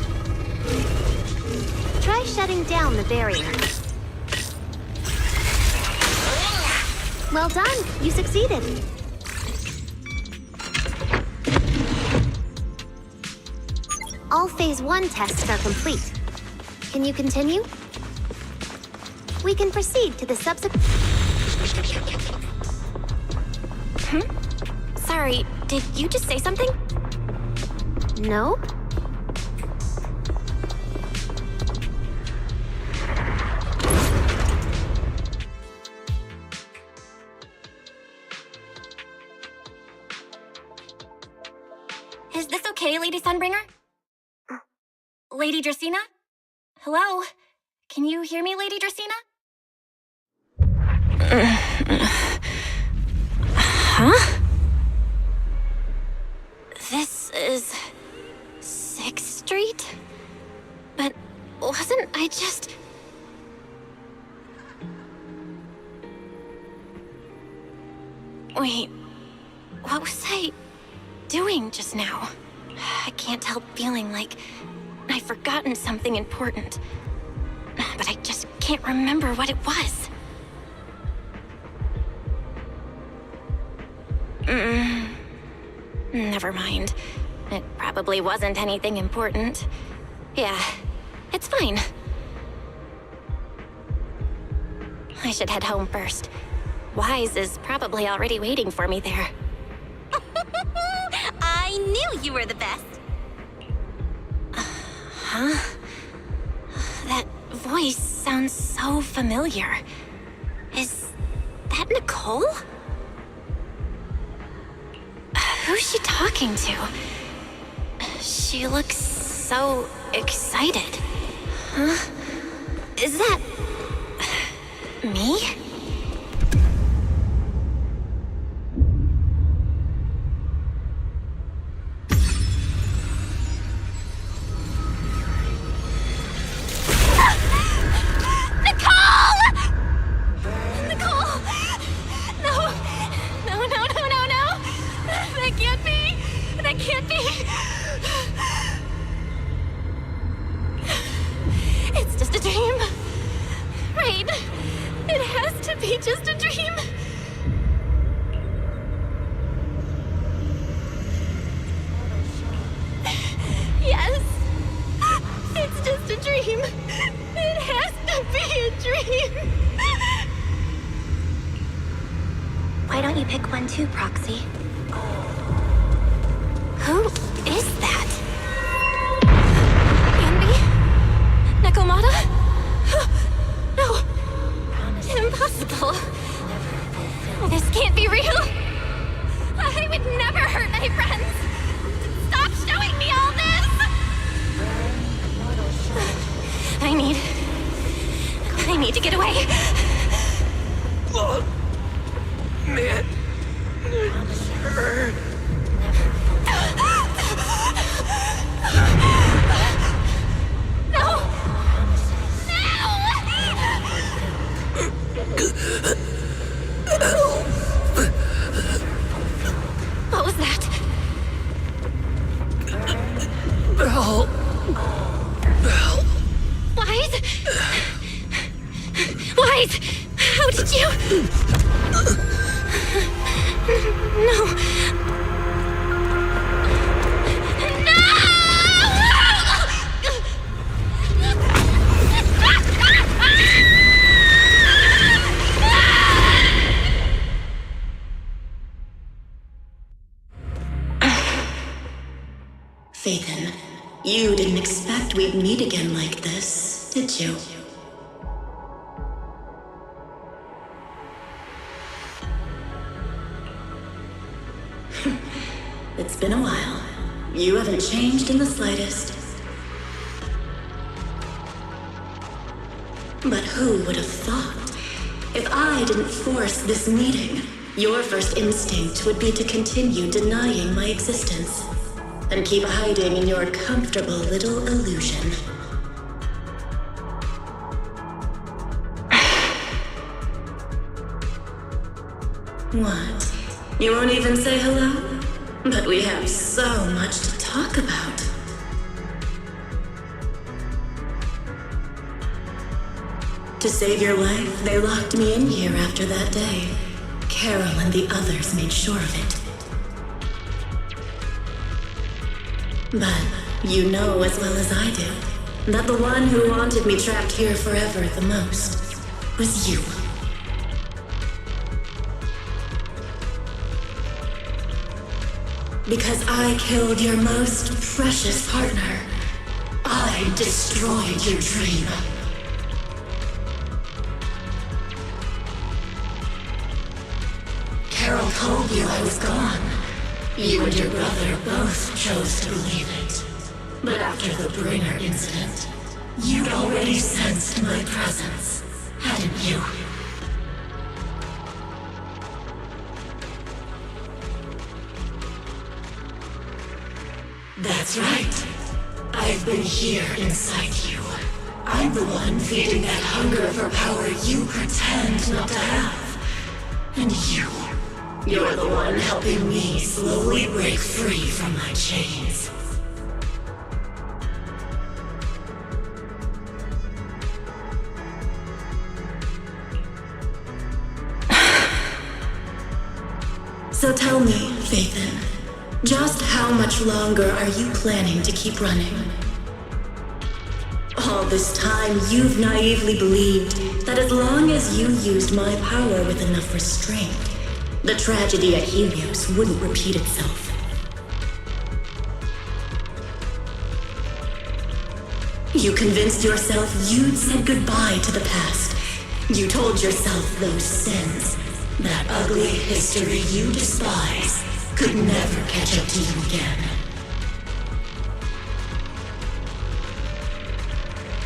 Try shutting down the barrier. Well done, you succeeded. All Phase 1 tests are complete. Can you continue? We can proceed to the subsequent... Sorry, did you just say something? No? Is this okay, Lady Sunbringer? Lady Dracaena? Hello? Can you hear me, Lady Dracaena? Huh? is 6th Street? But wasn't I just... Wait, what was I doing just now? I can't help feeling like I've forgotten something important. But I just can't remember what it was. Never mind. It probably wasn't anything important. Yeah, it's fine. I should head home first. Wise is probably already waiting for me there. I knew you were the best. Huh? That voice sounds so familiar. Is that Nicole? Who's she talking to? She looks so excited. Huh? Is that... me? Why don't you pick one too, Proxy? Who is that? Yanbi? Nakomata? No! Impossible! This can't be real! I would never hurt my friends! Stop showing me all this! I need to get away! Oh, man. It hurt. What was that? Belle. Wise? Wise! How did you... No. Phaethon, you didn't expect we'd meet again like this, did you? It's been a while. You haven't changed in the slightest. But who would have thought? If I didn't force this meeting, your first instinct would be to continue denying my existence and keep hiding in your comfortable little illusion. What? You won't even say hello? But we have so much to talk about. To save your life, they locked me in here after that day. Carol and the others made sure of it. But you know as well as I do that the one who wanted me trapped here forever the most was you. Because I killed your most precious partner, I destroyed your dream. Carol told you I was gone. You and your brother both chose to believe it. But after the Bringer incident, you'd already sensed my presence, hadn't you? been here inside you. I'm the one feeding that hunger for power you pretend not to have. And you're the one helping me slowly break free from my chains. So tell me, Faithin, just how much longer are you planning to keep running? All this time, you've naively believed that as long as you used my power with enough restraint, the tragedy at Helios wouldn't repeat itself. You convinced yourself you'd said goodbye to the past. You told yourself those sins, that ugly history you despise, could never catch up to you again.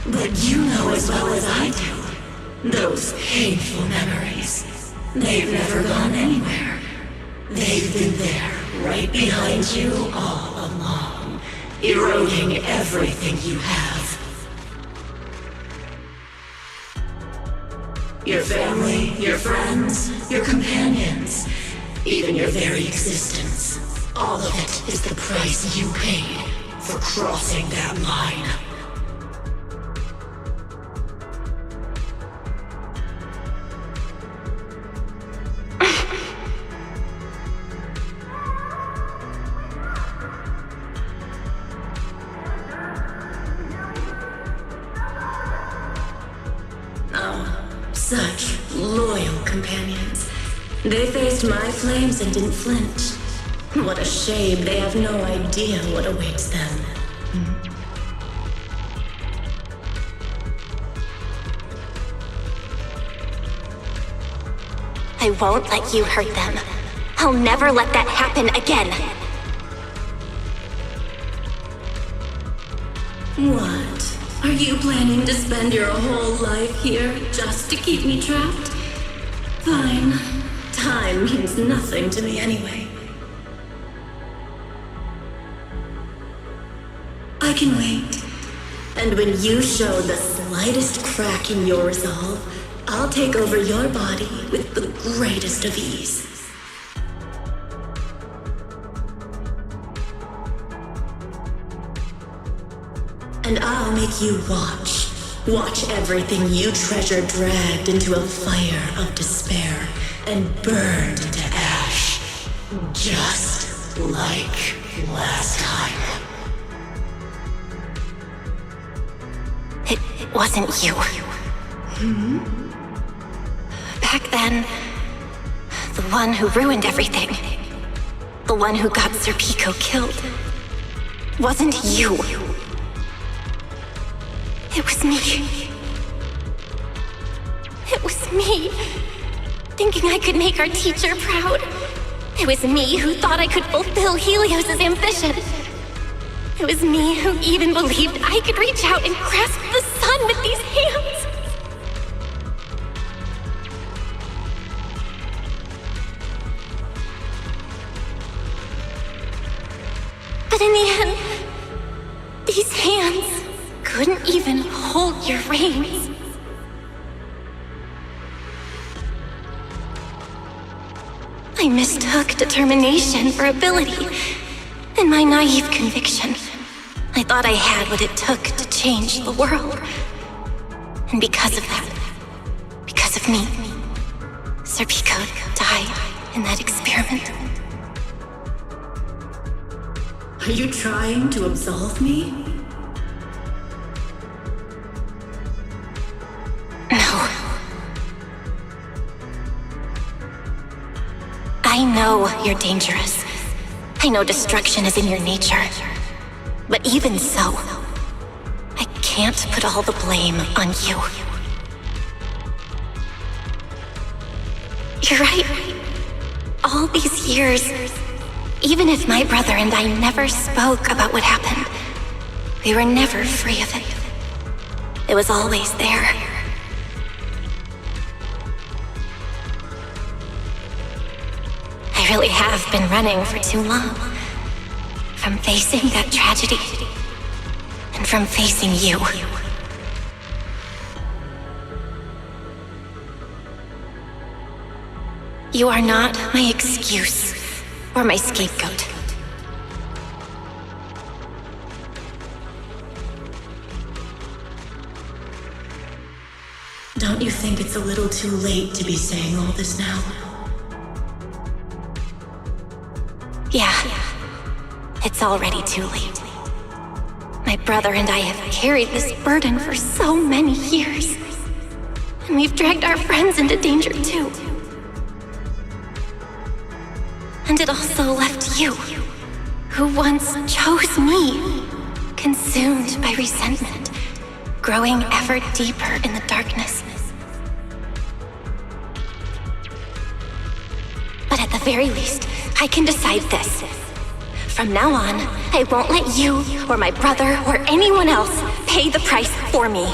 But you know as well as I do, those painful memories, they've never gone anywhere. They've been there, right behind you all along, eroding everything you have. Your family, your friends, your companions, even your very existence. All of it is the price you paid for crossing that line. Such loyal companions. They faced my flames and didn't flinch. What a shame they have no idea what awaits them. I won't let you hurt them. I'll never let that happen again. What? Are you planning to spend your whole life here just to keep me trapped? Fine. Time means nothing to me anyway. I can wait. And when you show the slightest crack in your resolve, I'll take over your body with the greatest of ease. And I'll make you watch. Watch everything you treasure dragged into a fire of despair and burned into ash. Just like last time. It wasn't you. Back then, the one who ruined everything, the one who got Sir Pico killed, wasn't you. It was me. It was me, thinking I could make our teacher proud. It was me who thought I could fulfill Helios' ambition. It was me who even believed I could reach out and grasp the sun with these hands. But in the end, these hands couldn't even hold your reins. I mistook determination for ability, and my naive conviction. I thought I had what it took to change the world. And because of that, because of me, Sir Pico died in that experiment. Are you trying to absolve me? No. I know you're dangerous. I know destruction is in your nature. But even so, I can't put all the blame on you. You're right. All these years, even if my brother and I never spoke about what happened, we were never free of it. It was always there. I really have been running for too long. From facing that tragedy, and from facing you. You are not my excuse or my scapegoat. Don't you think it's a little too late to be saying all this now? Yeah, it's already too late. My brother and I have carried this burden for so many years. And we've dragged our friends into danger too. And it also left you, who once chose me, consumed by resentment, growing ever deeper in the darkness. But at the very least, I can decide this. From now on, I won't let you, or my brother, or anyone else pay the price for me.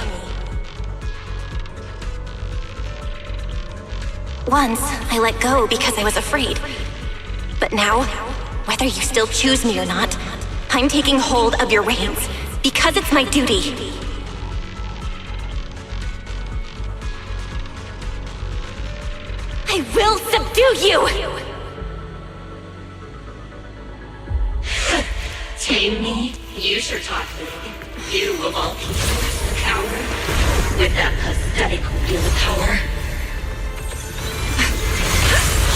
Once, I let go because I was afraid. But now, whether you still choose me or not, I'm taking hold of your reins, because it's my duty. I will subdue you! Tame me? You sure talk big. You of all people, coward. With that pathetic willpower.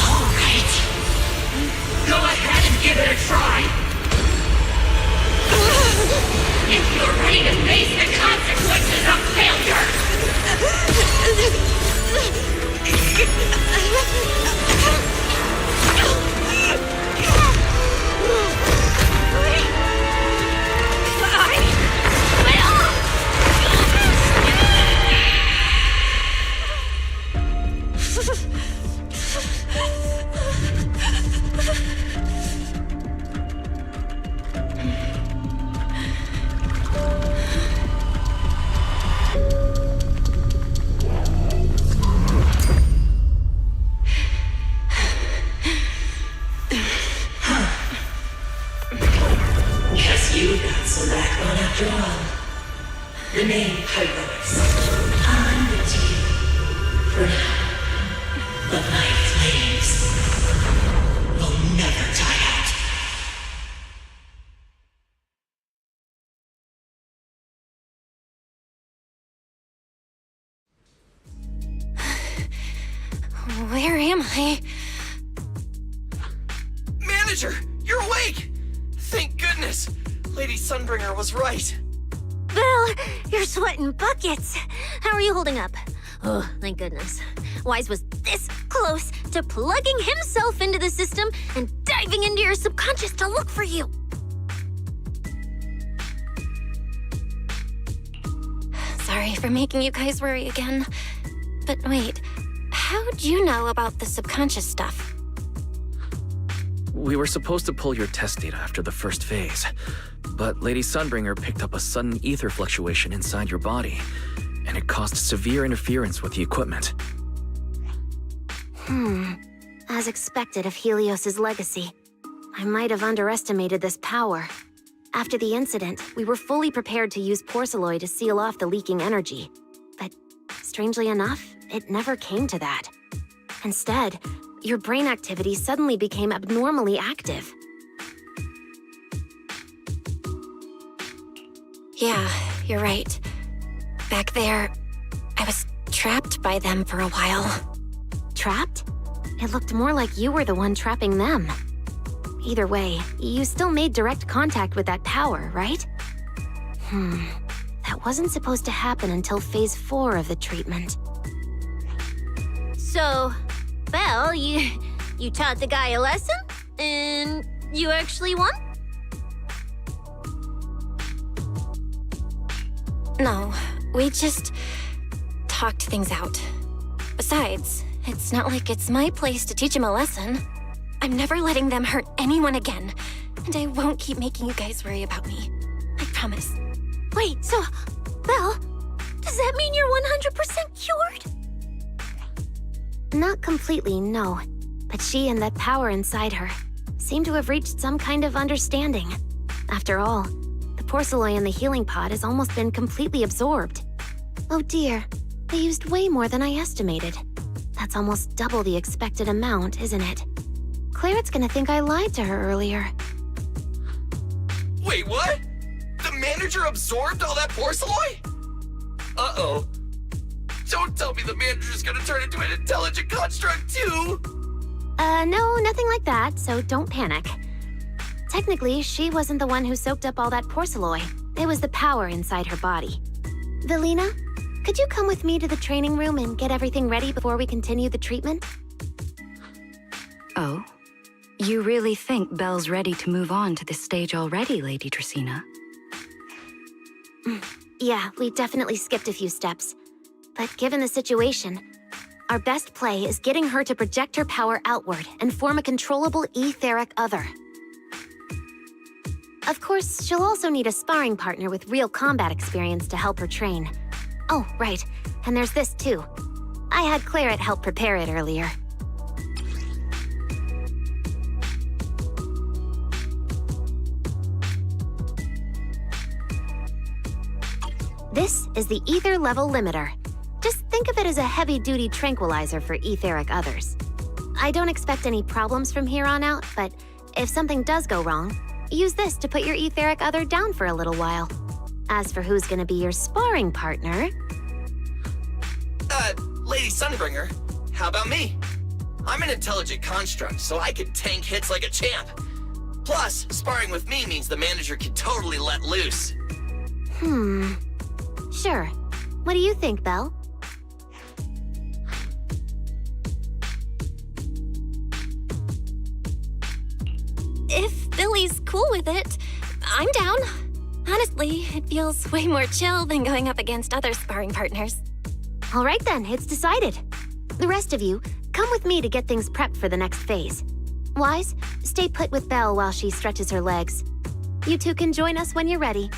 Alright. Go ahead and give it a try. If you're ready to face the consequences of failure. Guess you got some backbone after all. The name Heroics. I'm with you. For now. But my flames will never die out. Where am I? Manager, you're awake! Thank goodness! Lady Sunbringer was right. Bill, you're sweating buckets. How are you holding up? Oh, thank goodness. Wise was this close to plugging himself into the system and diving into your subconscious to look for you. Sorry for making you guys worry again. But wait, how'd you know about the subconscious stuff? We were supposed to pull your test data after the first phase, but Lady Sunbringer picked up a sudden ether fluctuation inside your body, and it caused severe interference with the equipment. As expected of Helios's legacy, I might have underestimated this power. After the incident, we were fully prepared to use porcelain to seal off the leaking energy. But strangely enough, it never came to that. Instead, your brain activity suddenly became abnormally active. Yeah, you're right. Back there, I was trapped by them for a while. Trapped? It looked more like you were the one trapping them. Either way, you still made direct contact with that power, right? That wasn't supposed to happen until Phase 4 of the treatment. So, well, you taught the guy a lesson? And you actually won? No, we just talked things out. Besides, it's not like it's my place to teach him a lesson. I'm never letting them hurt anyone again, and I won't keep making you guys worry about me. I promise. Wait, so, Belle, does that mean you're 100% cured? Not completely, no. But she and that power inside her seem to have reached some kind of understanding. After all, the porcelain in the healing pod has almost been completely absorbed. Oh dear, they used way more than I estimated. That's almost double the expected amount, isn't it? Claret's gonna think I lied to her earlier. Wait, what? The manager absorbed all that porcelain? Uh-oh. Don't tell me the manager's gonna turn into an intelligent construct too! No, nothing like that, so don't panic. Technically, she wasn't the one who soaked up all that porcelain. It was the power inside her body. Velina, could you come with me to the training room and get everything ready before we continue the treatment? Oh? You really think Belle's ready to move on to this stage already, Lady Tracina? Yeah, we definitely skipped a few steps. But given the situation, our best play is getting her to project her power outward and form a controllable etheric other. Of course, she'll also need a sparring partner with real combat experience to help her train. Oh, right, and there's this too. I had Claret help prepare it earlier. This is the ether level limiter. Just think of it as a heavy-duty tranquilizer for etheric others. I don't expect any problems from here on out, but if something does go wrong, use this to put your etheric other down for a little while. As for who's gonna be your sparring partner... Lady Sunbringer, how about me? I'm an intelligent construct, so I can tank hits like a champ. Plus, sparring with me means the manager can totally let loose. Sure. What do you think, Belle? If Billy's cool with it, I'm down. Honestly, it feels way more chill than going up against other sparring partners. All right then, it's decided. The rest of you, come with me to get things prepped for the next phase. Wise, stay put with Belle while she stretches her legs. You two can join us when you're ready.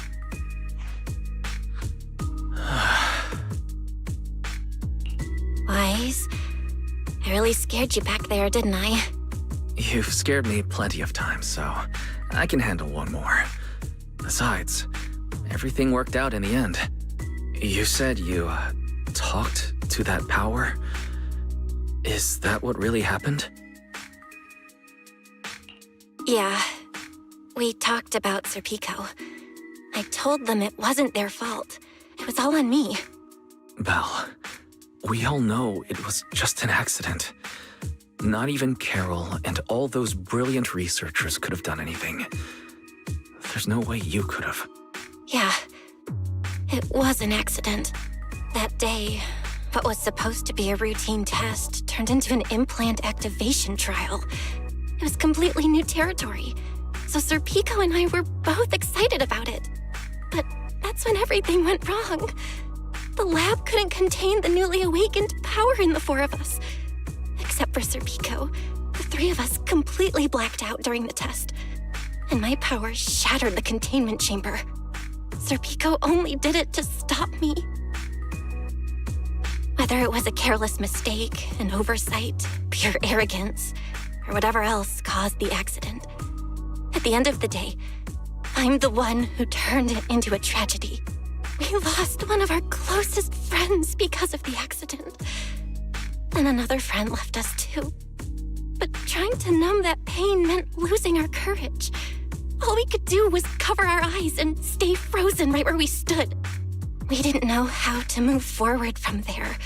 Wise, I really scared you back there, didn't I? You've scared me plenty of times, so I can handle one more. Besides, everything worked out in the end. You said you, talked to that power? Is that what really happened? Yeah. We talked about Serpico. I told them it wasn't their fault. It was all on me. Belle, we all know it was just an accident. Not even Carol and all those brilliant researchers could have done anything. There's no way you could have. Yeah. It was an accident. That day, what was supposed to be a routine test turned into an implant activation trial. It was completely new territory, so Serpico and I were both excited about it. But that's when everything went wrong. The lab couldn't contain the newly awakened power in the four of us. Except for Serpico, the three of us completely blacked out during the test, and my power shattered the containment chamber. Serpico only did it to stop me. Whether it was a careless mistake, an oversight, pure arrogance, or whatever else caused the accident, at the end of the day, I'm the one who turned it into a tragedy. We lost one of our closest friends because of the accident. And another friend left us too. But trying to numb that pain meant losing our courage. All we could do was cover our eyes and stay frozen right where we stood. We didn't know how to move forward from there.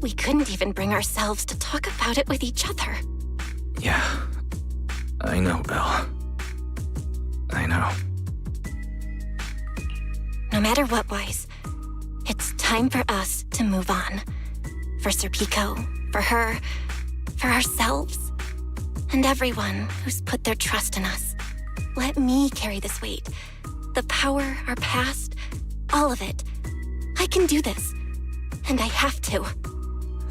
We couldn't even bring ourselves to talk about it with each other. Yeah, I know, Belle. I know. No matter what, Wise, it's time for us to move on. For Serpico, for her, for ourselves, and everyone who's put their trust in us. Let me carry this weight. The power, our past, all of it. I can do this, and I have to.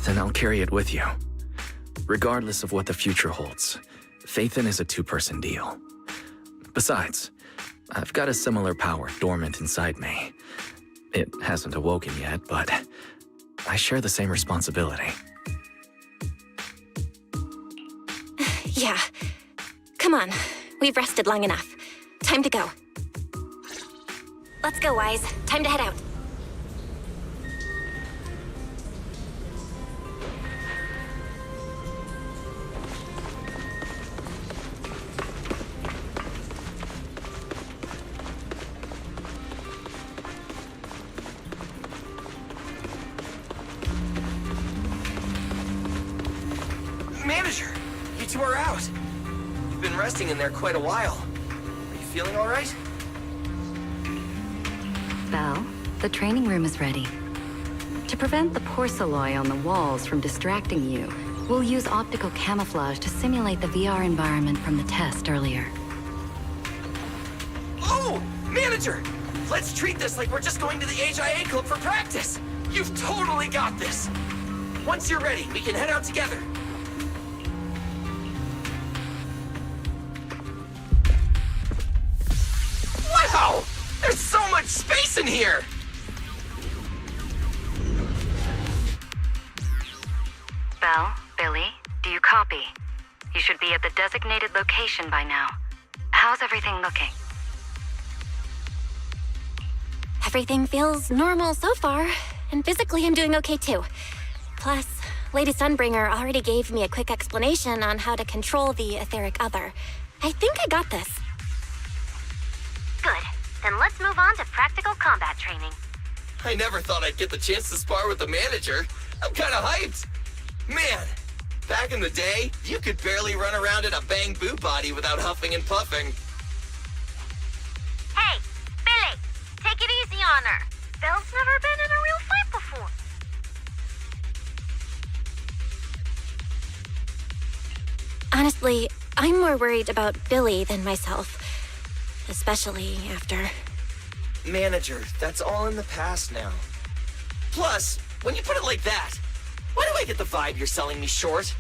Then I'll carry it with you. Regardless of what the future holds, Phaethon is a two-person deal. Besides, I've got a similar power dormant inside me. It hasn't awoken yet, but I share the same responsibility. Yeah. Come on. We've rested long enough. Time to go. Let's go, Wise. Time to head out. Manager, you two are out. You've been resting in there quite a while. Are you feeling all right? Belle, the training room is ready. To prevent the porcelain on the walls from distracting you, we'll use optical camouflage to simulate the VR environment from the test earlier. Oh, Manager! Let's treat this like we're just going to the HIA club for practice. You've totally got this. Once you're ready, we can head out together. Wow! There's so much space in here! Belle, Billy, do you copy? You should be at the designated location by now. How's everything looking? Everything feels normal so far, and physically I'm doing okay too. Plus, Lady Sunbringer already gave me a quick explanation on how to control the etheric other. I think I got this. Good. Then let's move on to practical combat training. I never thought I'd get the chance to spar with the Manager. I'm kinda hyped. Man, back in the day, you could barely run around in a bang-boo body without huffing and puffing. Hey, Billy, take it easy on her. Belle's never been in a real fight before. Honestly, I'm more worried about Billy than myself. Especially after... Manager, that's all in the past now. Plus, when you put it like that, why do I get the vibe you're selling me short?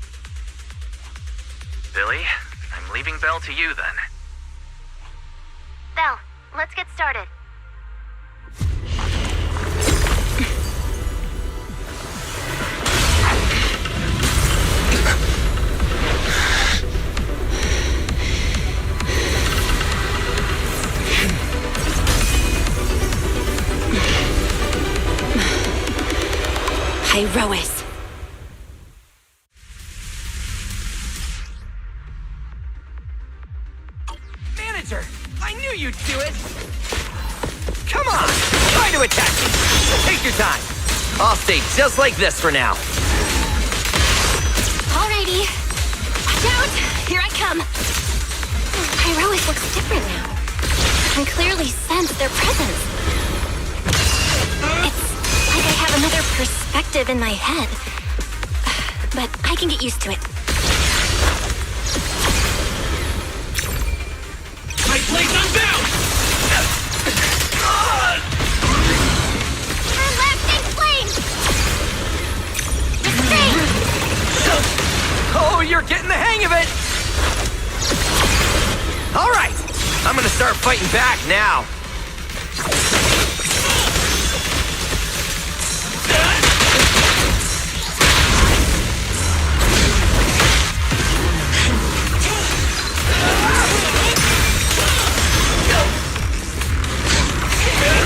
Billy, I'm leaving Belle to you then. Belle, let's get started. Irois. Manager, I knew you'd do it! Come on! Try to attack me! Take your time! I'll stay just like this for now. Alrighty. Watch out! Here I come! Irois looks different now. I can clearly sense their presence. It's like I have another perspective in my head. But I can get used to it. My blade's unbound! Her left in flames! Oh, you're getting the hang of it! All right, I'm gonna start fighting back now.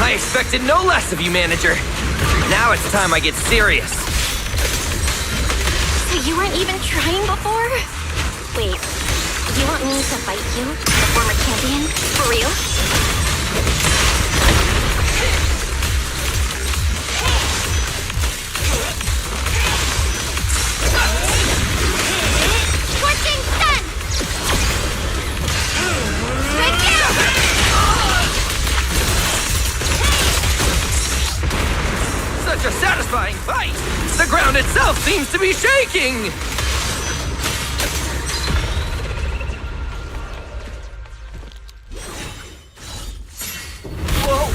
I expected no less of you, Manager. Now it's time I get serious. So you weren't even trying before? Wait, you want me to fight you, the former champion? For real? Scorching sun! Right now! Such a satisfying fight! The ground itself seems to be shaking! Whoa!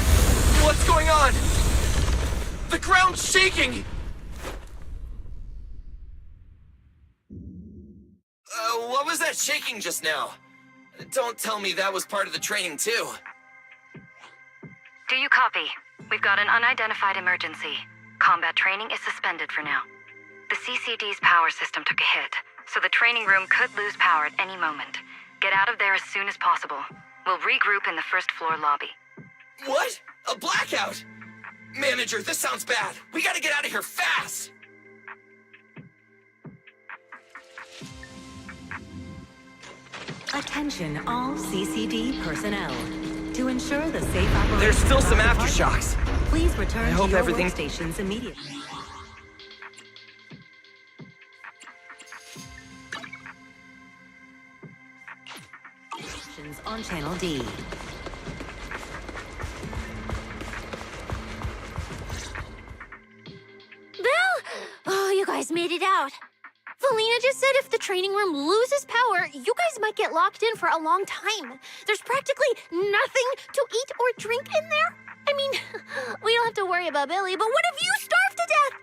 What's going on? The ground's shaking! What was that shaking just now? Don't tell me that was part of the training too. Do you copy? We've got an unidentified emergency. Combat training is suspended for now. The CCD's power system took a hit, so the training room could lose power at any moment. Get out of there as soon as possible. We'll regroup in the first floor lobby. What? A blackout! Manager, this sounds bad. We gotta get out of here fast! Attention all CCD personnel. To ensure the safe operation There's still some of our aftershocks. department, please return I to hope your everything- workstations immediately. On Channel D. Belle! Oh, you guys made it out. Felina just said if the training room loses power, you guys might get locked in for a long time. There's practically nothing to eat or drink in there. I mean, we don't have to worry about Billy, but what if you starve to death?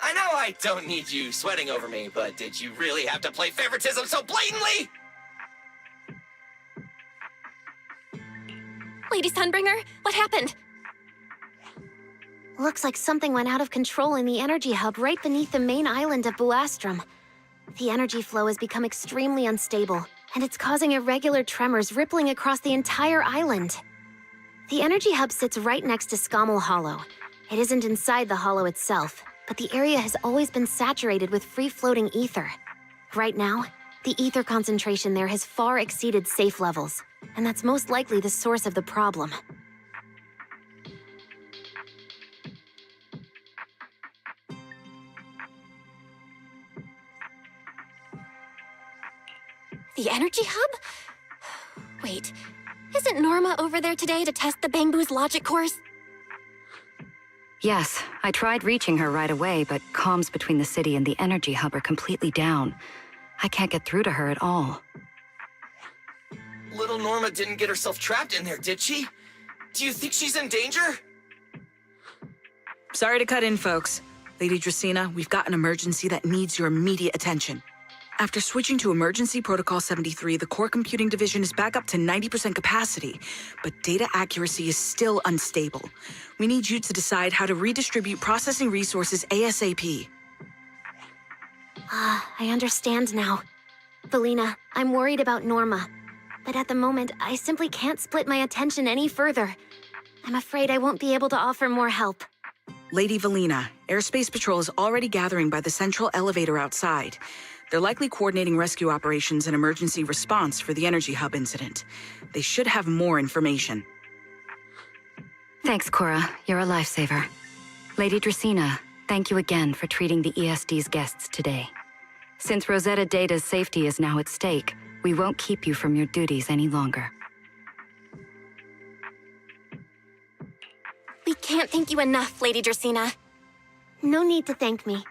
I know I don't need you sweating over me, but did you really have to play favoritism so blatantly? Lady Sunbringer, what happened? Looks like something went out of control in the energy hub right beneath the main island of Guuuuuys. The energy flow has become extremely unstable, and it's causing irregular tremors rippling across the entire island. The energy hub sits right next to Scommel Hollow. It isn't inside the hollow itself, but the area has always been saturated with free-floating ether. Right now, the ether concentration there has far exceeded safe levels, and that's most likely the source of the problem. The energy hub? Wait, isn't Norma over there today to test the Bangbu's logic cores? Yes, I tried reaching her right away, but comms between the city and the energy hub are completely down. I can't get through to her at all. Little Norma didn't get herself trapped in there, did she? Do you think she's in danger? Sorry to cut in, folks. Lady Dracaena, we've got an emergency that needs your immediate attention. After switching to Emergency Protocol 73, the Core Computing Division is back up to 90% capacity, but data accuracy is still unstable. We need you to decide how to redistribute processing resources ASAP. I understand now. Felina, I'm worried about Norma. But at the moment, I simply can't split my attention any further. I'm afraid I won't be able to offer more help. Lady Valina, Airspace Patrol is already gathering by the central elevator outside. They're likely coordinating rescue operations and emergency response for the energy hub incident. They should have more information. Thanks, Cora. You're a lifesaver. Lady Dracaena, thank you again for treating the ESD's guests today. Since Rosetta Data's safety is now at stake, we won't keep you from your duties any longer. We can't thank you enough, Lady Dracaena. No need to thank me.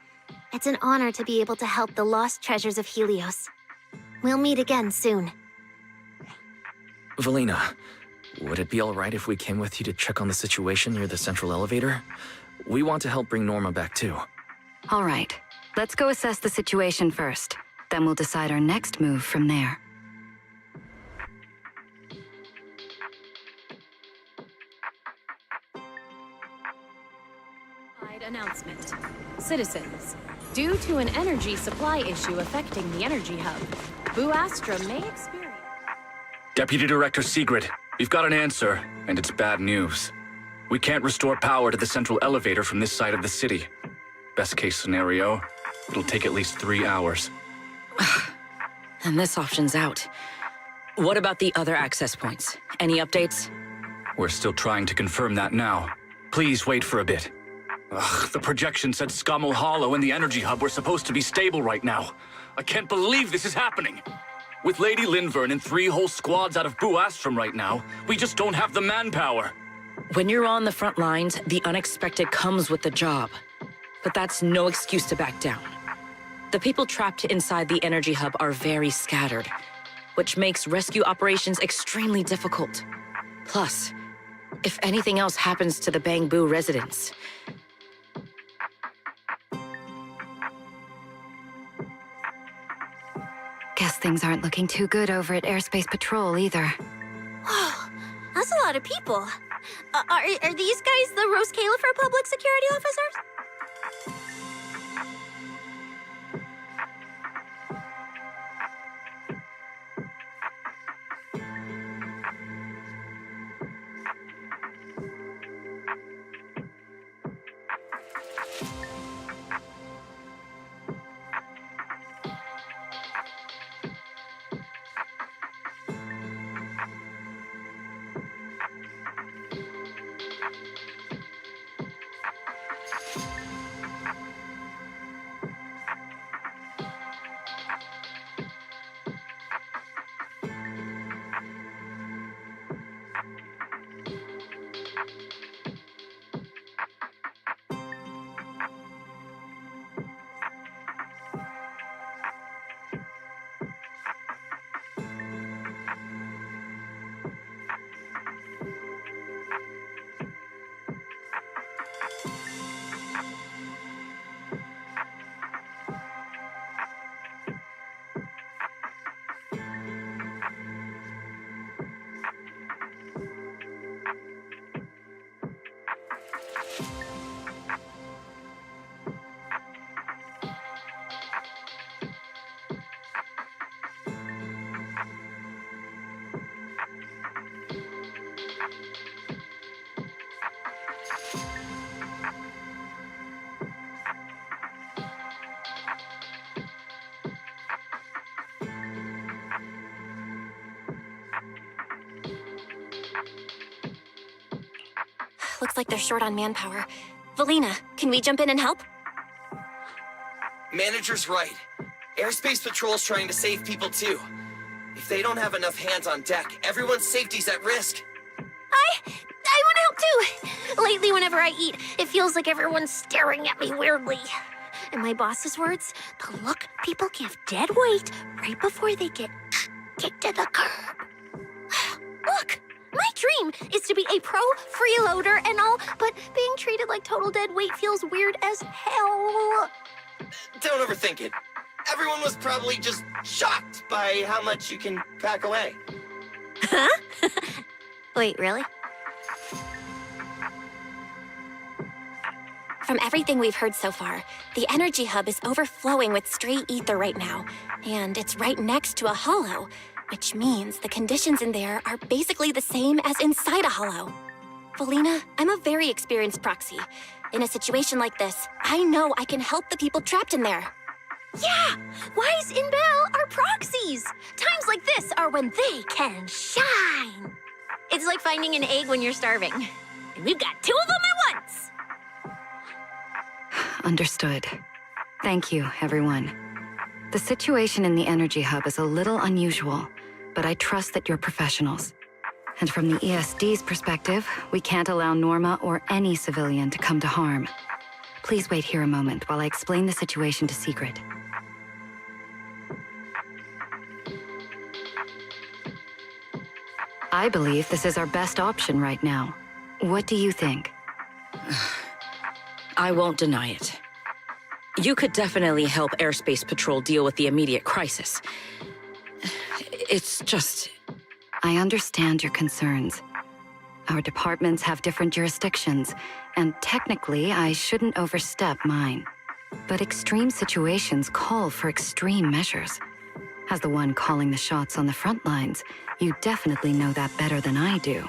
It's an honor to be able to help the lost treasures of Helios. We'll meet again soon. Valina, would it be alright if we came with you to check on the situation near the central elevator? We want to help bring Norma back too. All right, let's go assess the situation first. Then we'll decide our next move from there. Announcement. Citizens, due to an energy supply issue affecting the energy hub, Guuuuuys may experience... Deputy Director Sigrid, we've got an answer, and it's bad news. We can't restore power to the central elevator from this side of the city. Best case scenario, it'll take at least 3 hours. And this option's out. What about the other access points? Any updates? We're still trying to confirm that now. Please wait for a bit. Ugh, the projection said Scommel Hollow and the energy hub were supposed to be stable right now. I can't believe this is happening. With Lady Linvern and 3 whole squads out of Guuuuuys right now, we just don't have the manpower. When you're on the front lines, the unexpected comes with the job. But that's no excuse to back down. The people trapped inside the energy hub are very scattered, which makes rescue operations extremely difficult. Plus, if anything else happens to the Bangbu residents, Guess things aren't looking too good over at Airspace Patrol either. Oh, that's a lot of people. Are these guys the Rose Califer public security officers? Looks like they're short on manpower. Valina, can we jump in and help? Manager's right. Airspace Patrol's trying to save people too. If they don't have enough hands on deck, everyone's safety's at risk. I want to help too. Lately, whenever I eat, it feels like everyone's staring at me weirdly. In my boss's words, the look people give dead weight right before they get kicked to the curb. Look, my dream is to be a pro freeloader and all, but being treated like total dead weight feels weird as hell. Don't overthink it. Everyone was probably just shocked by how much you can pack away. Huh? Wait, really? From everything we've heard so far, the energy hub is overflowing with stray ether right now, and it's right next to a hollow, which means the conditions in there are basically the same as inside a hollow. Valina, I'm a very experienced proxy. In a situation like this, I know I can help the people trapped in there. Yeah! Wise and Belle are proxies! Times like this are when they can shine! It's like finding an egg when you're starving. And we've got two of them at once! Understood. Thank you, everyone. The situation in the energy hub is a little unusual, but I trust that you're professionals. And from the ESD's perspective, we can't allow Norma or any civilian to come to harm. Please wait here a moment while I explain the situation to Secret. I believe this is our best option right now. What do you think? I won't deny it. You could definitely help Airspace Patrol deal with the immediate crisis. It's just... I understand your concerns. Our departments have different jurisdictions, and technically, I shouldn't overstep mine. But extreme situations call for extreme measures. As the one calling the shots on the front lines, you definitely know that better than I do.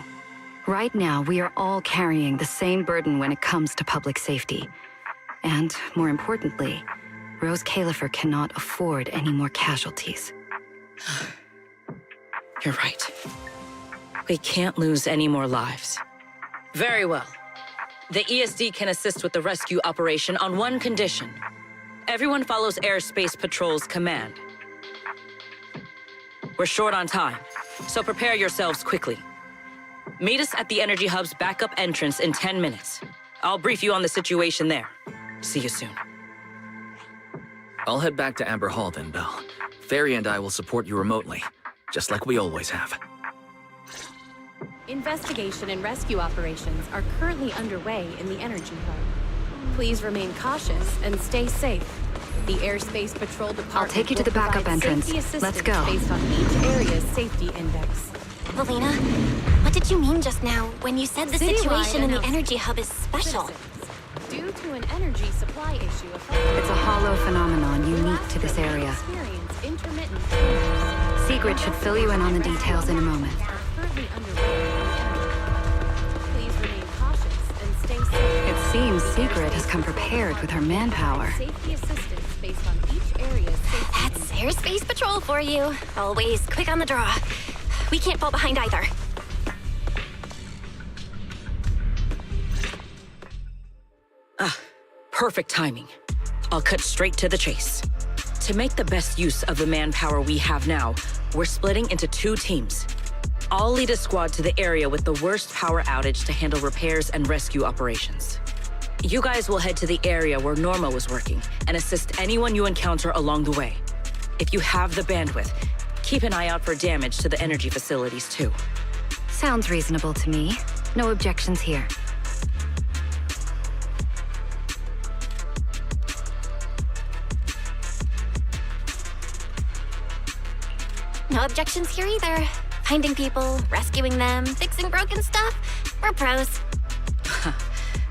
Right now, we are all carrying the same burden when it comes to public safety. And, more importantly, Rose Califer cannot afford any more casualties. You're right. We can't lose any more lives. Very well. The ESD can assist with the rescue operation on one condition. Everyone follows Airspace Patrol's command. We're short on time, so prepare yourselves quickly. Meet us at the Energy Hub's backup entrance in 10 minutes. I'll brief you on the situation there. See you soon. I'll head back to Amber Hall then, Belle. Fairy and I will support you remotely, just like we always have. Investigation and rescue operations are currently underway in the Energy Hub. Please remain cautious and stay safe. The Airspace Patrol Department I'll take you to the backup entrance. Let's go. Based on each area's safety index. Valina, what did you mean just now when you said the situation in the energy hub is special? Due to an energy supply issue, it's a hollow phenomenon unique to this area. Secret should fill you in on the details in a moment. Please remain cautious and stay safe. It seems Secret has come prepared with her manpower. Safety assistance based on each area's safety. That's Airspace Patrol for you. Always quick on the draw. We can't fall behind either. Perfect timing. I'll cut straight to the chase. To make the best use of the manpower we have now, we're splitting into 2 teams. I'll lead a squad to the area with the worst power outage to handle repairs and rescue operations. You guys will head to the area where Norma was working and assist anyone you encounter along the way. If you have the bandwidth, keep an eye out for damage to the energy facilities too. Sounds reasonable to me. No objections here. No objections here either. Finding people, rescuing them, fixing broken stuff. We're pros.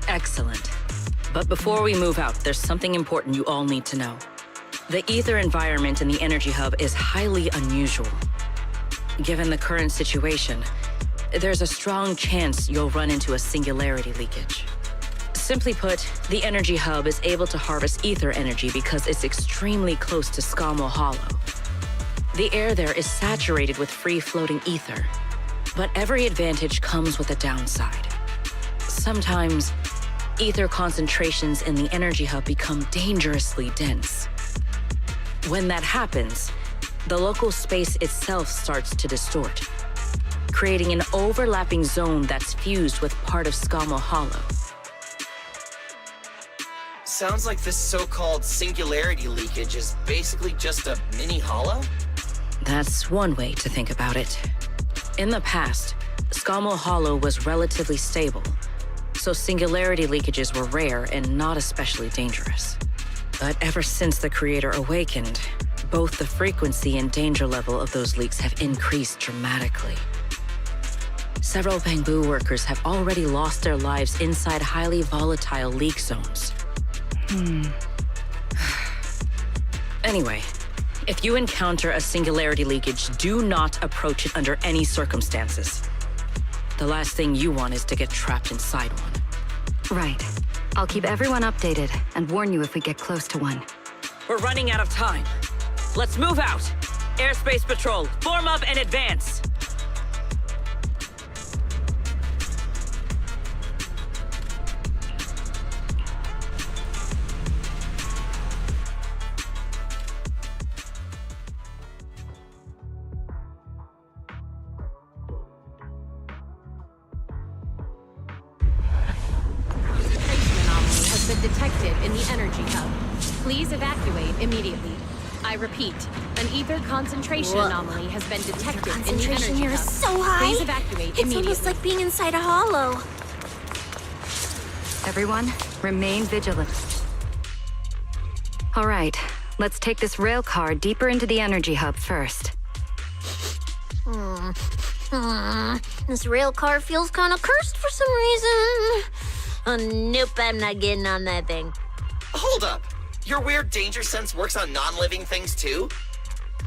Excellent. But before we move out, there's something important you all need to know. The ether environment in the Energy Hub is highly unusual. Given the current situation, there's a strong chance you'll run into a singularity leakage. Simply put, the Energy Hub is able to harvest ether energy because it's extremely close to Scammell Hollow. The air there is saturated with free-floating ether, but every advantage comes with a downside. Sometimes, ether concentrations in the energy hub become dangerously dense. When that happens, the local space itself starts to distort, creating an overlapping zone that's fused with part of Scammell Hollow. Sounds like this so-called singularity leakage is basically just a mini hollow? That's one way to think about it. In the past, Scammell Hollow was relatively stable, so singularity leakages were rare and not especially dangerous. But ever since the Creator awakened, both the frequency and danger level of those leaks have increased dramatically. Several Bangbu workers have already lost their lives inside highly volatile leak zones. Anyway, if you encounter a singularity leakage, do not approach it under any circumstances. The last thing you want is to get trapped inside one. Right. I'll keep everyone updated and warn you if we get close to one. We're running out of time. Let's move out! Airspace Patrol, form up and advance! Detected in the energy hub. Please evacuate immediately. I repeat, an ether concentration anomaly has been detected in the energy Concentration here hub. is so high. Please evacuate immediately. It's almost like being inside a hollow. Everyone, remain vigilant. All right, let's take this rail car deeper into the energy hub first. This rail car feels kind of cursed for some reason. Nope, I'm not getting on that thing. Hold up! Your weird danger sense works on non-living things too?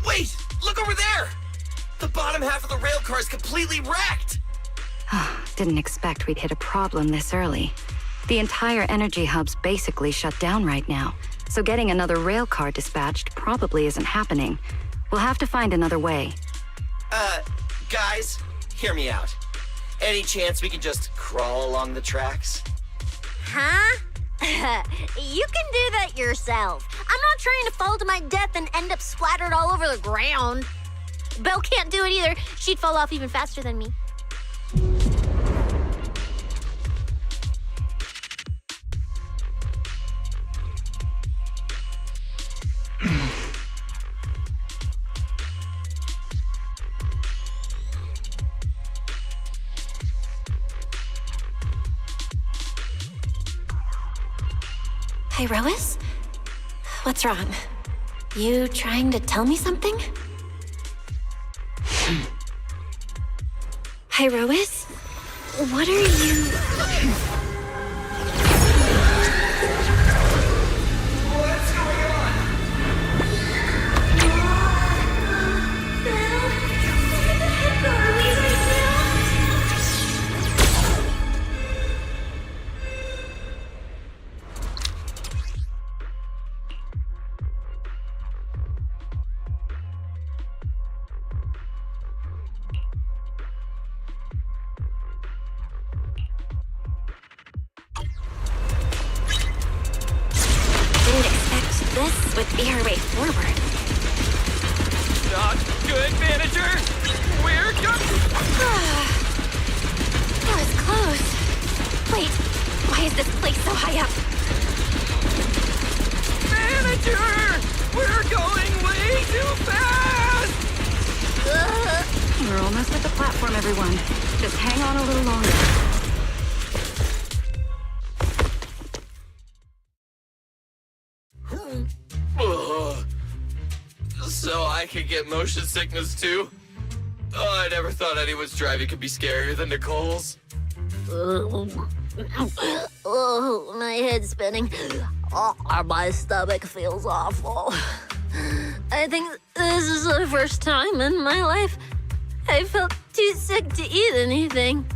Wait! Look over there! The bottom half of the rail car is completely wrecked! Didn't expect we'd hit a problem this early. The entire energy hub's basically shut down right now, so getting another rail car dispatched probably isn't happening. We'll have to find another way. Guys, hear me out. Any chance we can just crawl along the tracks? Huh? You can do that yourself. I'm not trying to fall to my death and end up splattered all over the ground. Belle can't do it either. She'd fall off even faster than me. Hi, Rois? What's wrong? You trying to tell me something? Hi, Rois? What are you... What's going on? Belle, where the heck are we right now? This would be our way forward. Not good, manager! We're good! That was close. Wait, why is this place so high up? Manager! We're going way too fast! We're almost at the platform, everyone. Just hang on a little longer. So I could get motion sickness too? Oh, I never thought anyone's driving could be scarier than Nicole's. Oh, my head's spinning. Oh, my stomach feels awful. I think this is the first time in my life I felt too sick to eat anything.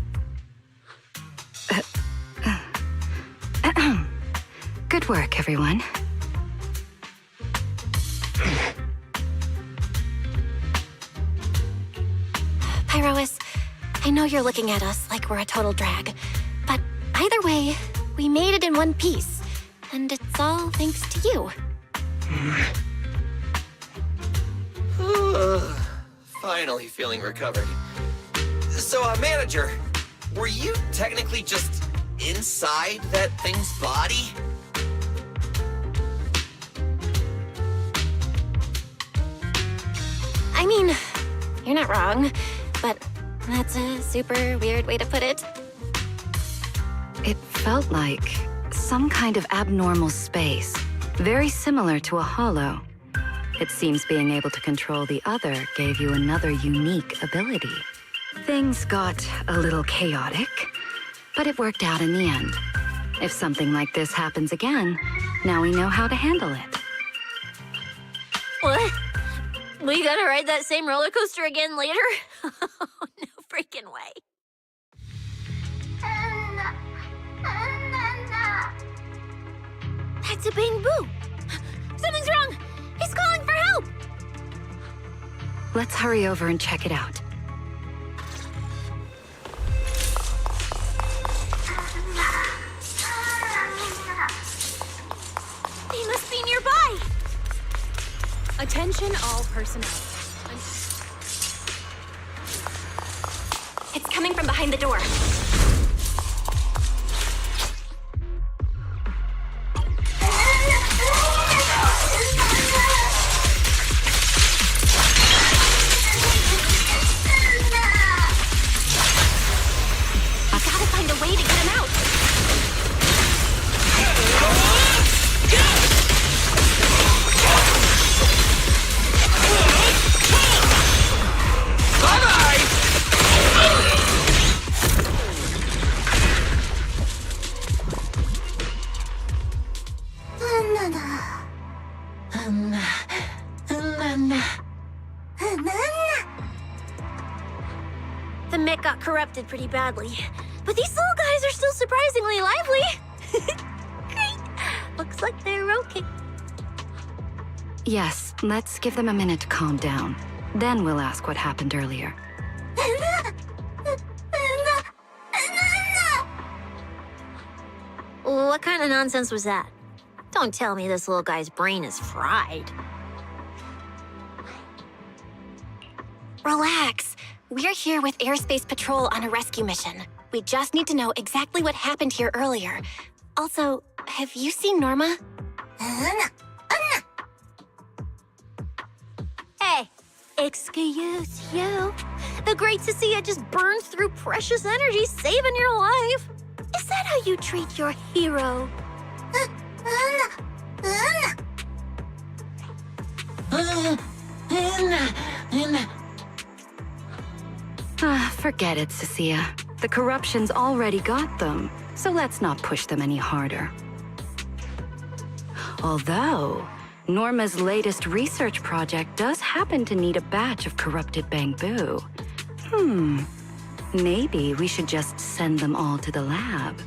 Good work, everyone. Pyrois, I know you're looking at us like we're a total drag, but Either way, we made it in one piece. And it's all thanks to you. Finally feeling recovered. So, manager, were you technically just inside that thing's body? I mean, you're not wrong, but that's a super weird way to put it. It felt like some kind of abnormal space, very similar to a hollow. It seems being able to control the other gave you another unique ability. Things got a little chaotic, but it worked out in the end. If something like this happens again, now we know how to handle it. What? We gotta ride that same roller coaster again later? No freaking way. That's a Bang-Boo. Something's wrong. He's calling for help. Let's hurry over and check it out. He must be nearby. Attention all personnel. It's coming from behind the door. I've got to find a way to get him out. The mech got corrupted pretty badly, but these little guys are still surprisingly lively. Great. Looks like they're okay. Yes, let's give them a minute to calm down. Then we'll ask what happened earlier. What kind of nonsense was that? Don't tell me this little guy's brain is fried. Relax. We're here with Airspace Patrol on a rescue mission. We just need to know exactly what happened here earlier. Also, have you seen Norma? Hey, excuse you. The great Cecilia just burned through precious energy saving your life. Is that how you treat your hero? Forget it, Cecilia. The corruption's already got them, so let's not push them any harder. Although, Norma's latest research project does happen to need a batch of corrupted Bang-Boo. Maybe we should just send them all to the lab.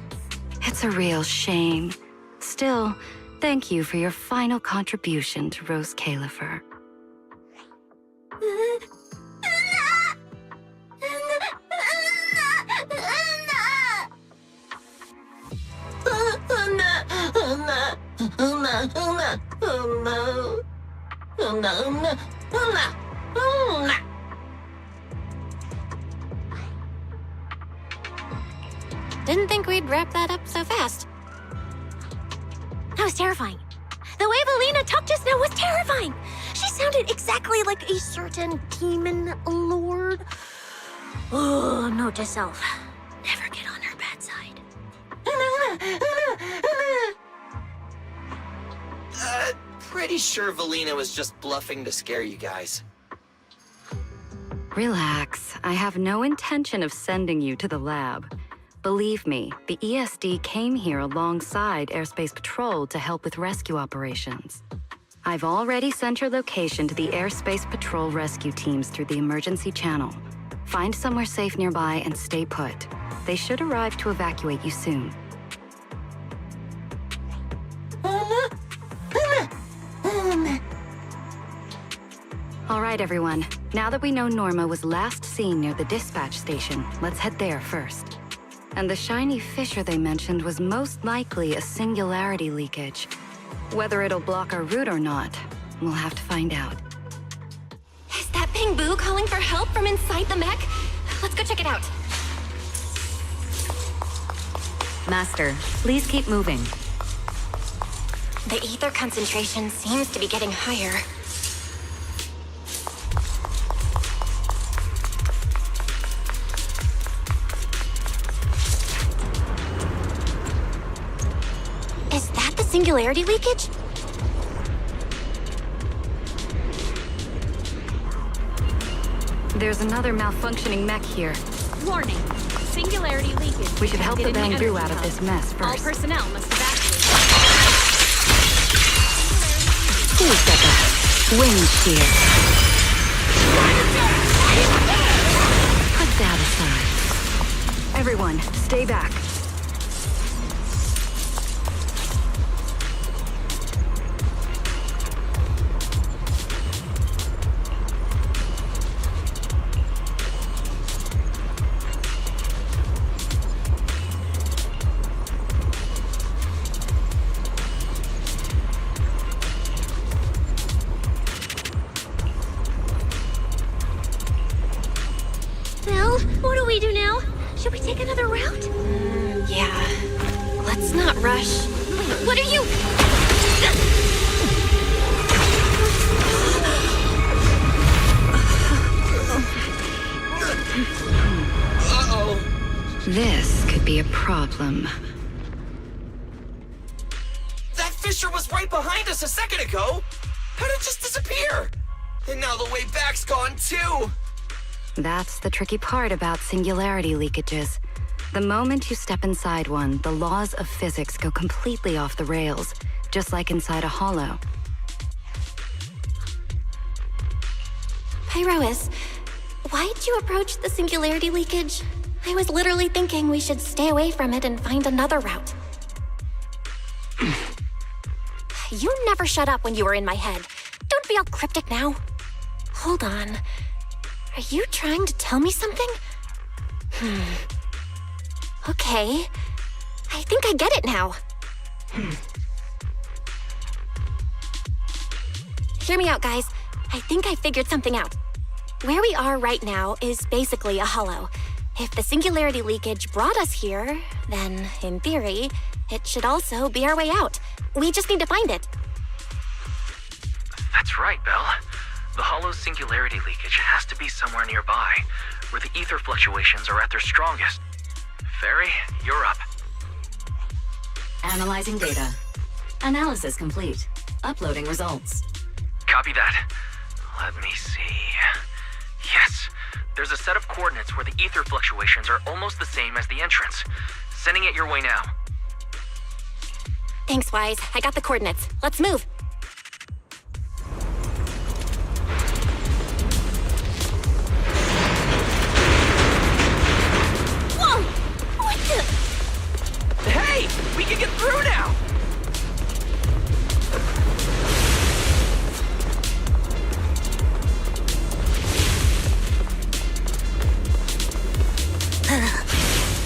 It's a real shame. Still, thank you for your final contribution to Rose Califer. Didn't think we'd wrap that up so fast. That was terrifying. The way Valina talked just now was terrifying. She sounded exactly like a certain demon lord. Oh, note to self. Never get on her bad side. Pretty sure Valina was just bluffing to scare you guys. Relax. I have no intention of sending you to the lab. Believe me, the ESD came here alongside Airspace Patrol to help with rescue operations. I've already sent your location to the Airspace Patrol rescue teams through the emergency channel. Find somewhere safe nearby and stay put. They should arrive to evacuate you soon. All right, everyone. Now that we know Norma was last seen near the dispatch station, let's head there first. And the shiny fissure they mentioned was most likely a singularity leakage. Whether it'll block our route or not, we'll have to find out. Is that Bang Boo calling for help from inside the mech? Let's go check it out. Master, please keep moving. The ether concentration seems to be getting higher. Is that the singularity leakage? There's another malfunctioning mech here. Warning. Singularity leakage. We should help the detected in Bang Boo energy out of hub. this mess All first. personnel must evacuate. Who's got that wind shear? Put that aside. Everyone, stay back. Well, what do we do now? Should we take another route? Yeah. Let's not rush. Wait, what are you? Uh-oh. This could be a problem. That fissure was right behind us a second ago. How did it just disappear? And now the way back's gone too. That's the tricky part about singularity leakages. The moment you step inside one, the laws of physics go completely off the rails, just like inside a hollow. Pyrois, why'd you approach the singularity leakage? I was literally thinking we should stay away from it and find another route. You never shut up when you were in my head. Don't be all cryptic now. Hold on. Are you trying to tell me something? Okay. I think I get it now. Hear me out, guys. I think I figured something out. Where we are right now is basically a hollow. If the singularity leakage brought us here, then, in theory, it should also be our way out. We just need to find it. That's right, Belle. The hollow's singularity leakage has to be somewhere nearby, where the ether fluctuations are at their strongest. Fairy, you're up. Analyzing data. Analysis complete. Uploading results. Copy that. Let me see. Yes, there's a set of coordinates where the ether fluctuations are almost the same as the entrance. Sending it your way now. Thanks, Wise. I got the coordinates. Let's move. Whoa! What the? Hey, we can get through now.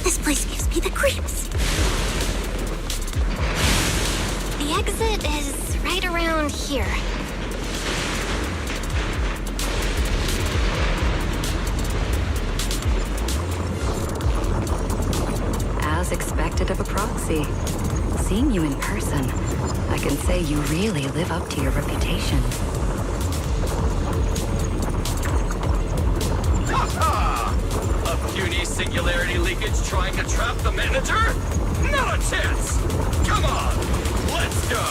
This place gives me the creeps. The exit is right around here. As expected of a proxy. Seeing you in person, I can say you really live up to your reputation. Ha-ha! A puny singularity leakage trying to trap the manager? Not a chance! Come on, let's go!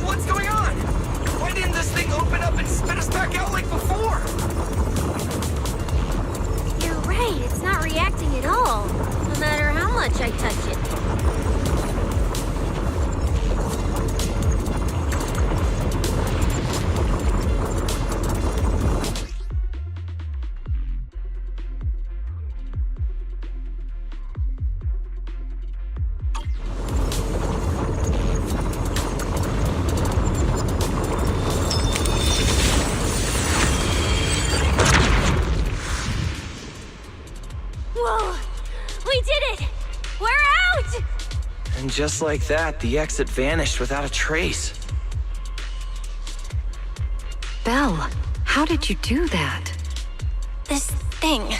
What's going on? Why didn't this thing open up and spit us back out like before? You're right, it's not reacting at all. No matter how much I touch it. just like that, the exit vanished without a trace. Belle, how did you do that? This thing.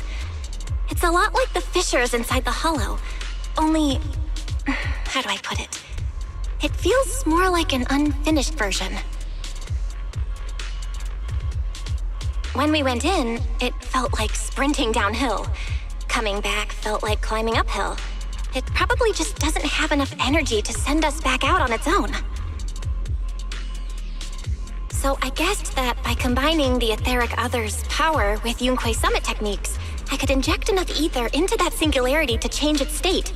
It's a lot like the fissures inside the hollow. Only... how do I put it? It feels more like an unfinished version. When we went in, it felt like sprinting downhill. Coming back felt like climbing uphill. It probably just doesn't have enough energy to send us back out on its own. So I guessed that by combining the etheric other's power with Yunque's summit techniques, I could inject enough ether into that singularity to change its state.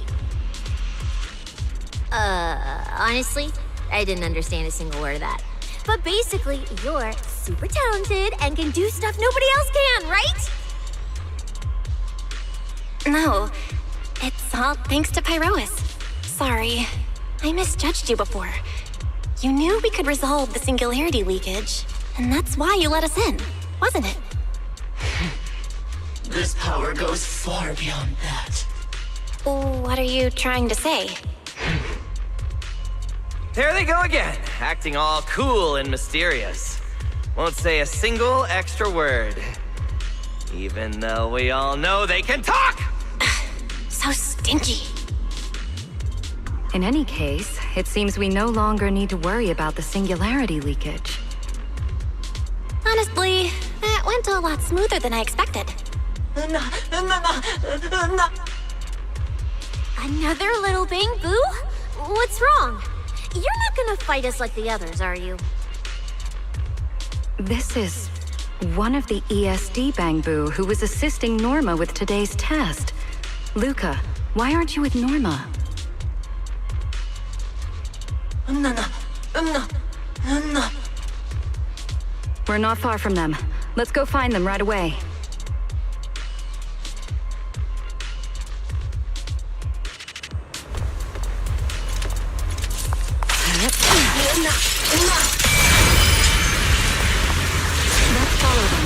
Honestly, I didn't understand a single word of that. But basically, you're super talented and can do stuff nobody else can, right? No, it's all thanks to Pyrois. Sorry, I misjudged you before. You knew we could resolve the singularity leakage, and that's why you let us in, wasn't it? This power goes far beyond that. What are you trying to say? There they go again, acting all cool and mysterious. Won't say a single extra word. Even though we all know they can talk! So stingy. In any case, it seems we no longer need to worry about the singularity leakage. Honestly, that went a lot smoother than I expected. Another little bang boo? What's wrong? You're not gonna fight us like the others, are you? This is one of the ESD Bangbu who was assisting Norma with today's test. Luca, why aren't you with Norma? We're not far from them. Let's go find them right away. Let's follow them.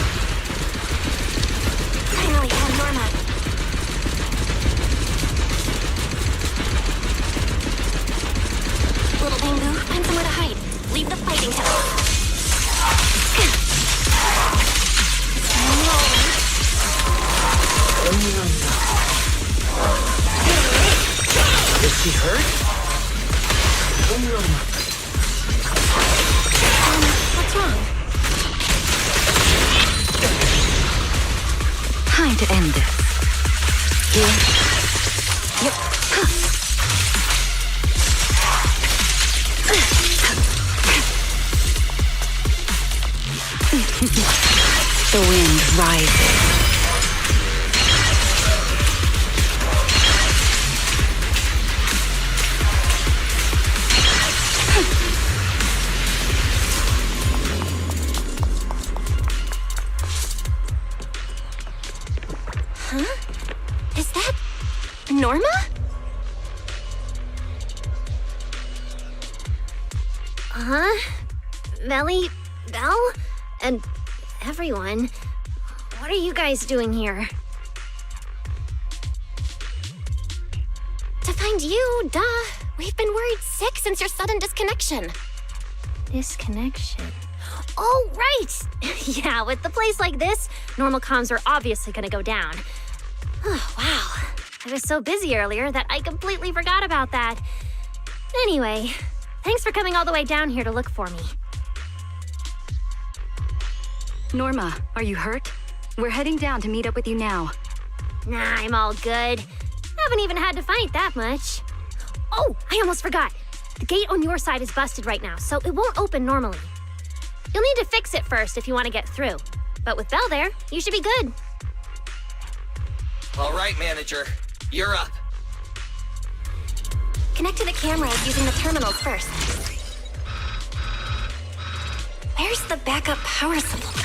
Finally found Norma. Little Bangbu, find somewhere to hide. Leave the fighting to us. Is she hurt? What's wrong? Time to end this. Here. Yep. The wind rises. Huh? Is that Norma? Melly, Belle, and everyone. What are you guys doing here? To find you, duh. We've been worried sick since your sudden disconnection. Disconnection? Oh, right! Yeah, with the place like this, normal comms are obviously gonna go down. Oh, wow. I was so busy earlier that I completely forgot about that. Anyway, thanks for coming all the way down here to look for me. Norma, are you hurt? We're heading down to meet up with you now. Nah, I'm all good. Haven't even had to fight that much. Oh, I almost forgot. The gate on your side is busted right now, so it won't open normally. You'll need to fix it first if you want to get through. But with Belle there, you should be good. All right, manager. You're up. Connect to the cameras using the terminals first. Where's the backup power supply?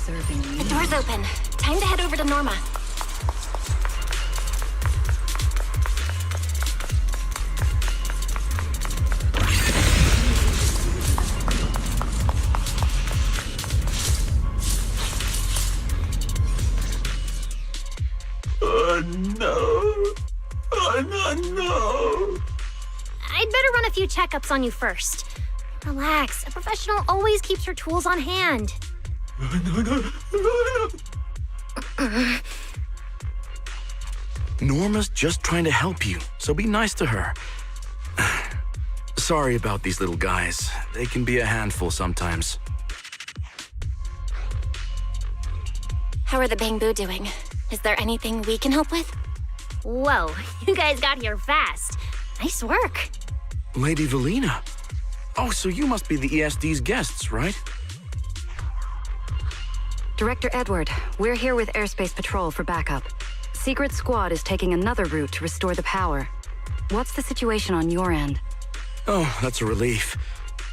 observing me. The door's open. Time to head over to Norma. No. I'd better run a few checkups on you first. Relax. A professional always keeps her tools on hand. Norma's just trying to help you, so be nice to her. Sorry about these little guys. They can be a handful sometimes. How are the Bangbu doing? Is there anything we can help with? Whoa, you guys got here fast. Nice work. Lady Valina. Oh, so you must be the ESD's guests, right? Director Edward, we're here with Airspace Patrol for backup. Secret Squad is taking another route to restore the power. What's the situation on your end? Oh, that's a relief.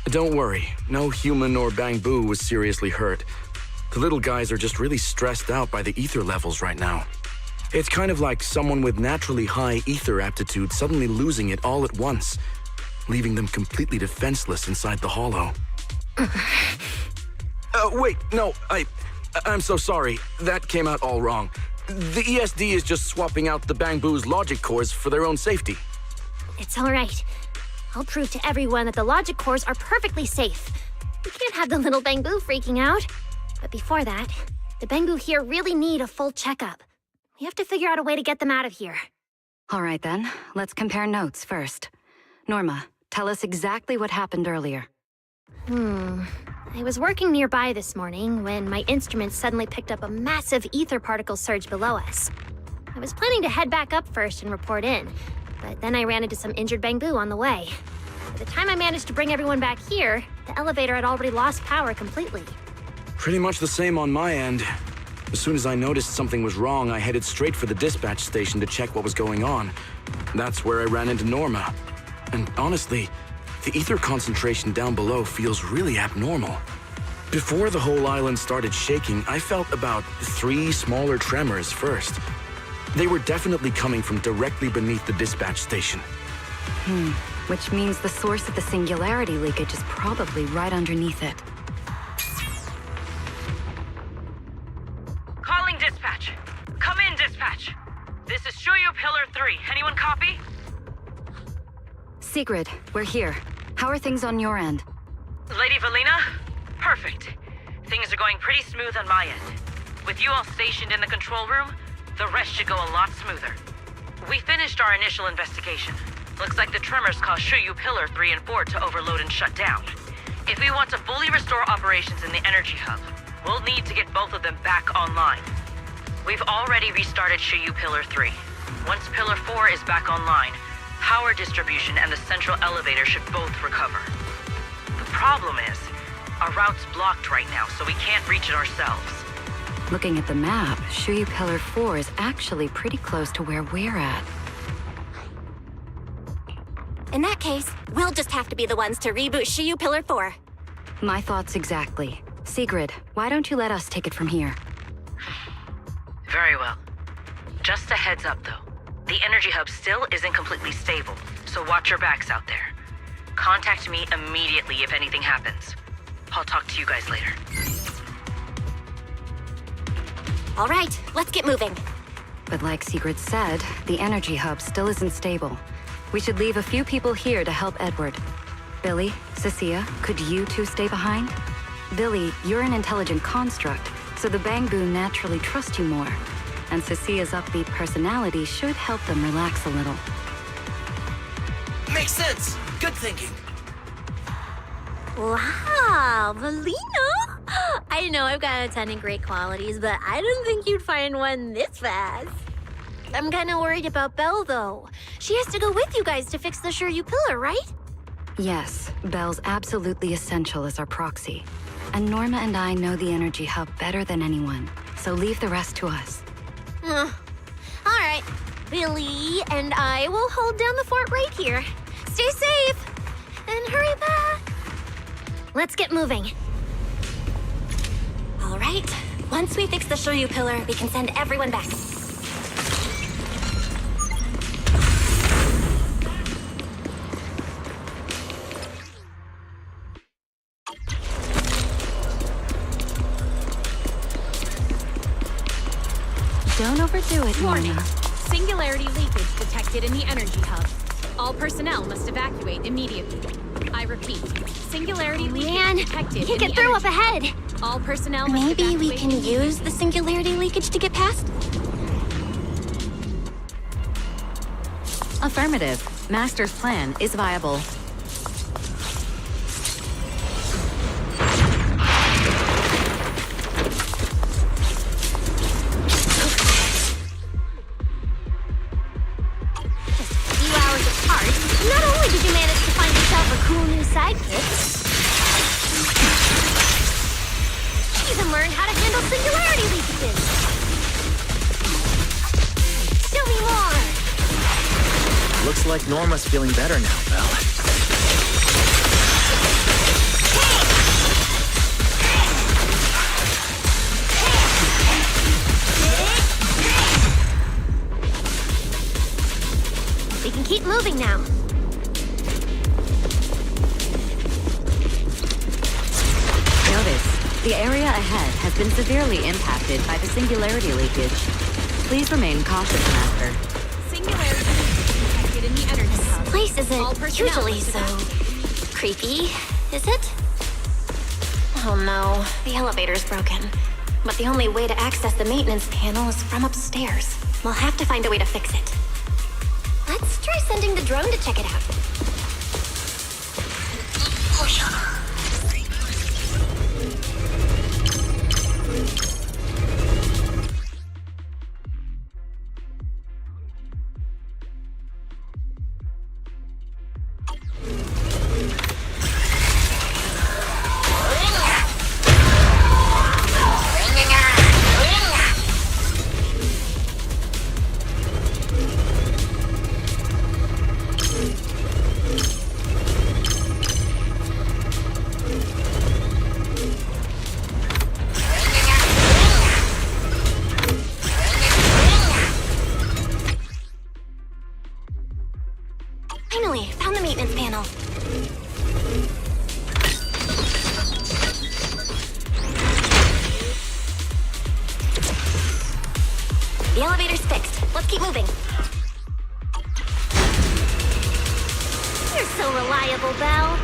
Don't worry, no human or Bangbu was seriously hurt. The little guys are just really stressed out by the ether levels right now. It's kind of like someone with naturally high ether aptitude suddenly losing it all at once, leaving them completely defenseless inside the hollow. Wait, no, I'm so sorry. That came out all wrong. The ESD is just swapping out the Bangbu's logic cores for their own safety. It's all right. I'll prove to everyone that the logic cores are perfectly safe. We can't have the little Bangbu freaking out. But before that, the Bangbu here really need a full checkup. We have to figure out a way to get them out of here. All right then, let's compare notes first. Norma, tell us exactly what happened earlier. I was working nearby this morning when my instruments suddenly picked up a massive ether particle surge below us. I was planning to head back up first and report in, but then I ran into some injured Bangbu on the way. By the time I managed to bring everyone back here, the elevator had already lost power completely. Pretty much the same on my end. As soon as I noticed something was wrong, I headed straight for the dispatch station to check what was going on. That's where I ran into Norma. And honestly, the ether concentration down below feels really abnormal. Before the whole island started shaking, I felt about 3 smaller tremors first. They were definitely coming from directly beneath the dispatch station. Which means the source of the singularity leakage is probably right underneath it. Calling dispatch. Come in, dispatch. This is Shuyu Pillar 3. Anyone copy? Sigrid, we're here. How are things on your end? Lady Valina? Perfect. Things are going pretty smooth on my end. With you all stationed in the control room, the rest should go a lot smoother. We finished our initial investigation. Looks like the tremors caused Shuyu Pillar 3 and 4 to overload and shut down. If we want to fully restore operations in the energy hub, we'll need to get both of them back online. We've already restarted Shuyu Pillar 3. Once Pillar 4 is back online, power distribution and the central elevator should both recover. The problem is, our route's blocked right now, so we can't reach it ourselves. Looking at the map, Shuyu Pillar 4 is actually pretty close to where we're at. In that case, we'll just have to be the ones to reboot Shuyu Pillar 4. My thoughts exactly. Sigrid, why don't you let us take it from here? Very well. Just a heads up, though. The energy hub still isn't completely stable, so watch your backs out there. Contact me immediately if anything happens. I'll talk to you guys later. All right, let's get moving. But like Sigrid said, the energy hub still isn't stable. We should leave a few people here to help Edward. Billy, Cecilia, could you two stay behind? Billy, you're an intelligent construct, so the Bangbu naturally trust you more. And Cecilia's upbeat personality should help them relax a little. Makes sense. Good thinking. Wow, Valina! I know I've got a ton of great qualities, but I didn't think you'd find one this fast. I'm kind of worried about Belle, though. She has to go with you guys to fix the Shuyu Pillar, right? Yes, Belle's absolutely essential as our proxy. And Norma and I know the energy hub better than anyone, so leave the rest to us. All right. Billy and I will hold down the fort right here. Stay safe and hurry back. Let's get moving. All right, Once we fix the Shoryu pillar, we can send everyone back. Don't overdo it, Warning. Norma. Singularity leakage detected in the energy hub. All personnel must evacuate immediately. I repeat, singularity leakage detected Can't in get the through energy up ahead. hub. All personnel must Maybe we evacuate can use the singularity leakage to get past? Affirmative. Master's plan is viable. Few hours apart, not only did you manage to find yourself a cool new sidekick, you even learned how to handle singularity leakages. Show me more. Looks like Norma's feeling better now, Belle. We can keep moving now. Notice, the area ahead has been severely impacted by the singularity leakage. Please remain cautious, Master. Singularity leakage detected in the energy hub. This place All isn't personnel usually must so evacuate. creepy, is it? Oh no, the elevator's broken. But the only way to access the maintenance panel is from upstairs. We'll have to find a way to fix it. Let's try sending the drone to check it out. Finally, found the maintenance panel. The elevator's fixed. Let's keep moving. You're so reliable, Belle.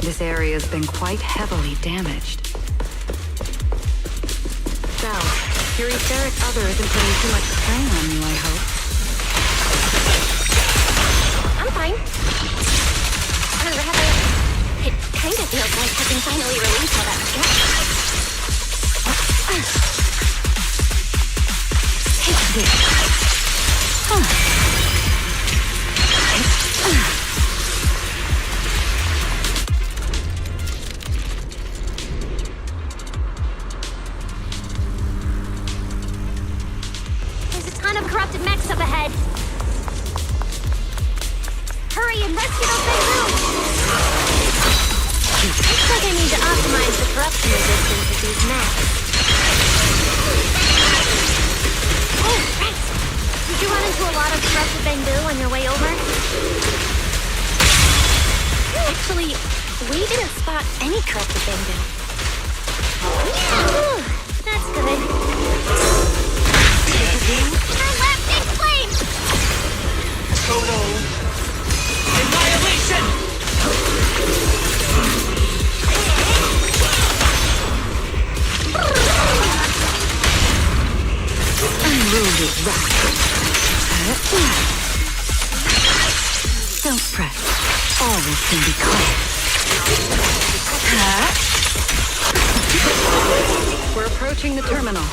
This area's been quite heavily damaged. Belle, your etheric other isn't putting too much strain on you, I hope. I'm fine. Or rather, it kind of feels like I can finally release all that stress. Take this. There's a ton of corrupted mechs up ahead. Hurry and rescue those things. Looks like I need to optimize the corruption resistance of these mechs. Oh, right. Did you run into a lot of corrupted bamboo on your way over? Actually, we didn't spot any corrupted bamboo. Ooh, that's good. Turn left, big flame! Total annihilation! Unruly rascal. Don't fret. All this can be cleared. We're approaching the terminal.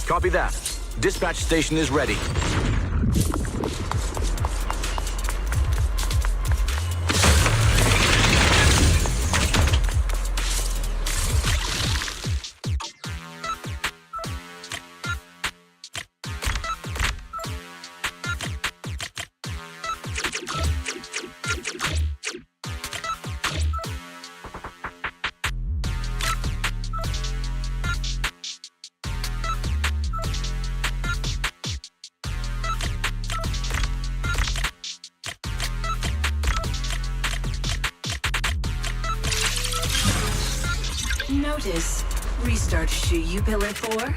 Copy that. Dispatch station is ready. Notice. Restart Shuyu Pillar 4.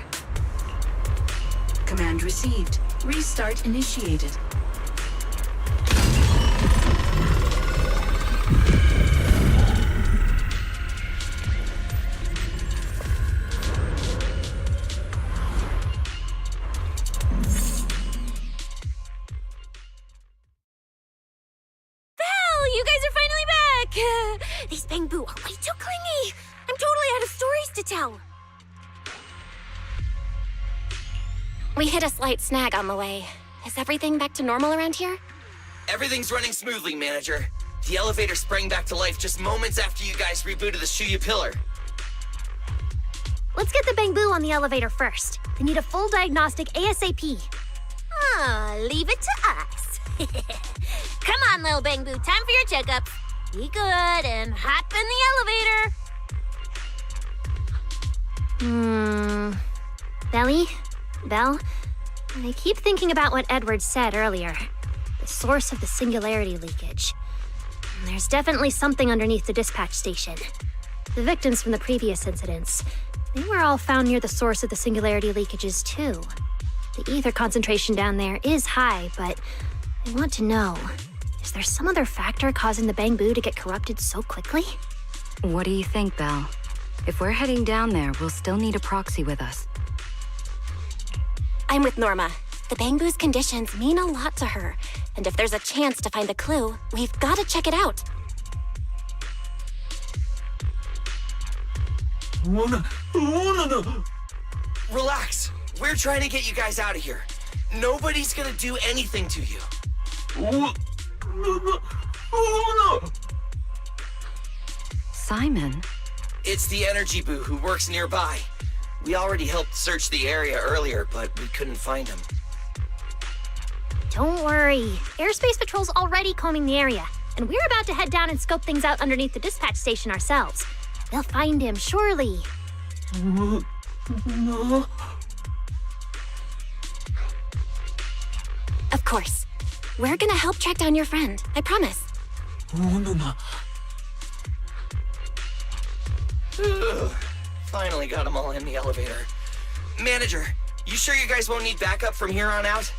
Command received. Restart initiated. You guys are finally back! These Bangbu are way too clingy! I'm totally out of stories to tell! We hit a slight snag on the way. Is everything back to normal around here? Everything's running smoothly, Manager. The elevator sprang back to life just moments after you guys rebooted the Shuyu pillar. Let's get the Bangbu on the elevator first. They need a full diagnostic ASAP. Leave it to us. Come on, little Bangbu, time for your checkup. Be good and hop in the elevator. Belly? Belle? I keep thinking about what Edward said earlier. The source of the singularity leakage. There's definitely something underneath the dispatch station. The victims from the previous incidents, they were all found near the source of the singularity leakages too. The ether concentration down there is high, but I want to know, is there some other factor causing the Bangbu to get corrupted so quickly? What do you think, Belle? If we're heading down there, we'll still need a proxy with us. I'm with Norma. The Bangbu's conditions mean a lot to her, and if there's a chance to find a clue, we've got to check it out. Relax. We're trying to get you guys out of here. Nobody's gonna do anything to you. Simon? It's the energy boo who works nearby. We already helped search the area earlier, but we couldn't find him. Don't worry. Airspace Patrol's already combing the area, and we're about to head down and scope things out underneath the dispatch station ourselves. They'll find him, surely. Of course. We're gonna help track down your friend, I promise. Finally got them all in the elevator. Manager, you sure you guys won't need backup from here on out?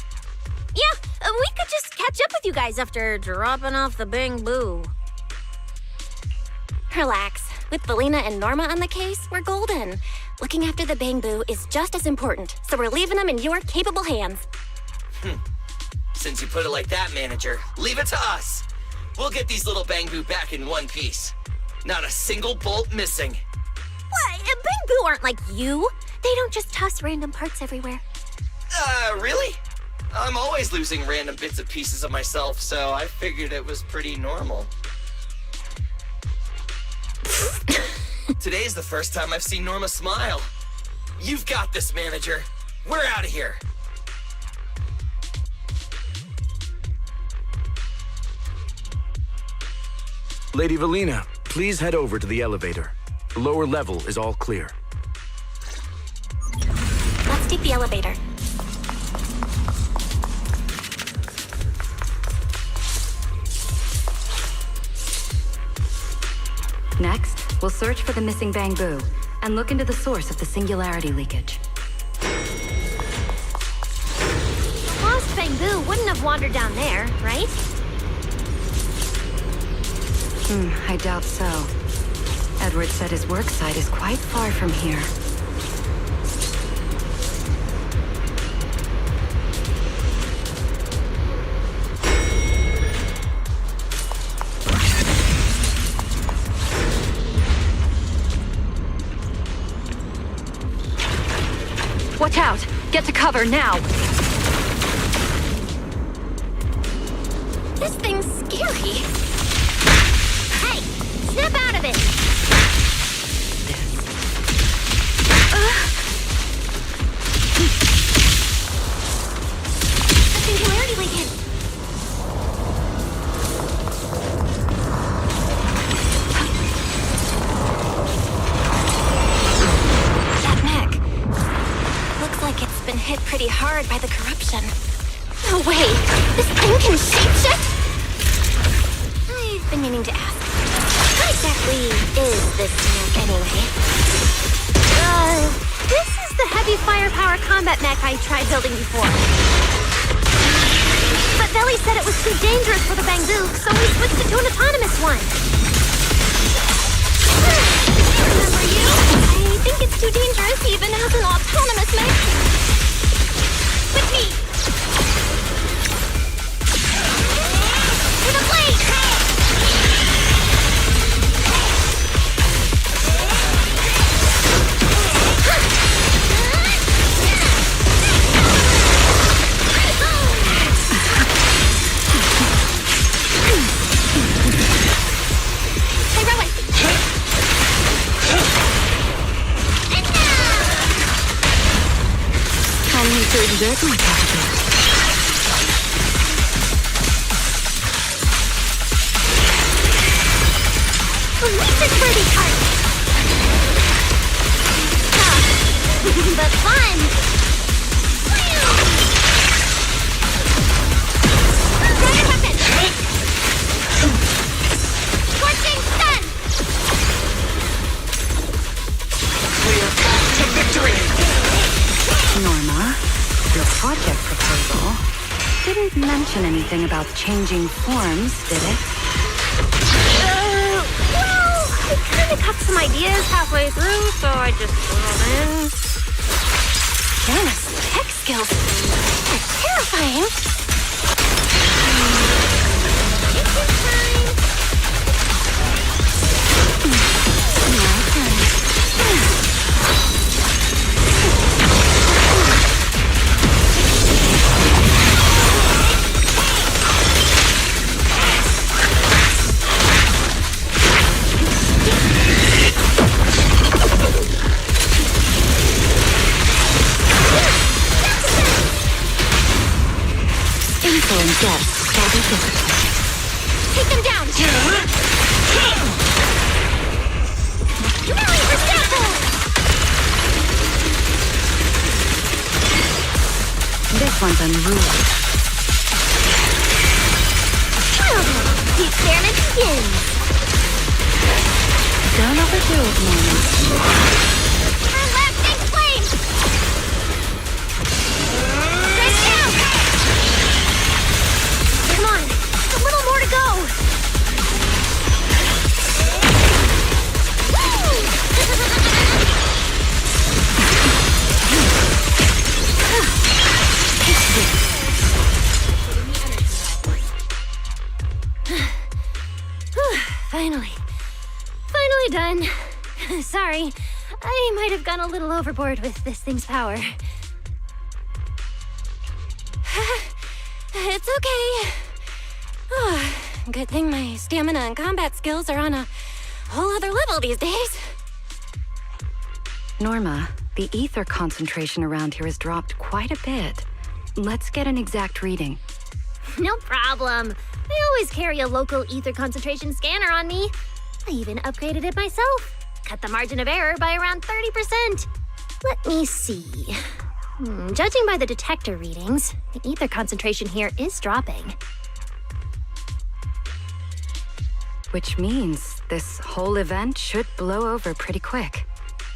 Yeah, we could just catch up with you guys after dropping off the Bangbu. Relax. With Valina and Norma on the case, we're golden. Looking after the Bangbu is just as important, so we're leaving them in your capable hands. Since you put it like that, Manager, leave it to us. We'll get these little Bangbu back in one piece. Not a single bolt missing. What? Bangbu aren't like you. They don't just toss random parts everywhere. Really? I'm always losing random bits and pieces of myself, so I figured it was pretty normal. Today's the first time I've seen Norma smile. You've got this, Manager. We're out of here. Lady Valina, please head over to the elevator. The lower level is all clear. Let's take the elevator. Next, we'll search for the missing Bangbu and look into the source of the singularity leakage. The lost Bangbu wouldn't have wandered down there, right? I doubt so. Edward said his work site is quite far from here. Watch out! Get to cover now! This thing's scary. Hey! Snap out of it! The singularity leakage. That neck. Looks like it's been hit pretty hard by the corruption. No way! This thing can shapeshift? I've been meaning to ask. What exactly is this mech anyway? This is the heavy firepower combat mech I tried building before. But Belly said it was too dangerous for the Bangbook, so we switched it to an autonomous one. Remember you? I think it's too dangerous even as an autonomous mech. With me! With a blade! I'll need to exert my capital. Research-worthy target! Tough, but fun! Dragon weapon! Scorching stun! Clear path to victory! Norma, your project proposal didn't mention anything about changing forms, did it? Well, I kind of got some ideas halfway through, so I just threw them in. Jana's tech skills are terrifying. Influence depth will be difficult. Take them down! Rally for Stafford! This one's unruly. The experiment begins! Don't overdo it, Norma. Her lasting flame! Stretch down! Come on, a little more to go! Finally done. Sorry, I might have gone a little overboard with this thing's power. It's okay. Oh, good thing my stamina and combat skills are on a whole other level these days. Norma, the ether concentration around here has dropped quite a bit. Let's get an exact reading. No problem. I always carry a local ether concentration scanner on me. I even upgraded it myself. Cut the margin of error by around 30%. Let me see. Judging by the detector readings, the ether concentration here is dropping. Which means this whole event should blow over pretty quick.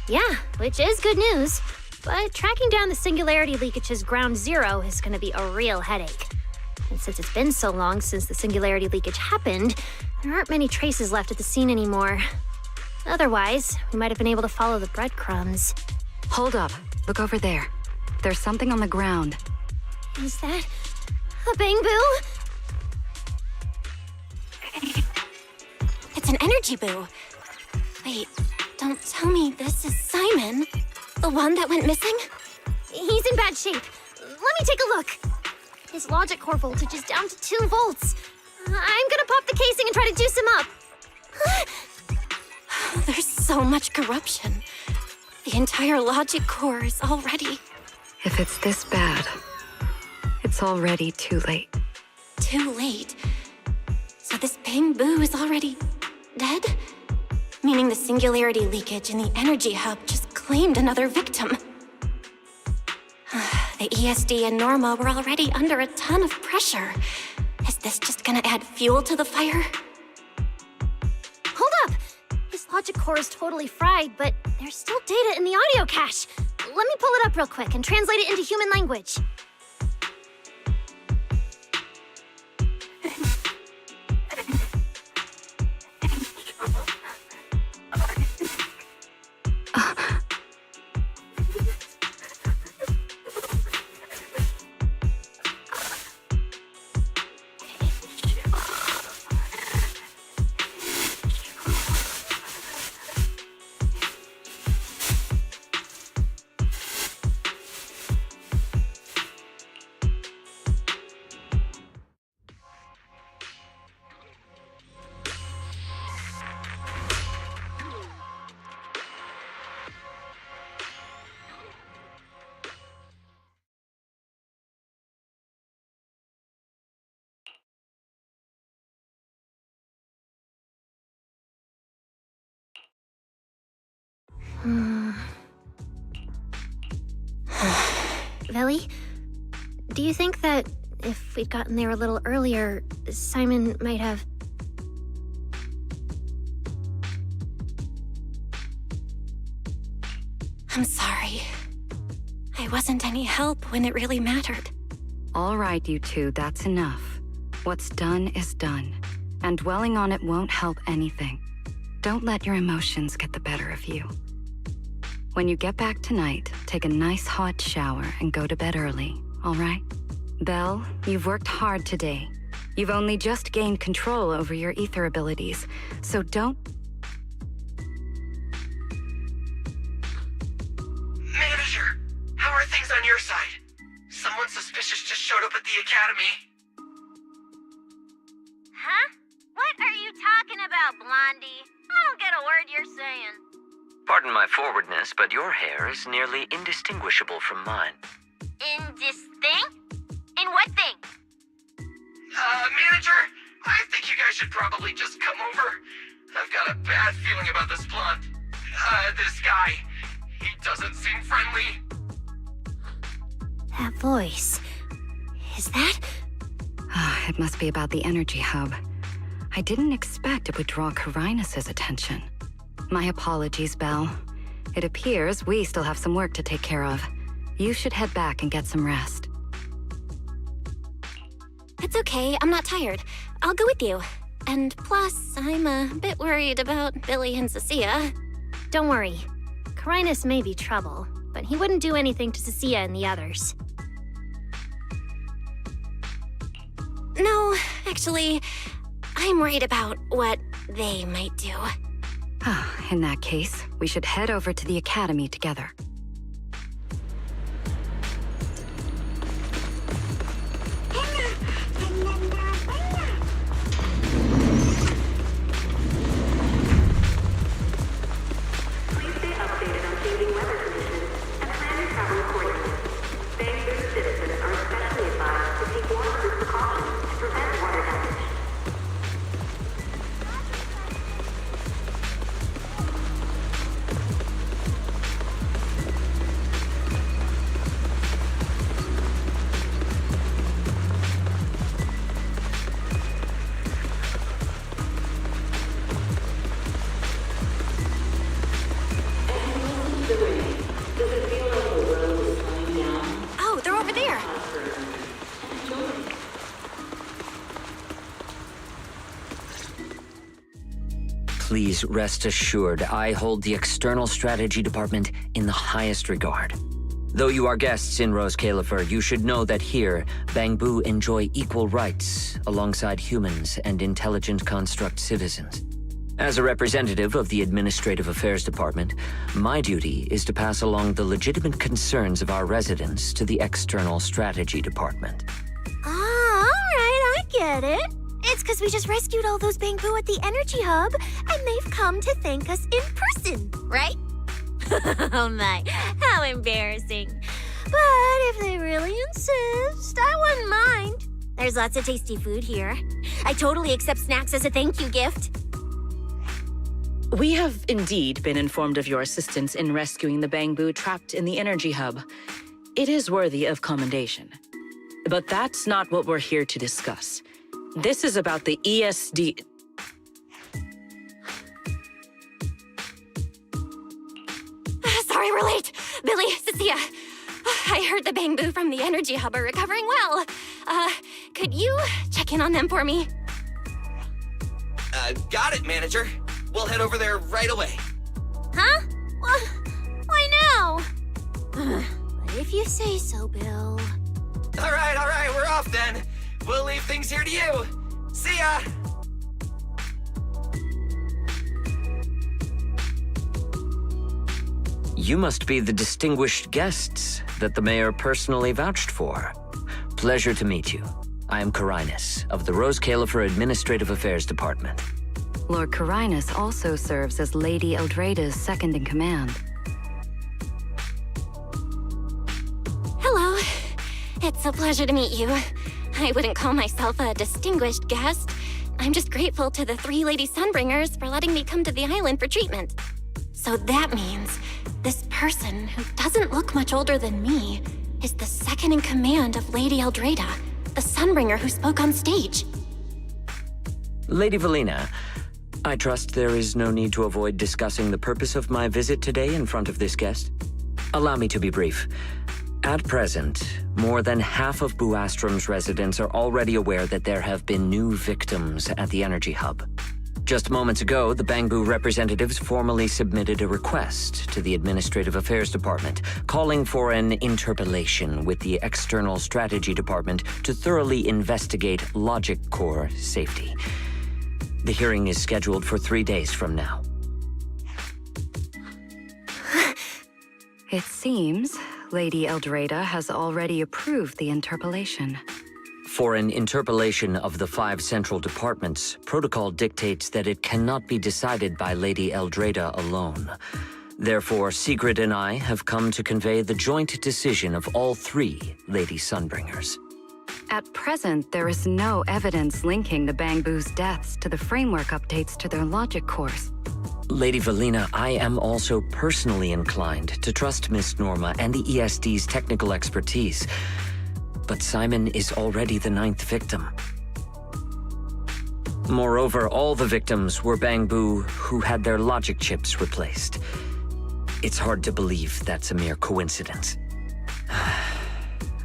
Yeah, which is good news. But tracking down the singularity leakage's ground zero is going to be a real headache. And since it's been so long since the singularity leakage happened, there aren't many traces left at the scene anymore. Otherwise, we might have been able to follow the breadcrumbs. Hold up. Look over there. There's something on the ground. Is that a Bangbu? It's an energy boo. Wait, don't tell me this is Simon, the one that went missing? He's in bad shape. Let me take a look. His logic core voltage is down to 2 volts. I'm gonna pop the casing and try to juice him up. There's so much corruption. The entire logic core is already... If it's this bad, it's already too late. Too late? So this Bangbu is already dead? Meaning the singularity leakage in the energy hub just claimed another victim. The ESD and Norma were already under a ton of pressure. Is this just gonna add fuel to the fire? Hold up! logic core is totally fried, but there's still data in the audio cache. Let me pull it up real quick and translate it into human language. Velly, do you think that if we'd gotten there a little earlier, Simon might have... I'm sorry. I wasn't any help when it really mattered. All right, you two, that's enough. What's done is done, and dwelling on it won't help anything. Don't let your emotions get the better of you. When you get back tonight, take a nice hot shower and go to bed early, all right? Belle, you've worked hard today. You've only just gained control over your ether abilities, so don't... Manager, how are things on your side? Someone suspicious just showed up at the academy. Huh? What are you talking about, Blondie? I don't get a word you're saying. Pardon my forwardness, but your hair is nearly indistinguishable from mine. In this thing? In what thing? Manager, I think you guys should probably just come over. I've got a bad feeling about this blonde. This guy. He doesn't seem friendly. That voice. Is that? It must be about the energy hub. I didn't expect it would draw Carinus' attention. My apologies, Belle. It appears we still have some work to take care of. You should head back and get some rest. It's okay, I'm not tired. I'll go with you. And plus, I'm a bit worried about Billy and Cecilia. Don't worry. Carinus may be trouble, but he wouldn't do anything to Cecilia and the others. No, actually, I'm worried about what they might do. In that case, we should head over to the academy together. Oh, they're over there! Please rest assured, I hold the External Strategy Department in the highest regard. Though you are guests in Rose Califer, you should know that here, Bangbu enjoy equal rights alongside humans and intelligent construct citizens. As a representative of the Administrative Affairs Department, my duty is to pass along the legitimate concerns of our residents to the External Strategy Department. Ah, all right, I get it. It's because we just rescued all those Bangbu at the Energy Hub, and they've come to thank us in person, right? Oh my, how embarrassing. But if they really insist, I wouldn't mind. There's lots of tasty food here. I totally accept snacks as a thank you gift. We have indeed been informed of your assistance in rescuing the Bangbu trapped in the Energy Hub. It is worthy of commendation. But that's not what we're here to discuss. This is about the ESD... Sorry we're late. Billy, Cecilia. I heard the Bangbu from the energy hub are recovering well. Could you check in on them for me? Got it, manager. We'll head over there right away. Huh? Why now? But if you say so, Bill. All right, we're off then. We'll leave things here to you. See ya! You must be the distinguished guests that the mayor personally vouched for. Pleasure to meet you. I am Carinus, of the Rose Califer Administrative Affairs Department. Lord Carinus also serves as Lady Eldrada's second-in-command. Hello. It's a pleasure to meet you. I wouldn't call myself a distinguished guest. I'm just grateful to the 3 Lady Sunbringers for letting me come to the island for treatment. So that means this person, who doesn't look much older than me, is the second-in-command of Lady Eldrada, the Sunbringer who spoke on stage. Lady Valina, I trust there is no need to avoid discussing the purpose of my visit today in front of this guest. Allow me to be brief. At present, more than half of Buastrom's residents are already aware that there have been new victims at the Energy Hub. Just moments ago, the Bangbu representatives formally submitted a request to the Administrative Affairs Department, calling for an interpellation with the External Strategy Department to thoroughly investigate Logic Core safety. The hearing is scheduled for 3 days from now. It seems Lady Eldrada has already approved the interpellation. For an interpellation of the 5 central departments, protocol dictates that it cannot be decided by Lady Eldrada alone. Therefore, Sigrid and I have come to convey the joint decision of all 3 Lady Sunbringers. At present, there is no evidence linking the Bangbu's deaths to the framework updates to their logic cores. Lady Valina, I am also personally inclined to trust Miss Norma and the ESD's technical expertise. But Simon is already the 9th victim. Moreover, all the victims were Bangbu who had their logic chips replaced. It's hard to believe that's a mere coincidence.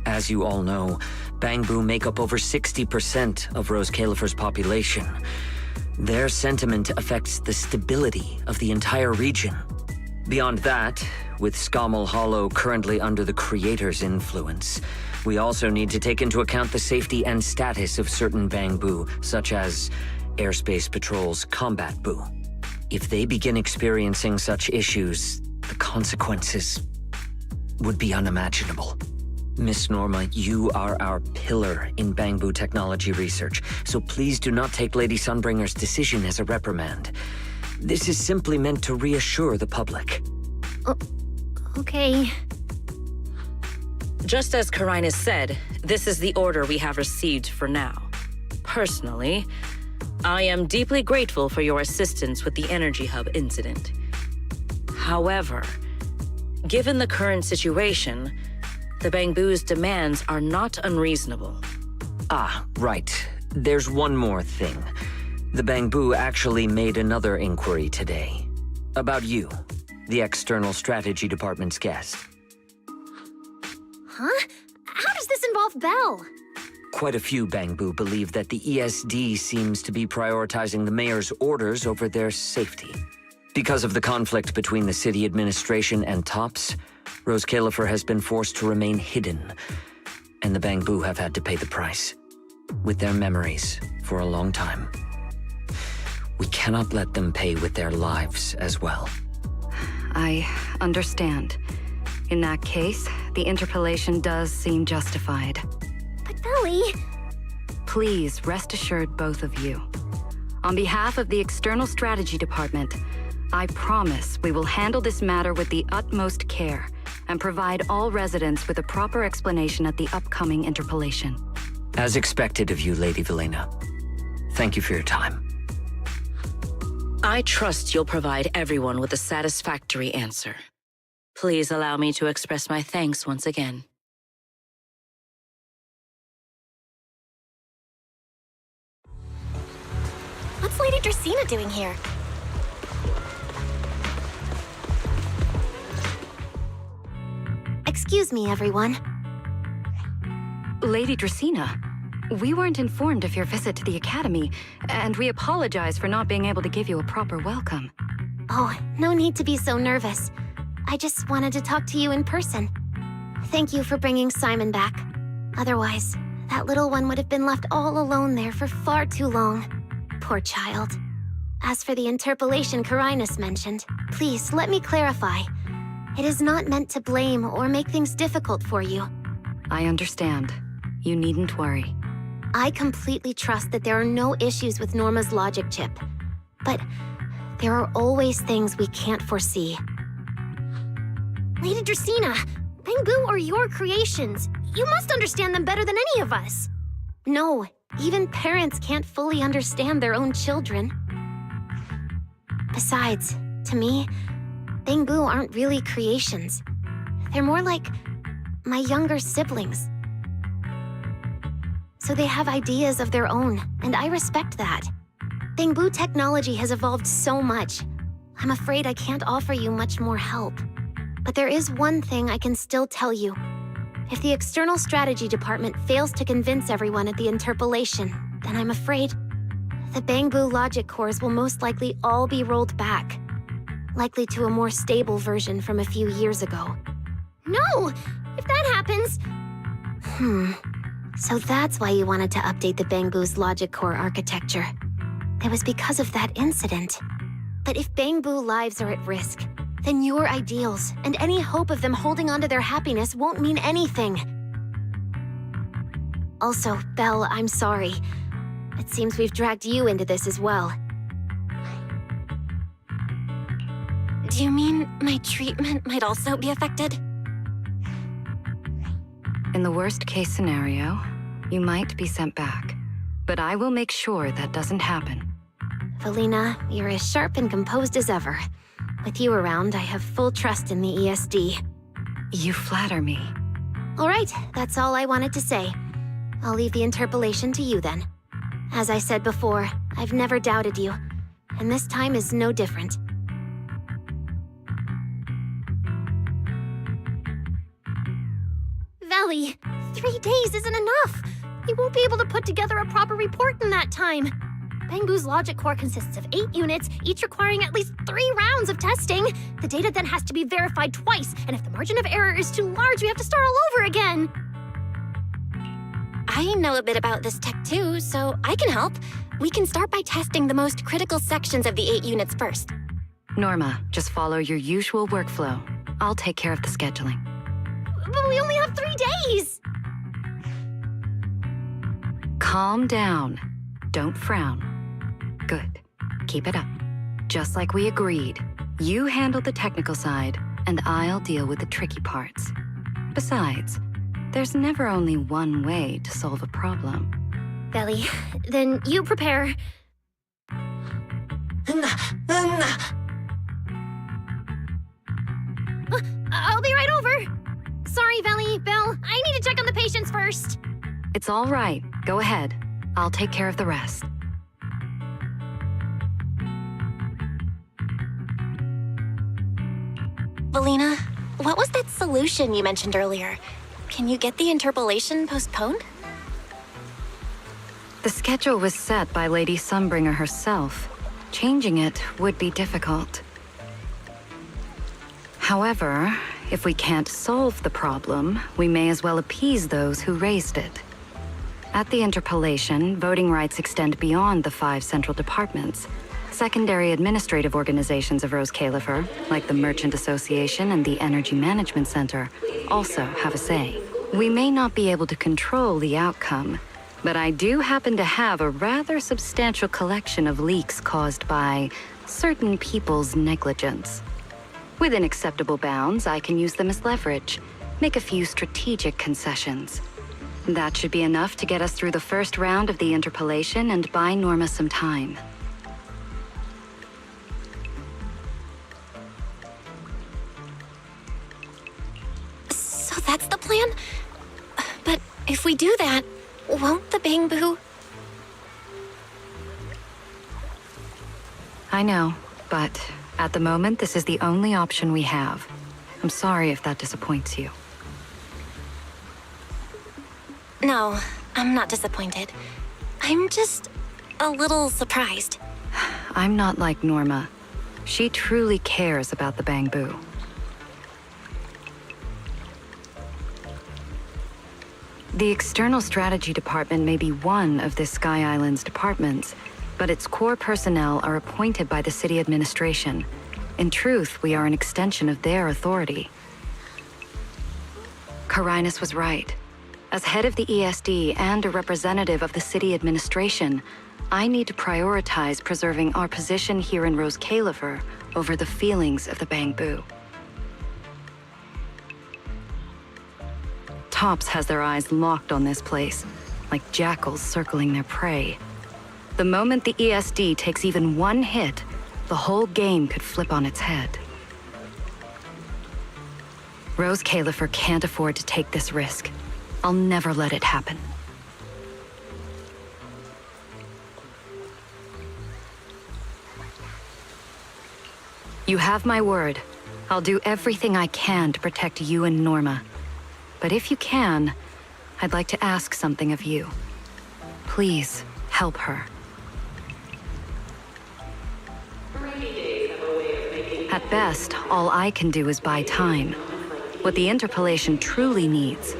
As you all know, Bangbu make up over 60% of Rose Califer's population. Their sentiment affects the stability of the entire region. Beyond that, with Scommel Hollow currently under the Creator's influence, we also need to take into account the safety and status of certain Bangbu, such as Airspace Patrol's Combat Bu. If they begin experiencing such issues, the consequences would be unimaginable. Miss Norma, you are our pillar in Bangbu technology research, so please do not take Lady Sunbringer's decision as a reprimand. This is simply meant to reassure the public. Okay. Just as Carinus said, this is the order we have received for now. Personally, I am deeply grateful for your assistance with the Energy Hub incident. However, given the current situation, the Bangbu's demands are not unreasonable. Ah, right. There's one more thing. The Bangbu actually made another inquiry today. About you, the External Strategy Department's guest. Huh? How does this involve Belle? Quite a few Bangbu believe that the ESD seems to be prioritizing the mayor's orders over their safety. Because of the conflict between the city administration and TOPS, Rose Califer has been forced to remain hidden, and the Bangbu have had to pay the price, with their memories, for a long time. We cannot let them pay with their lives as well. I understand. In that case, the interpellation does seem justified. But Belly... Please rest assured, both of you. On behalf of the External Strategy Department, I promise we will handle this matter with the utmost care and provide all residents with a proper explanation at the upcoming interpellation. As expected of you, Lady Valina. Thank you for your time. I trust you'll provide everyone with a satisfactory answer. Please allow me to express my thanks once again. What's Lady Dracaena doing here? Excuse me, everyone. Lady Dracaena, we weren't informed of your visit to the Academy, and we apologize for not being able to give you a proper welcome. Oh, no need to be so nervous. I just wanted to talk to you in person. Thank you for bringing Simon back. Otherwise, that little one would have been left all alone there for far too long. Poor child. As for the interpolation Carinus mentioned, please let me clarify. It is not meant to blame or make things difficult for you. I understand. You needn't worry. I completely trust that there are no issues with Norma's logic chip. But there are always things we can't foresee. Lady Dracaena, Bangboo are your creations. You must understand them better than any of us. No, even parents can't fully understand their own children. Besides, to me, Bangboo aren't really creations. They're more like my younger siblings. So they have ideas of their own, and I respect that. Bangboo technology has evolved so much. I'm afraid I can't offer you much more help. But there is one thing I can still tell you. If the External Strategy Department fails to convince everyone at the interpolation, then I'm afraid the Bangboo logic cores will most likely all be rolled back. Likely to a more stable version from a few years ago. No! If that happens... So that's why you wanted to update the Bangboo's logic core architecture. It was because of that incident. But if Bangboo lives are at risk, then your ideals and any hope of them holding on to their happiness won't mean anything. Also, Belle, I'm sorry. It seems we've dragged you into this as well. Do you mean my treatment might also be affected? In the worst-case scenario, you might be sent back. But I will make sure that doesn't happen. Valina, you're as sharp and composed as ever. With you around, I have full trust in the ESD. You flatter me. All right, that's all I wanted to say. I'll leave the interpolation to you then. As I said before, I've never doubted you, and this time is no different. Valley, 3 days isn't enough. You won't be able to put together a proper report in that time. Bangboo's logic core consists of 8 units, each requiring at least 3 rounds of testing. The data then has to be verified twice, and if the margin of error is too large, we have to start all over again. I know a bit about this tech too, so I can help. We can start by testing the most critical sections of the 8 units first. Norma, just follow your usual workflow. I'll take care of the scheduling. But we only have 3 days! Calm down. Don't frown. Good. Keep it up. Just like we agreed. You handle the technical side, and I'll deal with the tricky parts. Besides, there's never only one way to solve a problem. Belly, then you prepare. I'll be right over. Sorry, Valley, Belle. I need to check on the patients first. It's all right. Go ahead. I'll take care of the rest. Valina, what was that solution you mentioned earlier? Can you get the interpolation postponed? The schedule was set by Lady Sunbringer herself. Changing it would be difficult. However, if we can't solve the problem, we may as well appease those who raised it. At the interpolation, voting rights extend beyond the 5 central departments. Secondary administrative organizations of Rose Califer, like the Merchant Association and the Energy Management Center, also have a say. We may not be able to control the outcome, but I do happen to have a rather substantial collection of leaks caused by certain people's negligence. Within acceptable bounds, I can use them as leverage, make a few strategic concessions. That should be enough to get us through the first round of the interpolation and buy Norma some time. So that's the plan? But if we do that, won't the Bangboo... I know, but at the moment, this is the only option we have. I'm sorry if that disappoints you. No, I'm not disappointed. I'm just a little surprised. I'm not like Norma. She truly cares about the Bangbu. The External Strategy Department may be one of this Sky Island's departments, but its core personnel are appointed by the city administration. In truth, we are an extension of their authority. Carinus was right. As head of the ESD and a representative of the city administration, I need to prioritize preserving our position here in Rose Califer over the feelings of the Bangbu. Tops has their eyes locked on this place, like jackals circling their prey. The moment the ESD takes even one hit, the whole game could flip on its head. Rose Califer can't afford to take this risk. I'll never let it happen. You have my word. I'll do everything I can to protect you and Norma. But if you can, I'd like to ask something of you. Please, help her. At best, all I can do is buy time. What the interpolation truly needs,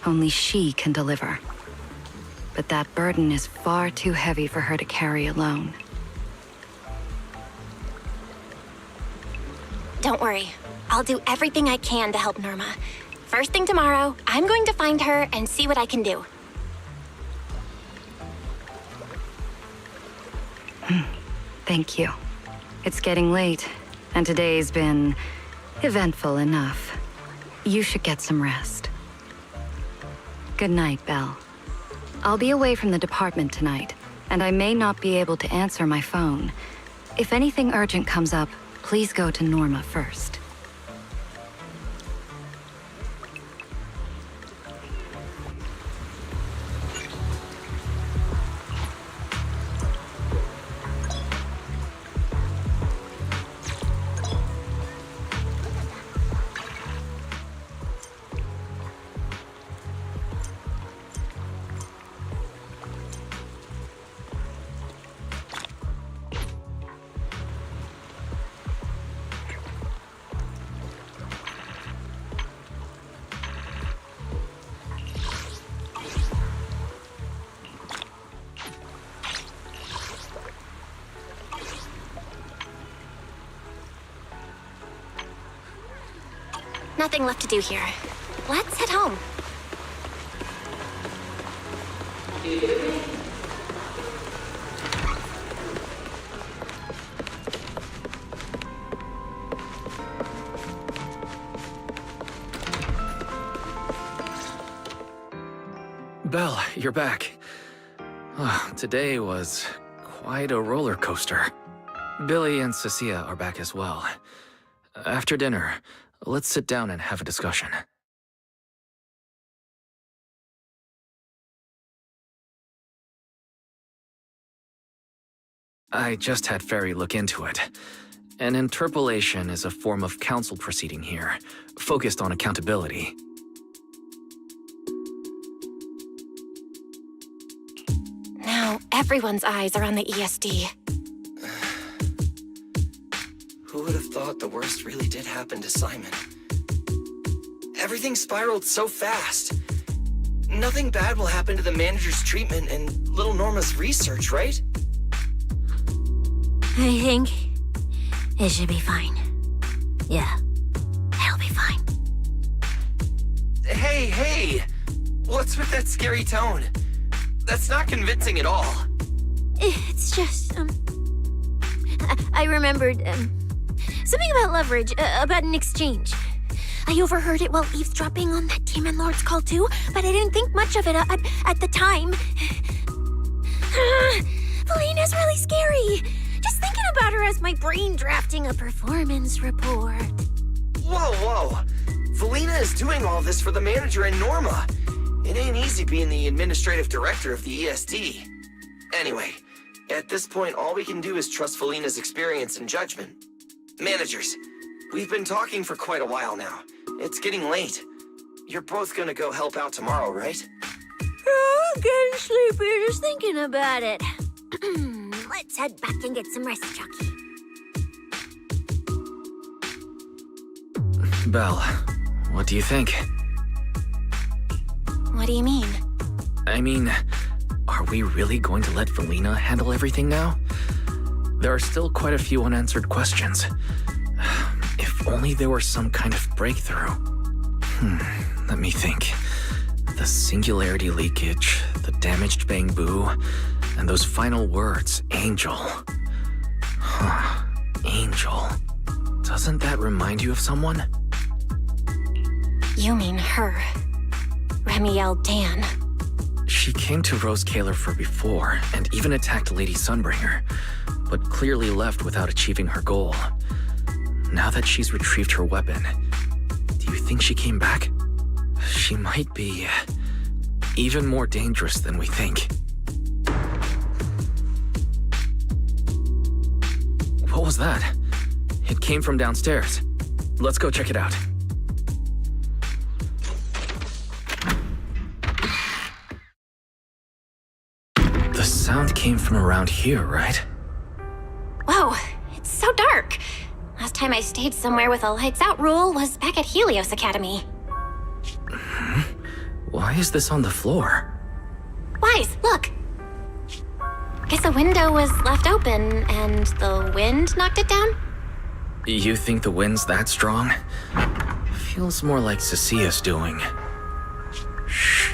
only she can deliver. But that burden is far too heavy for her to carry alone. Don't worry. I'll do everything I can to help Norma. First thing tomorrow, I'm going to find her and see what I can do. Thank you. It's getting late, and today's been eventful enough. You should get some rest. Good night, Belle. I'll be away from the department tonight, and I may not be able to answer my phone. If anything urgent comes up, please go to Norma first. Nothing left to do here. Let's head home. Belle, you're back. Today was quite a roller coaster. Billy and Cecilia are back as well. After dinner, let's sit down and have a discussion. I just had Ferry look into it. An interpolation is a form of council proceeding here, focused on accountability. Now, everyone's eyes are on the ESD. Who would have thought the worst really did happen to Simon? Everything spiraled so fast. Nothing bad will happen to the manager's treatment and little Norma's research, right? I think it should be fine. Yeah, it'll be fine. Hey! What's with that scary tone? That's not convincing at all. It's just, I remembered, something about leverage, about an exchange. I overheard it while eavesdropping on that Demon Lord's call too, but I didn't think much of it at the time. Felina's really scary. Just thinking about her as my brain drafting a performance report. Whoa! Felina is doing all this for the manager and Norma. It ain't easy being the administrative director of the ESD. Anyway, at this point, all we can do is trust Felina's experience and judgment. Managers, we've been talking for quite a while now. It's getting late. You're both gonna go help out tomorrow, right? Oh, I'm getting sleepy just thinking about it. Let's head back and get some rest, Chucky. Belle, what do you think? What do you mean? I mean, are we really going to let Valina handle everything now? There are still quite a few unanswered questions. If only there were some kind of breakthrough. Let me think. The singularity leakage, the damaged Bangboo, and those final words, Angel. Angel. Doesn't that remind you of someone? You mean her. Remiel Dan. She came to Rose Kalerfer before, and even attacked Lady Sunbringer, but clearly left without achieving her goal. Now that she's retrieved her weapon, do you think she came back? She might be even more dangerous than we think. What was that? It came from downstairs. Let's go check it out. The sound came from around here, right? Whoa, it's so dark. Last time I stayed somewhere with a lights out rule was back at Helios Academy. Why is this on the floor? Wise, look. Guess a window was left open and the wind knocked it down? You think the wind's that strong? Feels more like Cecia's doing. Shh.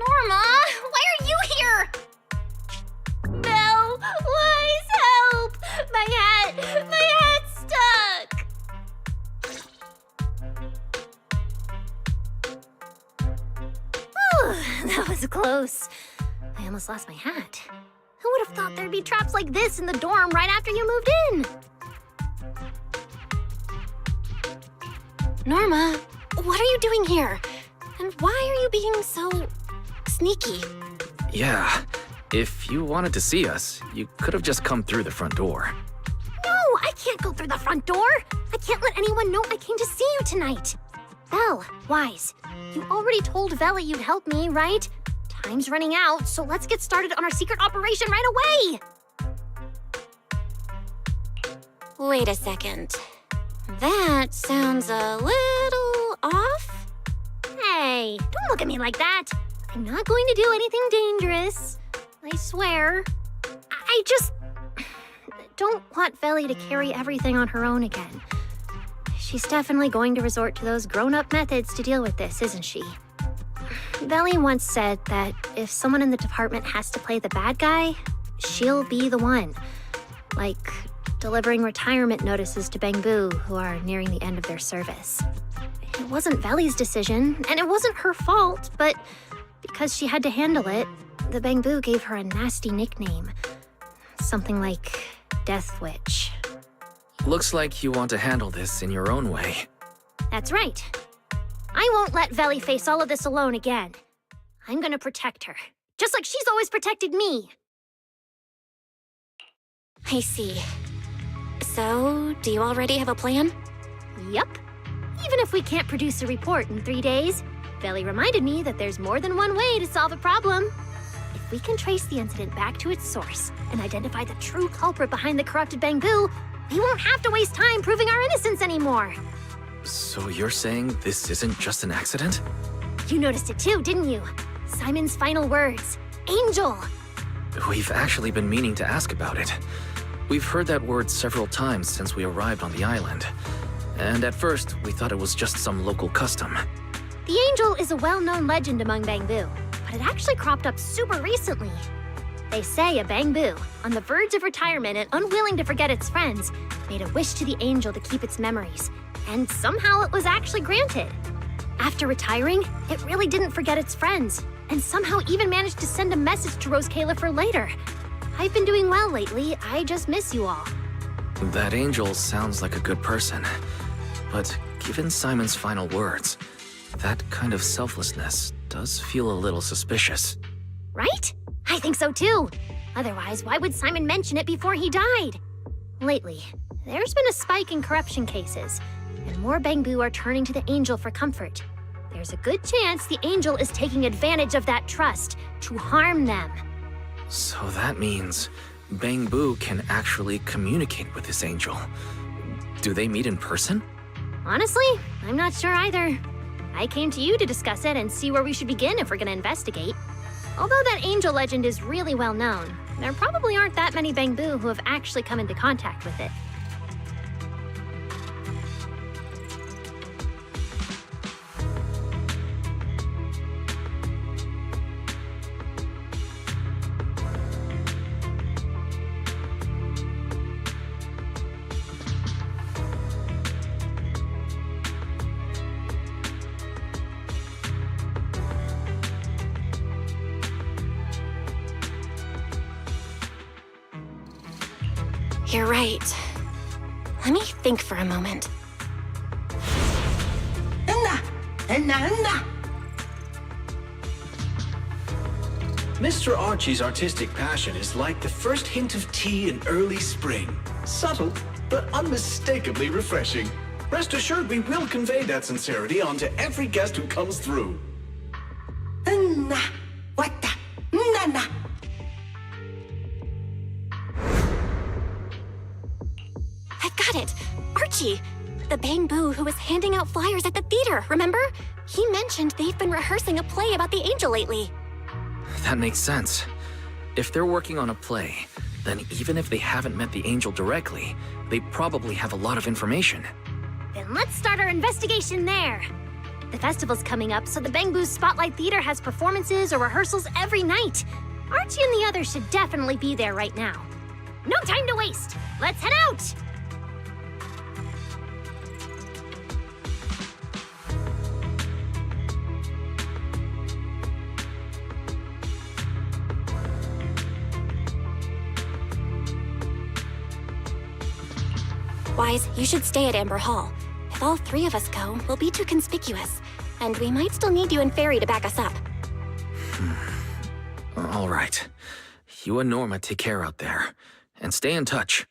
Norma, why are you here? Belle, Wise, help! My hat's stuck! Whew, that was close. I almost lost my hat. Who would have thought there'd be traps like this in the dorm right after you moved in? Norma, what are you doing here? And why are you being so sneaky? Yeah, if you wanted to see us, you could have just come through the front door. No, I can't go through the front door. I can't let anyone know I came to see you tonight. Belle, Wise, you already told Vela you'd help me, right? Time's running out, so let's get started on our secret operation right away. Wait a second. That sounds a little off. Hey, don't look at me like that. I'm not going to do anything dangerous. I swear. I just don't want Veli to carry everything on her own again. She's definitely going to resort to those grown-up methods to deal with this, isn't she? Veli once said that if someone in the department has to play the bad guy, she'll be the one. Like delivering retirement notices to Bangboo, who are nearing the end of their service. It wasn't Veli's decision, and it wasn't her fault, but because she had to handle it, the Bangboo gave her a nasty nickname. Something like Death Witch. Looks like you want to handle this in your own way. That's right. I won't let Veli face all of this alone again. I'm gonna protect her, just like she's always protected me. I see. So, do you already have a plan? Yup. Even if we can't produce a report in 3 days, Veli reminded me that there's more than one way to solve a problem. If we can trace the incident back to its source and identify the true culprit behind the corrupted Bangboo, we won't have to waste time proving our innocence anymore. So you're saying this isn't just an accident? You noticed it too, didn't you? Simon's final words, Angel. We've actually been meaning to ask about it. We've heard that word several times since we arrived on the island. And at first, we thought it was just some local custom. The Angel is a well-known legend among Bangboo, but it actually cropped up super recently. They say a Bangboo, on the verge of retirement and unwilling to forget its friends, made a wish to the Angel to keep its memories, and somehow it was actually granted. After retiring, it really didn't forget its friends, and somehow even managed to send a message to Rose Kalerfer later. I've been doing well lately, I just miss you all. That Angel sounds like a good person. But given Simon's final words, that kind of selflessness does feel a little suspicious. Right? I think so too. Otherwise, why would Simon mention it before he died? Lately, there's been a spike in corruption cases, and more Bangboo are turning to the Angel for comfort. There's a good chance the Angel is taking advantage of that trust to harm them. So that means Bangboo can actually communicate with this Angel. Do they meet in person? Honestly, I'm not sure either. I came to you to discuss it and see where we should begin if we're gonna investigate. Although that Angel legend is really well known, there probably aren't that many Bangboo who have actually come into contact with it. You're right. Let me think for a moment. Mr. Archie's artistic passion is like the first hint of tea in early spring. Subtle, but unmistakably refreshing. Rest assured we will convey that sincerity onto every guest who comes through. I've got it! Archie! The Bangboo who was handing out flyers at the theater, remember? He mentioned they've been rehearsing a play about the Angel lately. That makes sense. If they're working on a play, then even if they haven't met the Angel directly, they probably have a lot of information. Then let's start our investigation there. The festival's coming up, so the Bangboo Spotlight Theater has performances or rehearsals every night. Archie and the others should definitely be there right now. No time to waste! Let's head out! Wise, you should stay at Amber Hall. If all three of us go, we'll be too conspicuous. And we might still need you and Fairy to back us up. All right. You and Norma take care out there. And stay in touch.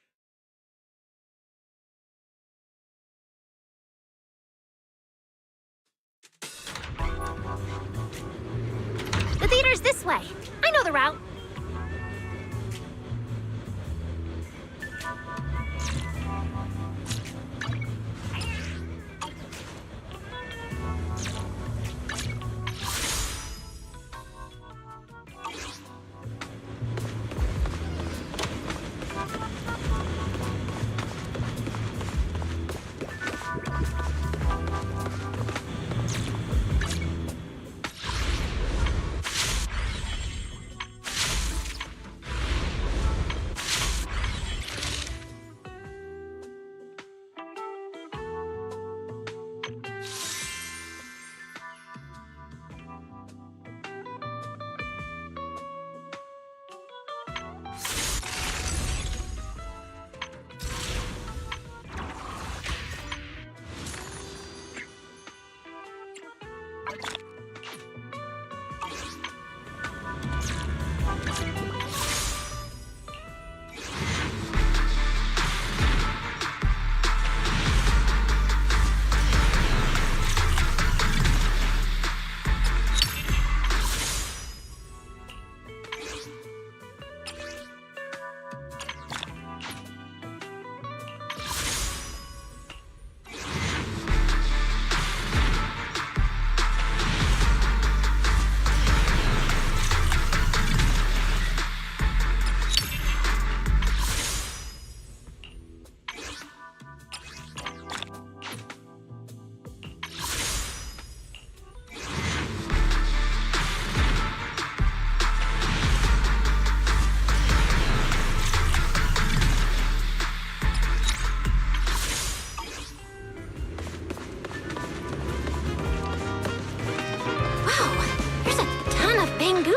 The theater's this way. I know the route.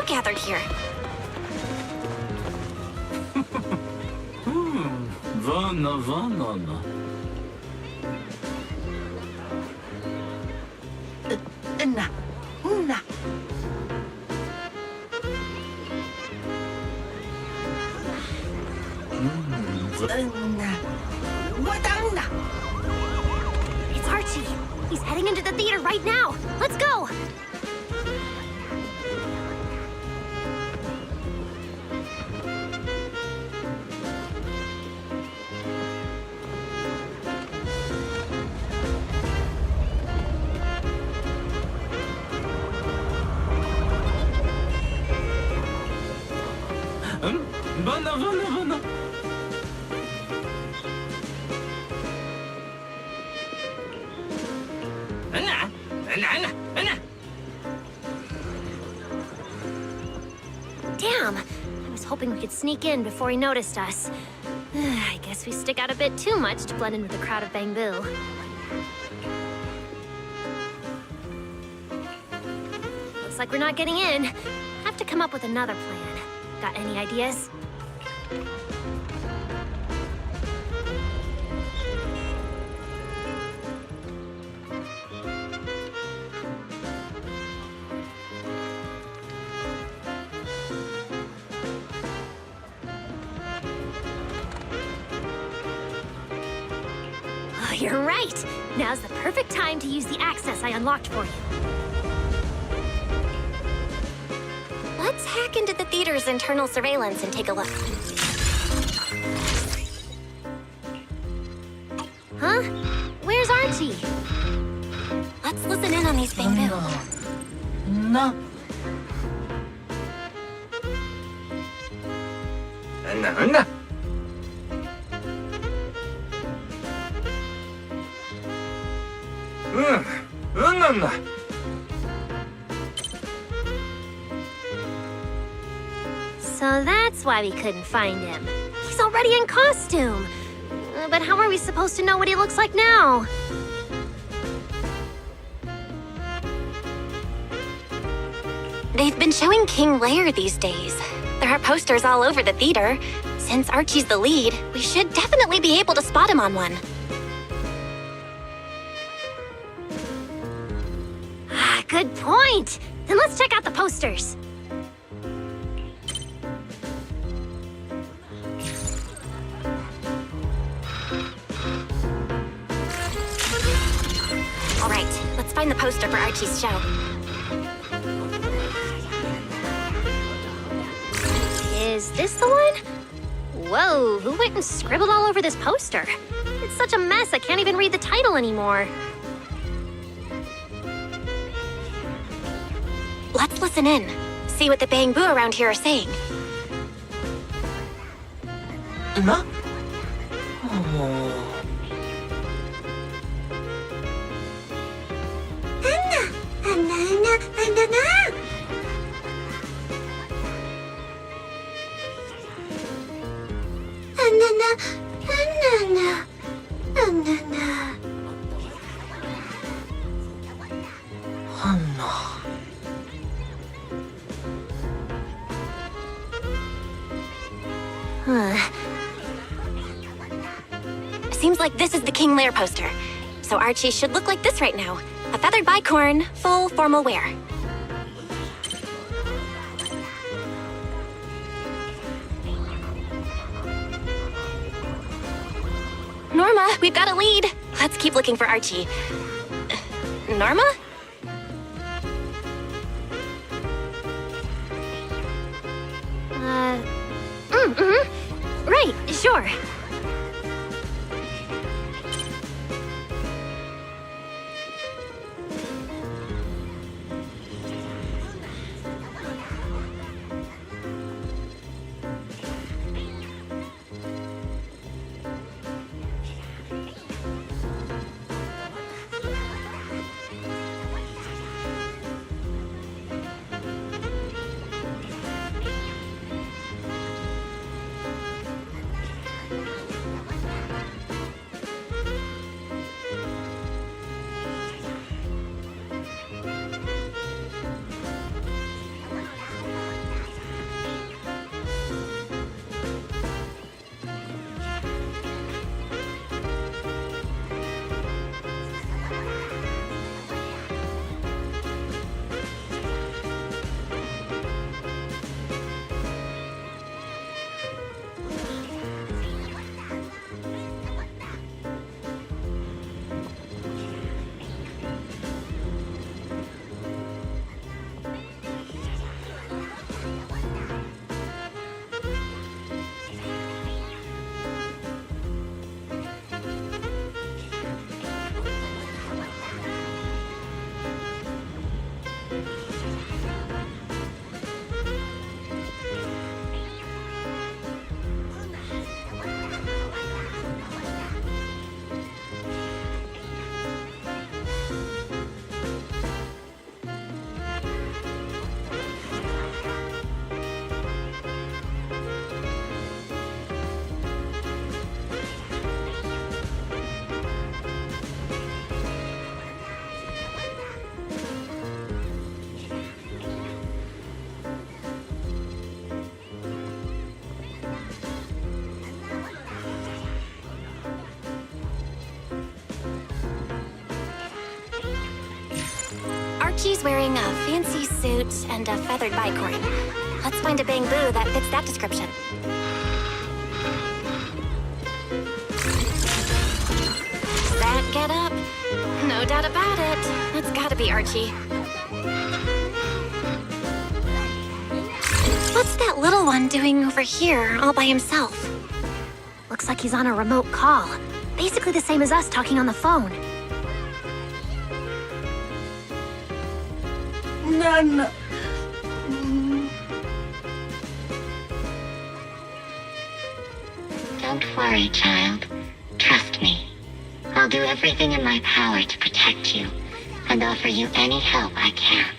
gathered here. Vana. It's Archie. He's heading into the theater right now. Let's go. Bana. Damn. I was hoping we could sneak in before he noticed us. I guess we stick out a bit too much to blend in with the crowd of Bangboo. Looks like we're not getting in. Have to come up with another plan. Got any ideas? Oh, you're right. Now's the perfect time to use the access I unlocked for you. Let's hack into the theater's internal surveillance and take a look. Huh? Where's Archie? Let's listen in on these Bangboo. No. So that's why we couldn't find him. He's already in costume. But how are we supposed to know what he looks like now? They've been showing King Lear these days. There are posters all over the theater. Since Archie's the lead, we should definitely be able to spot him on one. Ah, good point. Then let's check out the posters. All right, let's find the poster for Archie's show. Is this the one? Whoa, who went and scribbled all over this poster? It's such a mess, I can't even read the title anymore. Let's listen in. See what the Bangboo around here are saying. No? Seems like this is the King Lear poster. So Archie should look like this right now. A feathered bicorn, full formal wear. Norma, we've got a lead. Let's keep looking for Archie. Norma? Right, sure. Archie's wearing a fancy suit and a feathered bicorn. Let's find a bamboo that fits that description. That get up? No doubt about it. That's gotta be Archie. What's that little one doing over here all by himself? Looks like he's on a remote call. Basically the same as us talking on the phone. None. Don't worry, child. Trust me. I'll do everything in my power to protect you and offer you any help I can.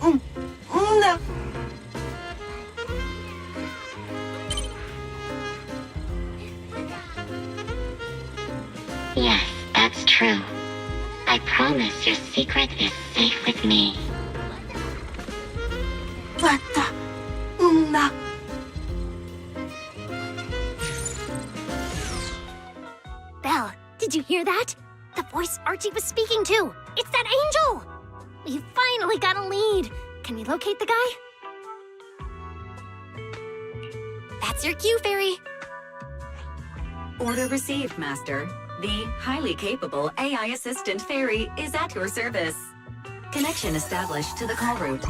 No. Yes, that's true. I promise your secret is safe with me. No. Belle, did you hear that? The voice Archie was speaking to. It's that angel! We finally got a lead. Can we locate the guy? That's your cue, Fairy. Order received, Master. The highly capable AI assistant Fairy is at your service. Connection established to the call route.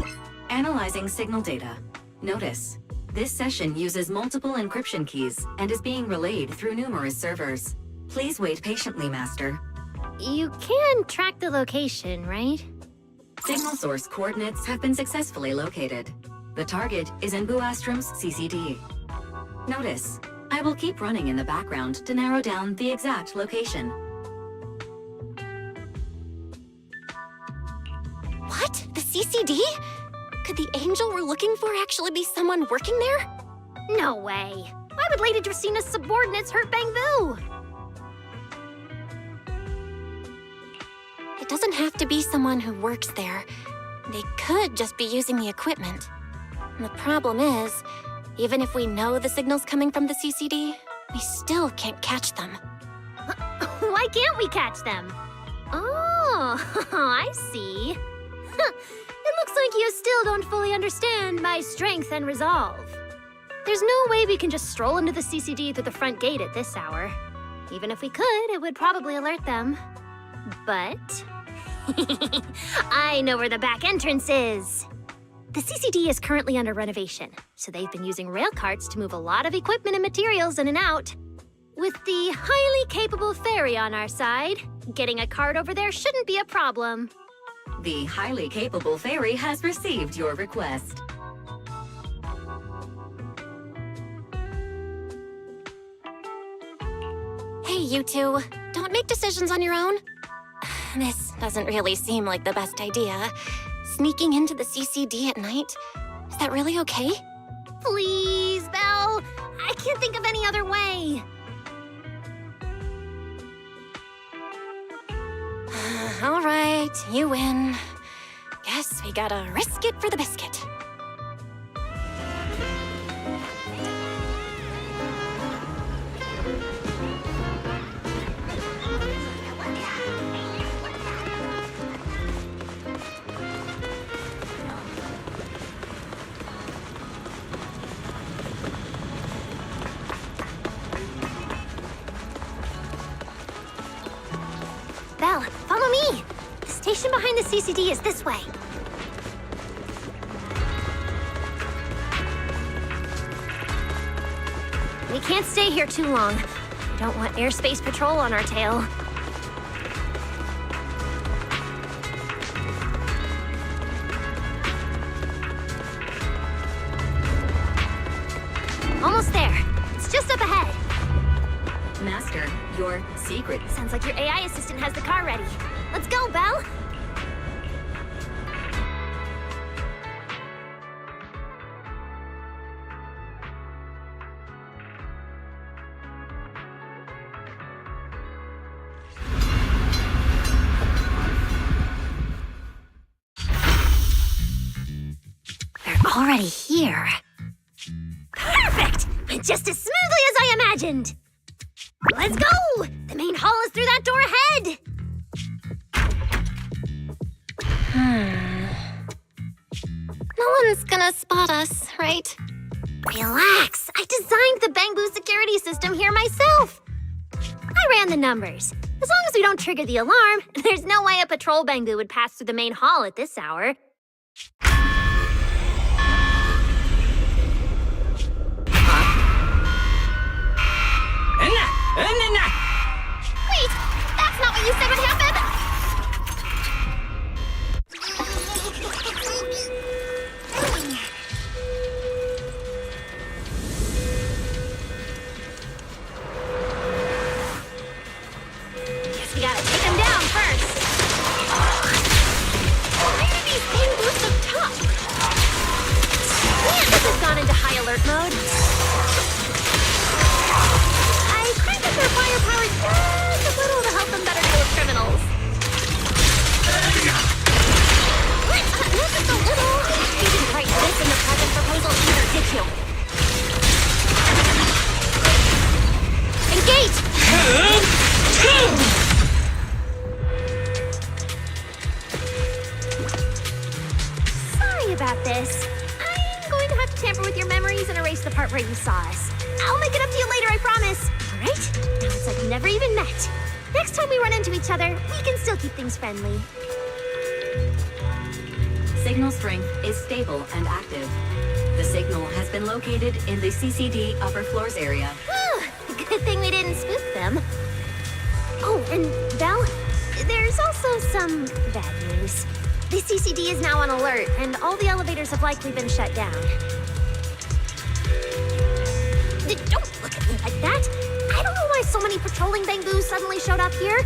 Analyzing signal data. Notice, this session uses multiple encryption keys and is being relayed through numerous servers. Please wait patiently, Master. You can track the location, right? Signal source coordinates have been successfully located. The target is in Guuuuuys' CCD. Notice, I will keep running in the background to narrow down the exact location. What? The CCD? Could the angel we're looking for actually be someone working there? No way. Why would Lady Dracina's subordinates hurt Bamboo? It doesn't have to be someone who works there. They could just be using the equipment. And the problem is, even if we know the signal's coming from the CCD, we still can't catch them. Why can't we catch them? Oh, I see. It looks like you still don't fully understand my strength and resolve. There's no way we can just stroll into the CCD through the front gate at this hour. Even if we could, it would probably alert them. But I know where the back entrance is. The CCD is currently under renovation, so they've been using rail carts to move a lot of equipment and materials in and out. With the highly capable Fairy on our side, getting a cart over there shouldn't be a problem. The highly capable Fairy has received your request. Hey, you two. Don't make decisions on your own. This doesn't really seem like the best idea. Sneaking into the CCD at night? Is that really okay? Please, Belle. I can't think of any other way. All right, you win. Guess we gotta risk it for the biscuit. Belle, follow me. The station behind the CCD is this way. We can't stay here too long. We don't want airspace patrol on our tail. Almost there. It's just up ahead. Master, your secret. Sounds like your AI assistant has the car ready. Let's go, Belle. They're already here. Perfect! Went just as smoothly as I imagined. Let's go! The main hall is through that door ahead! No one's gonna spot us, right? Relax. I designed the Bangboo security system here myself. I ran the numbers. As long as we don't trigger the alarm, there's no way a patrol Bangboo would pass through the main hall at this hour. Wait, that's not what you said would happen! Guess we gotta take him down first. Why are these Bangboo so tough? Man, this has gone into high alert mode. I cranked up their firepower just a little to help them better deal with criminals. What? Not just a little. You didn't write this in the present proposal either, did you? Engage! Sorry about this. I'm going to have to tamper with your memories and erase the part where you saw us. I'll make it up to you later, I promise. All right? Now it's like we never even met. Next time we run into each other, we can still keep things friendly. Signal strength is stable and active. The signal has been located in the CCD upper floors area. Good thing we didn't spook them. Oh, and Belle, there's also some bad news. The CCD is now on alert, and all the elevators have likely been shut down. Don't look at me like that. I don't know why so many patrolling Bangboo suddenly showed up here.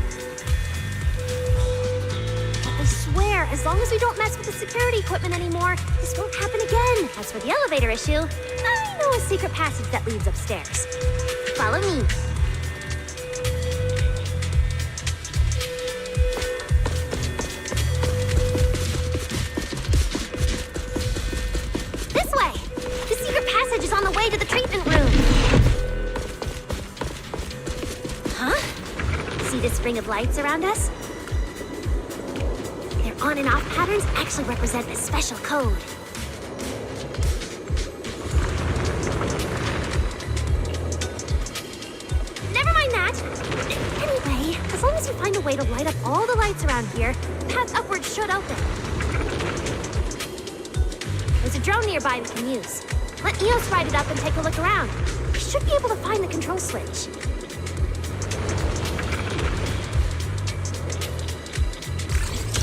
But I swear, as long as we don't mess with the security equipment anymore, this won't happen again. As for the elevator issue, I know a secret passage that leads upstairs. Follow me. This way! The secret passage is on the way to the treatment room. Huh? See this ring of lights around us? Their on and off patterns actually represent a special code. Never mind that. Anyway, as long as you find a way to light up all the lights around here, the path upwards should open. There's a drone nearby we can use. Let Eos ride it up and take a look around. We should be able to find the control switch.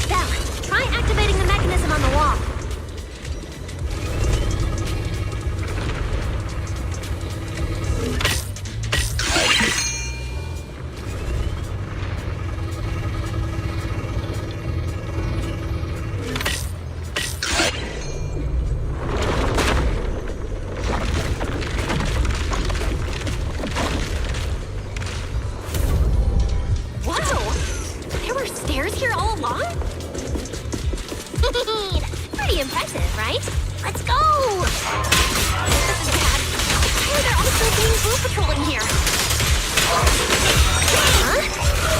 Belle, try activating the mechanism on the wall. Pretty impressive, right? Let's go! This is bad. Why are there also Bangboo patrolling here? Huh?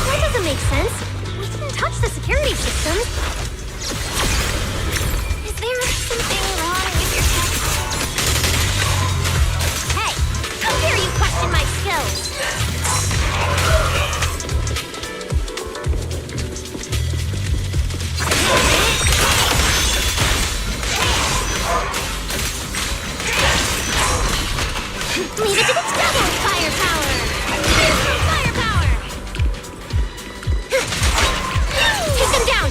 That doesn't make sense. We didn't touch the security system. Is there something wrong with your tech? Hey! How dare you question my skills? Leave it to the double firepower! Firepower! Take them down!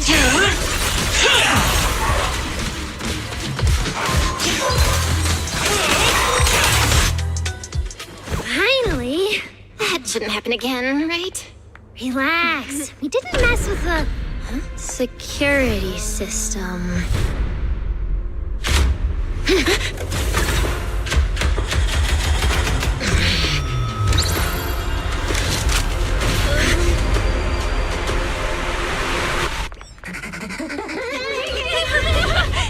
Finally! That shouldn't happen again, right? Relax. We didn't mess with the security system.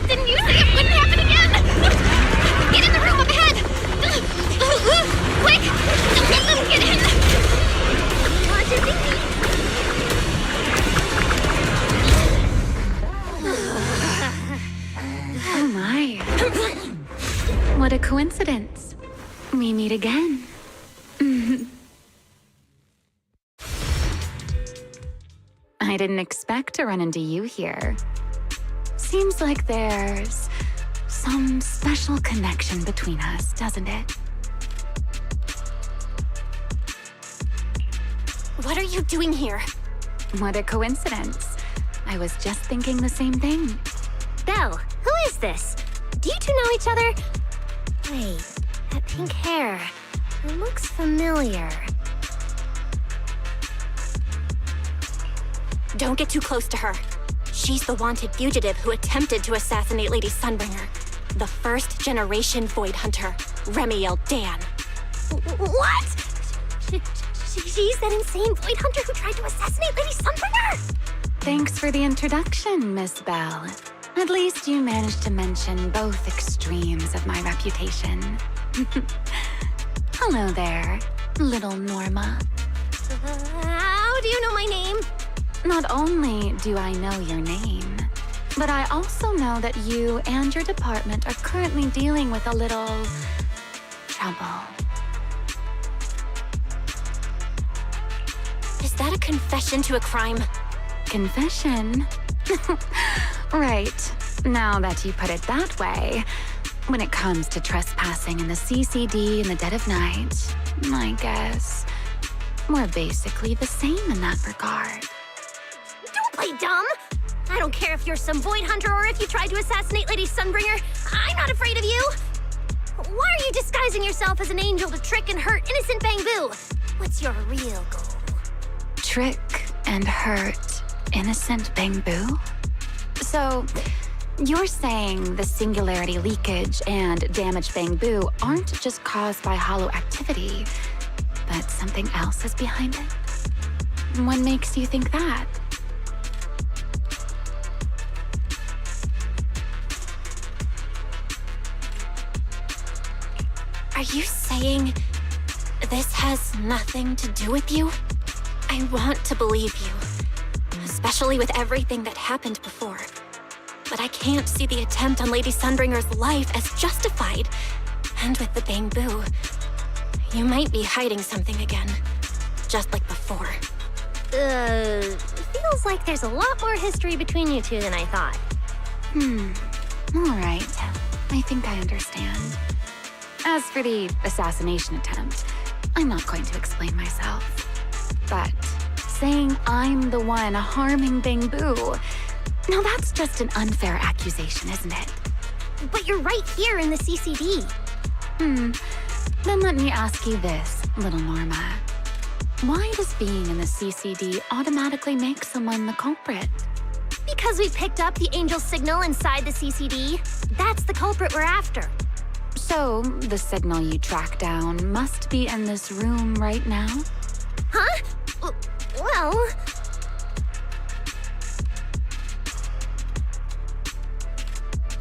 Didn't you say it wouldn't happen again? Get in the room up ahead! Quick! Don't let them get in! Watch your thinking! What a coincidence. We meet again. I didn't expect to run into you here. Seems like there's some special connection between us, doesn't it? What are you doing here? What a coincidence. I was just thinking the same thing. Belle, who is this? Do you two know each other? Wait, that pink hair. It looks familiar. Don't get too close to her. She's the wanted fugitive who attempted to assassinate Lady Sunbringer. The first generation Void Hunter, Remiel Dan. What? She's that insane Void Hunter who tried to assassinate Lady Sunbringer? Thanks for the introduction, Miss Belle. At least you managed to mention both extremes of my reputation. Hello there, little Norma. How do you know my name? Not only do I know your name, but I also know that you and your department are currently dealing with a little trouble. Is that a confession to a crime? Confession? Right. Now that you put it that way, when it comes to trespassing in the CCD in the dead of night, I guess we're basically the same in that regard. Don't play dumb! I don't care if you're some Void Hunter or if you tried to assassinate Lady Sunbringer. I'm not afraid of you! Why are you disguising yourself as an angel to trick and hurt innocent Bangboo? What's your real goal? Trick and hurt innocent Bangboo? So, you're saying the singularity leakage and damaged Bangboo aren't just caused by hollow activity, but something else is behind it? What makes you think that? Are you saying this has nothing to do with you? I want to believe you, especially with everything that happened before. But I can't see the attempt on Lady Sunbringer's life as justified. And with the Bangboo, you might be hiding something again, just like before. Feels like there's a lot more history between you two than I thought. All right. I think I understand. As for the assassination attempt, I'm not going to explain myself. But saying I'm the one harming Bangboo, now that's just an unfair accusation, isn't it? But you're right here in the CCD. Then let me ask you this, little Norma. Why does being in the CCD automatically make someone the culprit? Because we picked up the angel signal inside the CCD. That's the culprit we're after. So, the signal you tracked down must be in this room right now? Huh? Well...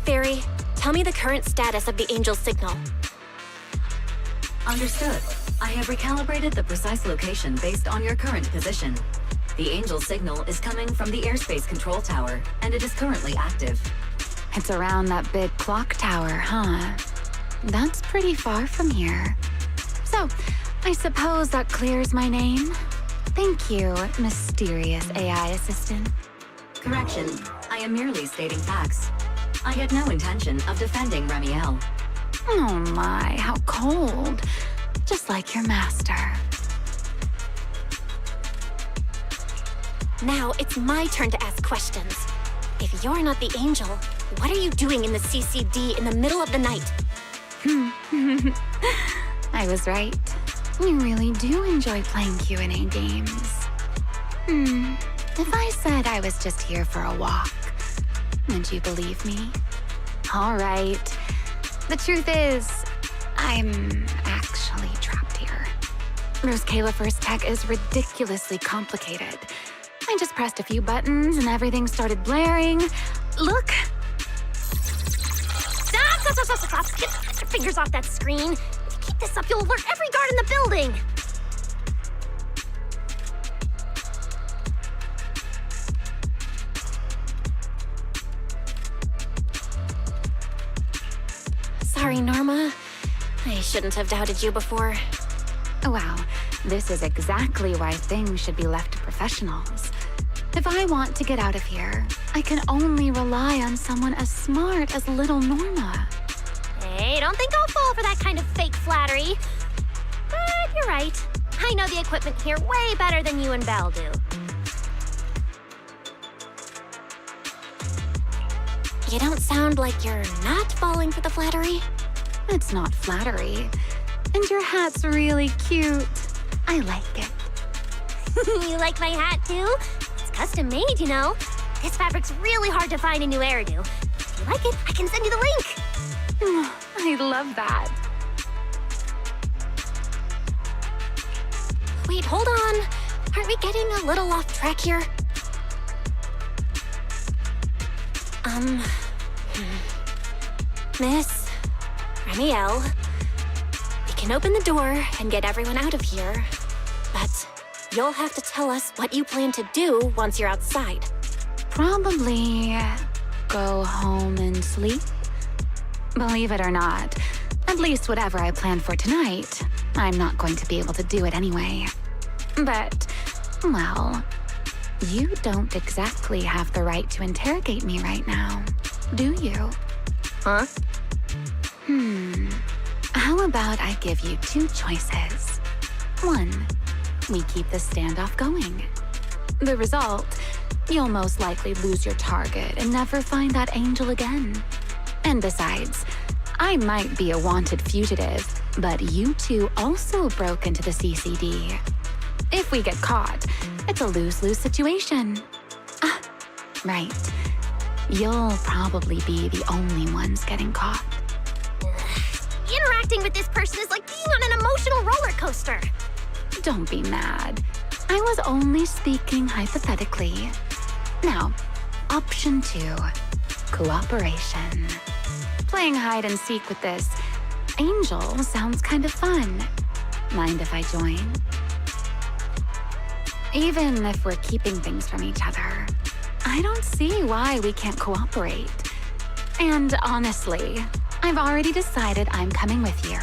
Fairy, tell me the current status of the angel signal. Understood. I have recalibrated the precise location based on your current position. The angel signal is coming from the airspace control tower, and it is currently active. It's around that big clock tower, huh? That's pretty far from here. So, I suppose that clears my name? Thank you, mysterious AI assistant. Correction. I am merely stating facts. I had no intention of defending Remiel. Oh my, how cold. Just like your master. Now it's my turn to ask questions. If you're not the angel, what are you doing in the CCD in the middle of the night? I was right. You really do enjoy playing Q&A games. If I said I was just here for a walk, would you believe me? All right. The truth is, I'm actually trapped here. Rose Califer's tech is ridiculously complicated. I just pressed a few buttons and everything started blaring. Look! Stop! Get your fingers off that screen. If you keep this up, you'll alert every guard in the building. Sorry, sorry, Norma. I shouldn't have doubted you before. Wow, this is exactly why things should be left to professionals. If I want to get out of here, I can only rely on someone as smart as little Norma. Hey, don't think I'll fall for that kind of fake flattery. But you're right. I know the equipment here way better than you and Belle do. You don't sound like you're not falling for the flattery. It's not flattery. And your hat's really cute. I like it. You like my hat, too? It's custom made, you know. This fabric's really hard to find in New Eridu. If you like it, I can send you the link. I love that. Wait, hold on. Aren't we getting a little off track here? Miss Ramiel, we can open the door and get everyone out of here, but you'll have to tell us what you plan to do once you're outside. Probably go home and sleep. Believe it or not, at least whatever I planned for tonight, I'm not going to be able to do it anyway. But, well, you don't exactly have the right to interrogate me right now, do you? Huh? How about I give you two choices? One, we keep the standoff going. The result, you'll most likely lose your target and never find that angel again. And besides, I might be a wanted fugitive, but you two also broke into the CCD. If we get caught, it's a lose-lose situation. Ah, right. You'll probably be the only ones getting caught. Interacting with this person is like being on an emotional roller coaster. Don't be mad. I was only speaking hypothetically. Now, option 2, cooperation. Playing hide and seek with this angel sounds kind of fun. Mind if I join? Even if we're keeping things from each other, I don't see why we can't cooperate. And honestly, I've already decided I'm coming with you.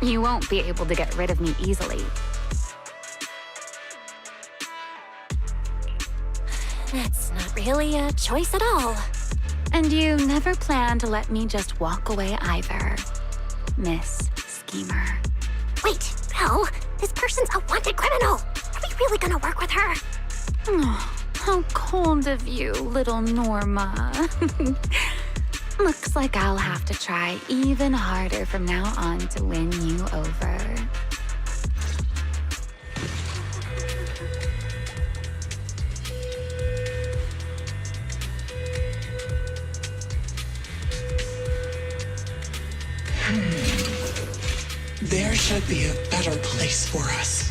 You won't be able to get rid of me easily. That's not really a choice at all. And you never plan to let me just walk away either, Miss Schemer. Wait, Belle, this person's a wanted criminal. Are we really gonna work with her? Oh, how cold of you, little Norma. Looks like I'll have to try even harder from now on to win you over. There should be a better place for us.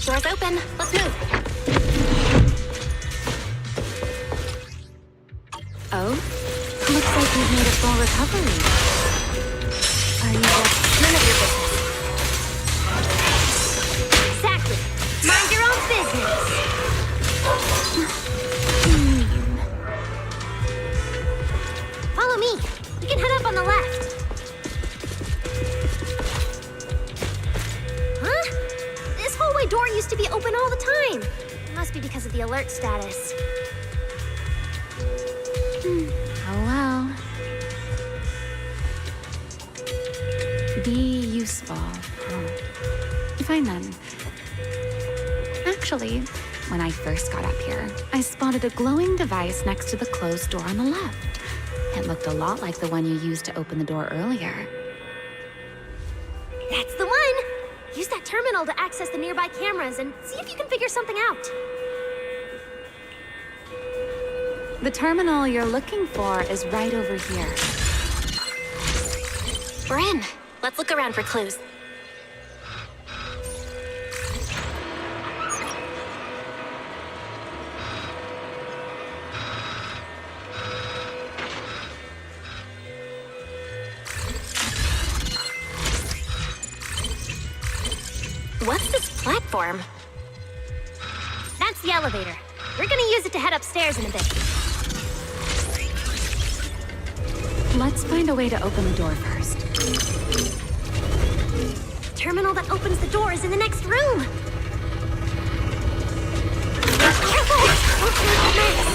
Door's open. Let's move. Oh? Looks like you've made a full recovery. Are you just... None of your business. Exactly. Mind your own business. Follow me. We can head up on the left. Huh? This hallway door used to be open all the time. It must be because of the alert status. Oh well. Be useful. Fine then. Actually, when I first got up here, I spotted a glowing device next to the closed door on the left. It looked a lot like the one you used to open the door earlier. That's the one! Use that terminal to access the nearby cameras and see if you can figure something out. The terminal you're looking for is right over here. We're in. Let's look around for clues. What's this platform? That's the elevator. We're gonna use it to head upstairs in a bit. Let's find a way to open the door first. Terminal that opens the door is in the next room. Careful! Don't close the mess.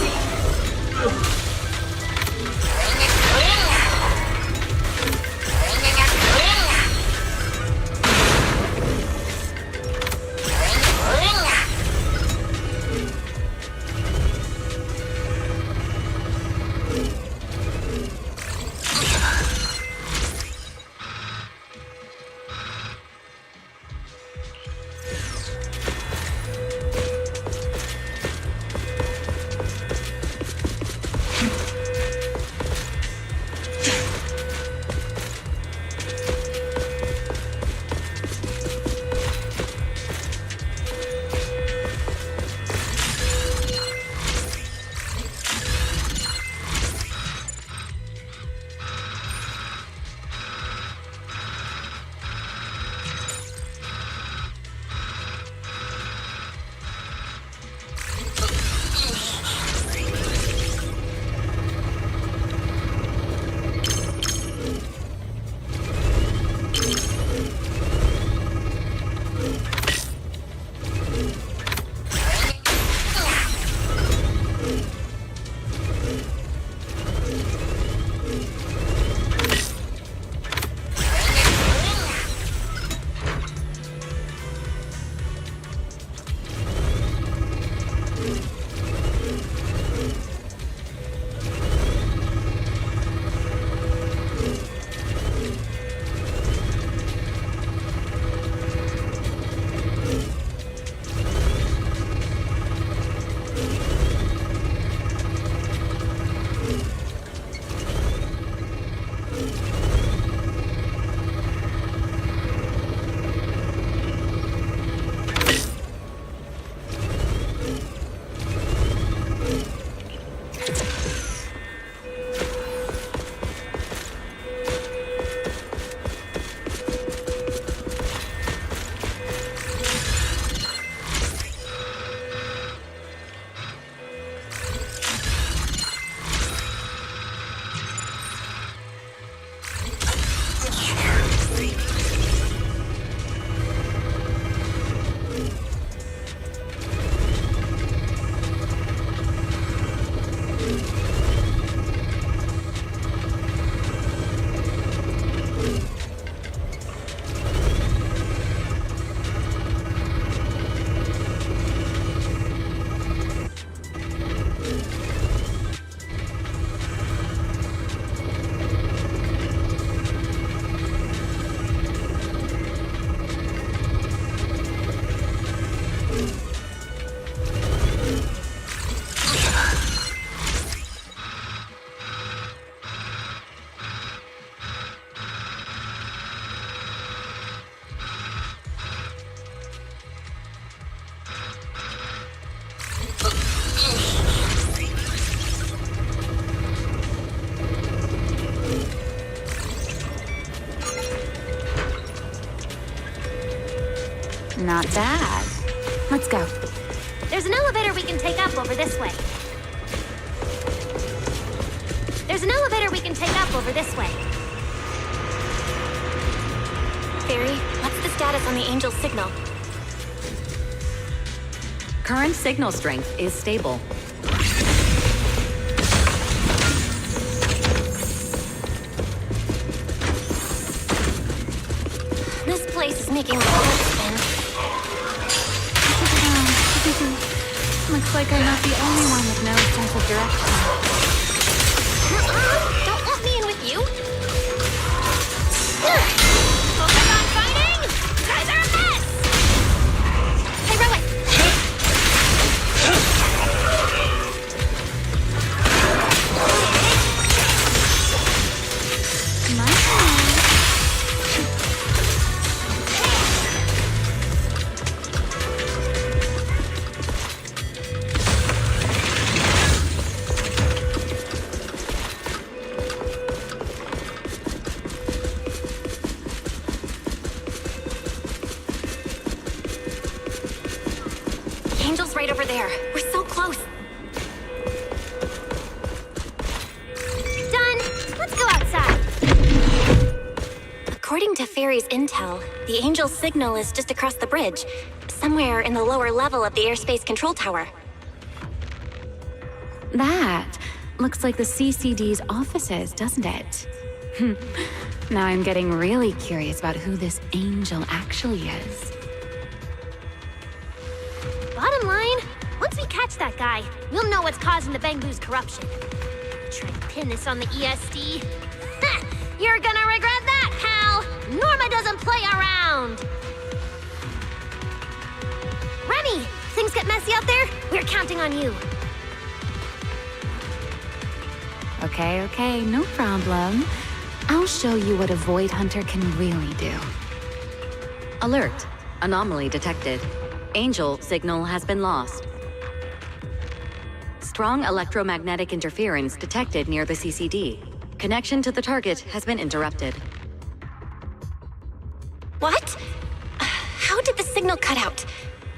Not bad. Let's go. There's an elevator we can take up over this way. There's an elevator we can take up over this way. Fairy, what's the status on the Angel's signal? Current signal strength is stable. This place is making my heart spin. Looks like I'm not the only one with no sense of direction. Don't want me in with you. Focus on fighting! You guys are a mess! Hey, Rowan! Angel's right over there. We're so close. Done. Let's go outside. According to Fairy's intel, the Angel's signal is just across the bridge, somewhere in the lower level of the airspace control tower. That looks like the CCD's offices, doesn't it? Now I'm getting really curious about who this Angel actually is. Bottom line, once we catch that guy, we'll know what's causing the Bangbu's corruption. Try to pin this on the ESD. Ha! You're gonna regret that, pal! Norma doesn't play around! Remy, things get messy out there? We're counting on you. Okay, no problem. I'll show you what a Void Hunter can really do. Alert. Anomaly detected. Angel signal has been lost. Strong electromagnetic interference detected near the CCD. Connection to the target has been interrupted. What? How did the signal cut out?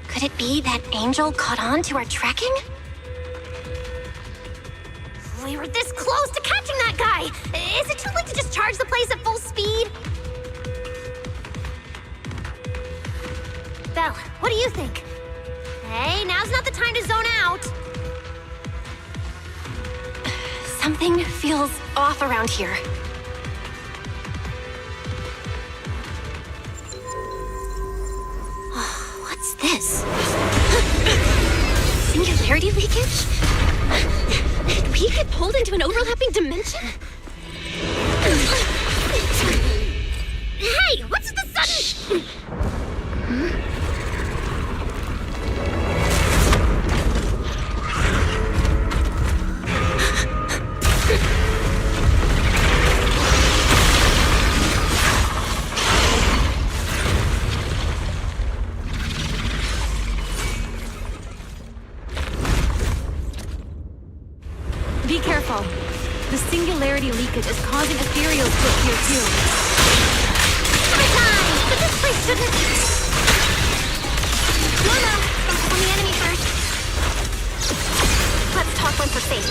Could it be that Angel caught on to our tracking? We were this close to catching that guy! Is it too late to just charge the place at full speed? Belle, what do you think? Hey, now's not the time to zone out! Something feels off around here. What's this? Singularity leakage? Did we get pulled into an overlapping dimension? Hey, what's with the sudden... Be careful. The singularity leakage is causing ethereals to appear too. Summertime! But this place shouldn't... No, don't tell the enemy first. Let's talk once we're safe.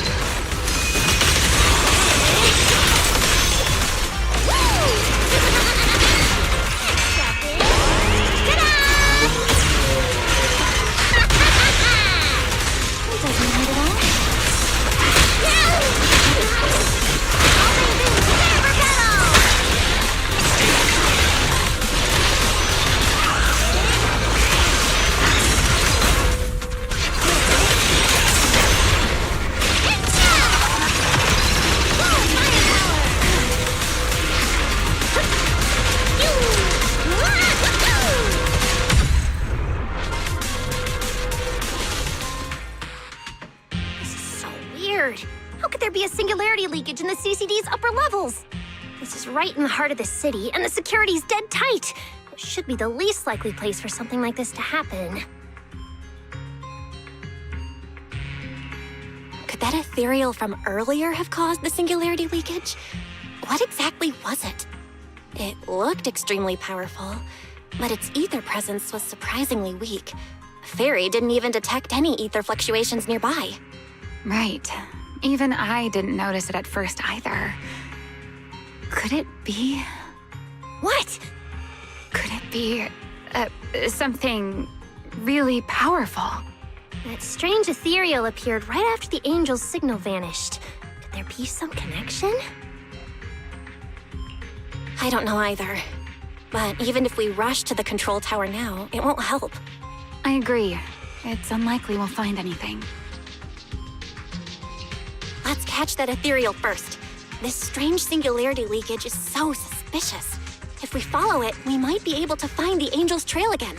How could there be a singularity leakage in the CCD's upper levels? This is right in the heart of the city, and the security's dead tight. It should be the least likely place for something like this to happen. Could that ethereal from earlier have caused the singularity leakage? What exactly was it? It looked extremely powerful, but its ether presence was surprisingly weak. Fairy didn't even detect any ether fluctuations nearby. Right. Even I didn't notice it at first either. Could it be... What? Could it be... something really powerful? That strange ethereal appeared right after the Angel's signal vanished. Could there be some connection? I don't know either. But even if we rush to the control tower now, it won't help. I agree. It's unlikely we'll find anything. Let's catch that ethereal first. This strange singularity leakage is so suspicious. If we follow it, we might be able to find the Angel's trail again.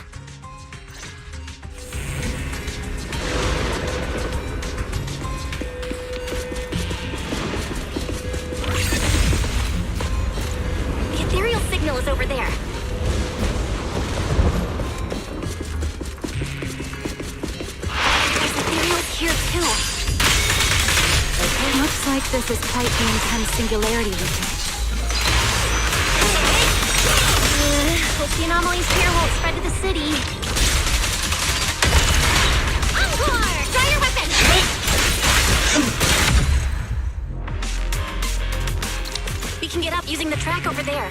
The ethereal signal is over there. There's ethereals here too. It looks like this is quite the intense singularity leakage. Hope the anomalies here won't spread to the city. back over there.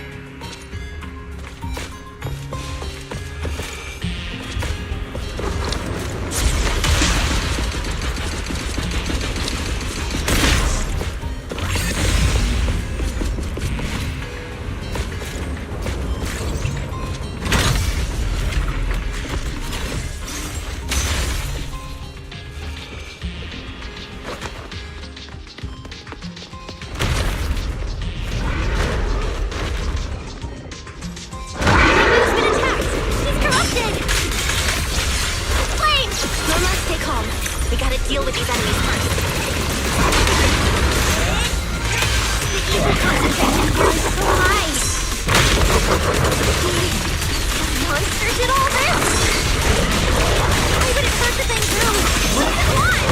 Deal with these enemies first. So high. Monsters did all this? Why would it hurt the thing through? What does it want?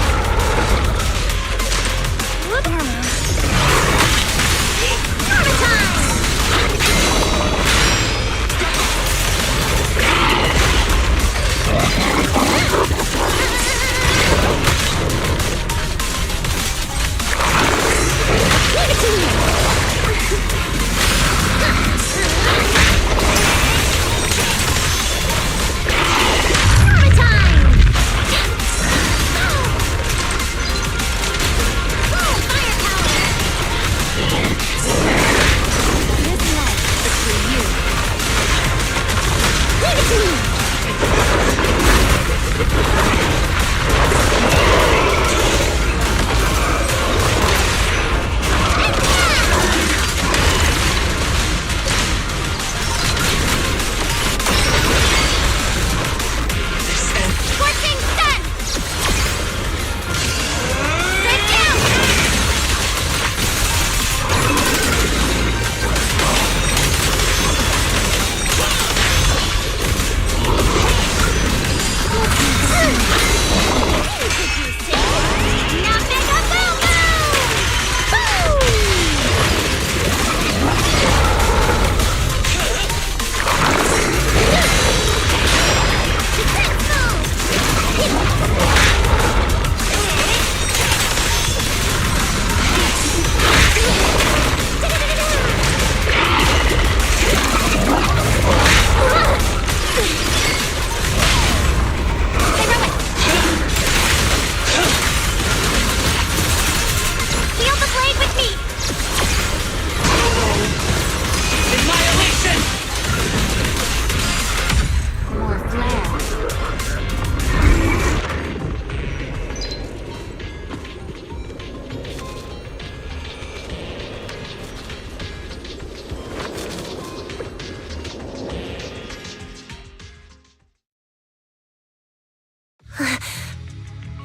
Whoop. Norma time! Give it to me! Norma time! Oh, fire power! This life is for you. Give it to me!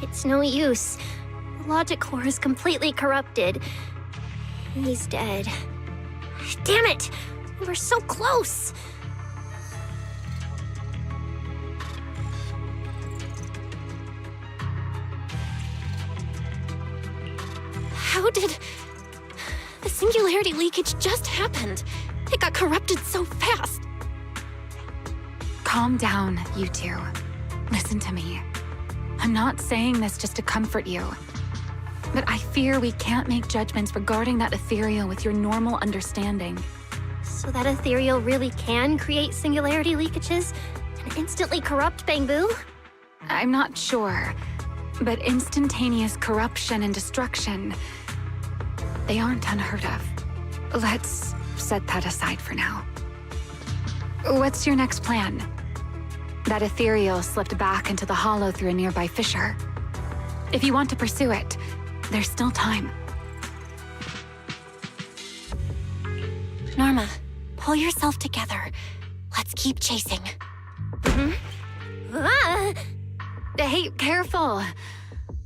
It's no use. The logic core is completely corrupted. He's dead. Damn it! We were so close! How did... The singularity leakage just happened. It got corrupted so fast. Calm down, you two. Listen to me. I'm not saying this just to comfort you, but I fear we can't make judgments regarding that ethereal with your normal understanding. So that ethereal really can create singularity leakages and instantly corrupt Bangboo? I'm not sure, but instantaneous corruption and destruction, they aren't unheard of. Let's set that aside for now. What's your next plan? That ethereal slipped back into the hollow through a nearby fissure. If you want to pursue it, there's still time. Norma, pull yourself together. Let's keep chasing. Hey, careful.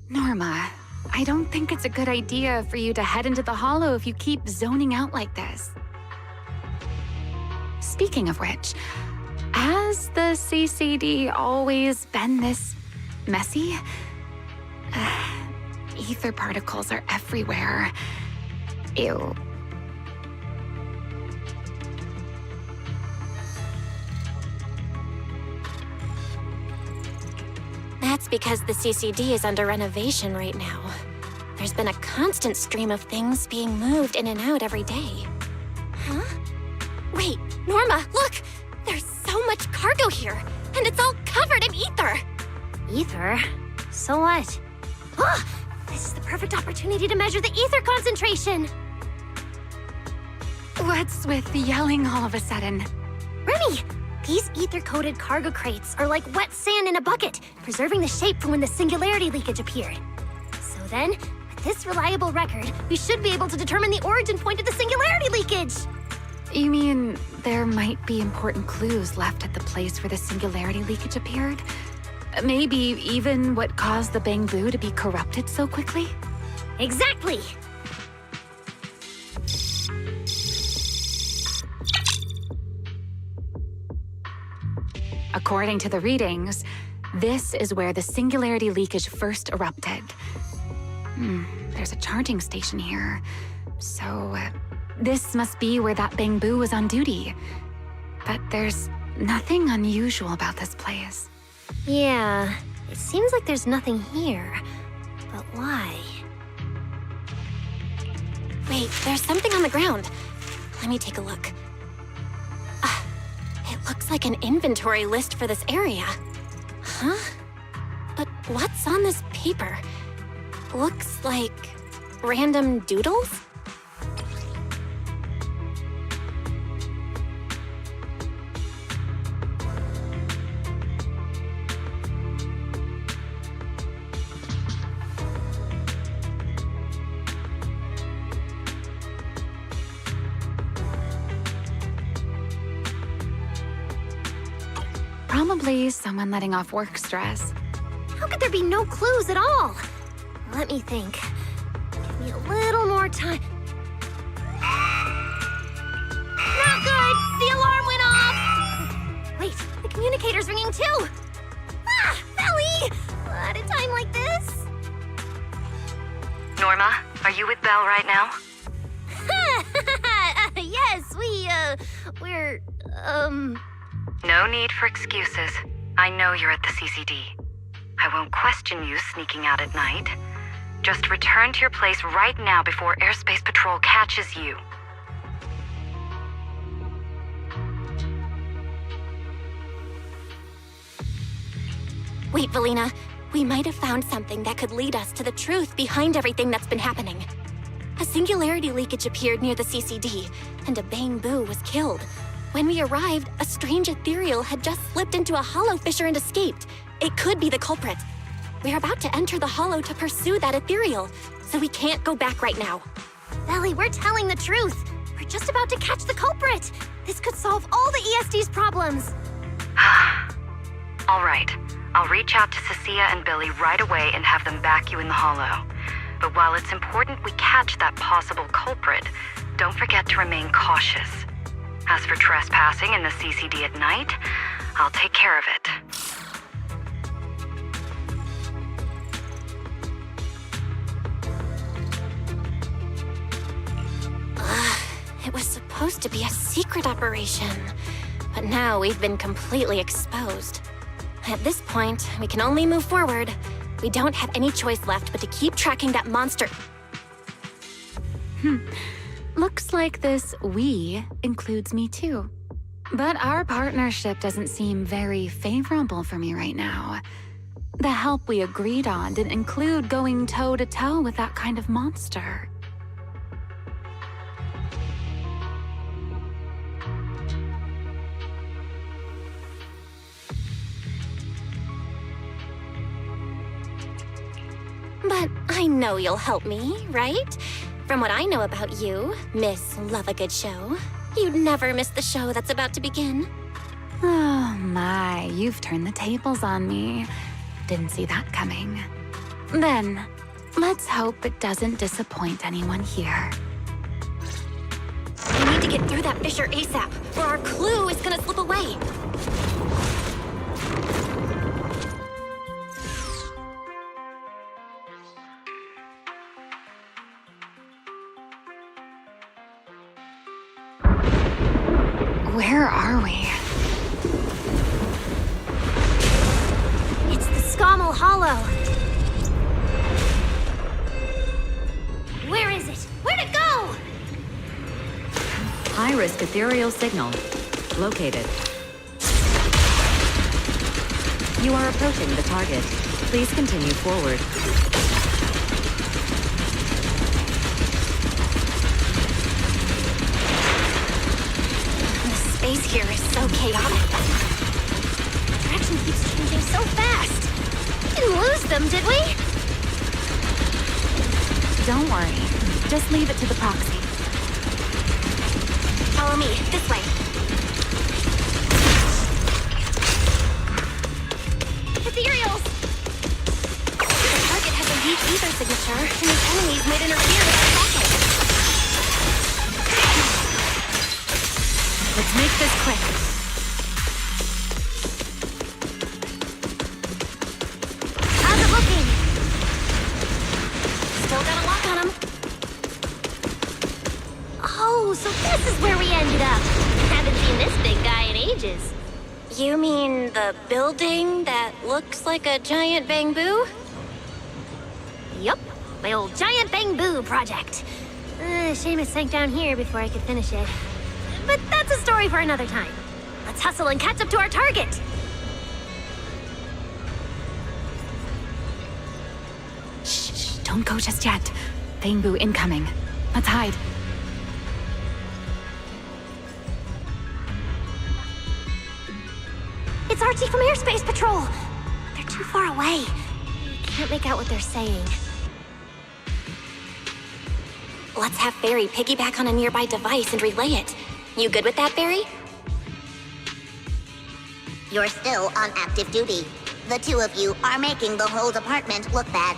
Norma, I don't think it's a good idea for you to head into the hollow if you keep zoning out like this. Speaking of which, has the CCD always been this messy? Ether particles are everywhere. Ew. That's because the CCD is under renovation right now. There's been a constant stream of things being moved in and out every day. Huh? Norma, look! There's so much cargo here, and it's all covered in ether! Ether? So what? Ah, this is the perfect opportunity to measure the ether concentration! What's with the yelling all of a sudden? Remy, these ether-coated cargo crates are like wet sand in a bucket, preserving the shape from when the singularity leakage appeared. So then, with this reliable record, we should be able to determine the origin point of the singularity leakage! You mean there might be important clues left at the place where the singularity leakage appeared? Maybe even what caused the Bangbu to be corrupted so quickly? Exactly! According to the readings, this is where the singularity leakage first erupted. There's a charging station here. So, this must be where that Bangbu was on duty. But there's nothing unusual about this place. Yeah, it seems like there's nothing here. But why? Wait, there's something on the ground. Let me take a look. It looks like an inventory list for this area. Huh? But what's on this paper? Looks like random doodles? Probably someone letting off work stress. How could there be no clues at all? Let me think. Give me a little more time. Not good! The alarm went off! Wait, the communicator's ringing too! Ah, Belly! At a time like this? Norma, are you with Belle right now? Yes, we're, No need for excuses. I know you're at the CCD. I won't question you sneaking out at night. Just return to your place right now before Airspace Patrol catches you. Wait, Valina. We might have found something that could lead us to the truth behind everything that's been happening. A singularity leakage appeared near the CCD, and a Bangbu was killed. When we arrived, a strange ethereal had just slipped into a hollow fissure and escaped. It could be the culprit. We're about to enter the hollow to pursue that ethereal, so we can't go back right now. Belly, we're telling the truth. We're just about to catch the culprit. This could solve all the ESD's problems. All right. I'll reach out to Cecilia and Billy right away and have them back you in the hollow. But while it's important we catch that possible culprit, don't forget to remain cautious. As for trespassing in the CCD at night, I'll take care of it. It was supposed to be a secret operation, but now we've been completely exposed. At this point, we can only move forward. We don't have any choice left but to keep tracking that monster. Looks like this "we" includes me too. But our partnership doesn't seem very favorable for me right now. The help we agreed on didn't include going toe-to-toe with that kind of monster. But I know you'll help me, right? From what I know about you, Miss Love a Good Show, you'd never miss the show that's about to begin. Oh my, you've turned the tables on me. Didn't see that coming. Then, let's hope it doesn't disappoint anyone here. We need to get through that fissure ASAP, or our clue is gonna slip away. Where are we? It's the Scommel Hollow. Where is it? Where'd it go? High-risk ethereal signal. Located. You are approaching the target. Please continue forward. The space here is so chaotic. Direction keeps changing so fast. We didn't lose them, did we? Don't worry. Just leave it to the proxy. Follow me, this way. Ethereals! The target has a weak ether signature, and his enemies might interfere with our rocket. Let's make this quick. How's it looking? Still got a lock on him. Oh, so this is where we ended up. Haven't seen this big guy in ages. You mean the building that looks like a giant bamboo? Yup, my old giant bamboo project. Shame it sank down here before I could finish it. But that's a story for another time. Let's hustle and catch up to our target. Shh, don't go just yet. Bamboo incoming. Let's hide. It's Archie from Airspace Patrol. They're too far away. Can't make out what they're saying. Let's have Barry piggyback on a nearby device and relay it. You good with that, Barry? You're still on active duty. The two of you are making the whole department look bad.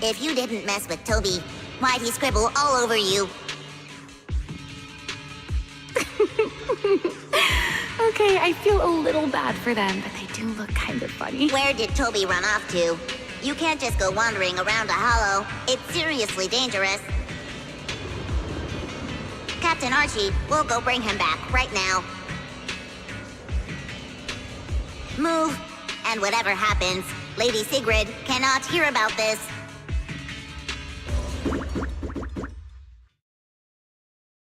If you didn't mess with Toby, why'd he scribble all over you? Okay, I feel a little bad for them, but they do look kind of funny. Where did Toby run off to? You can't just go wandering around a hollow. It's seriously dangerous. Captain Archie, we'll go bring him back right now. Move, and whatever happens, Lady Sigrid cannot hear about this.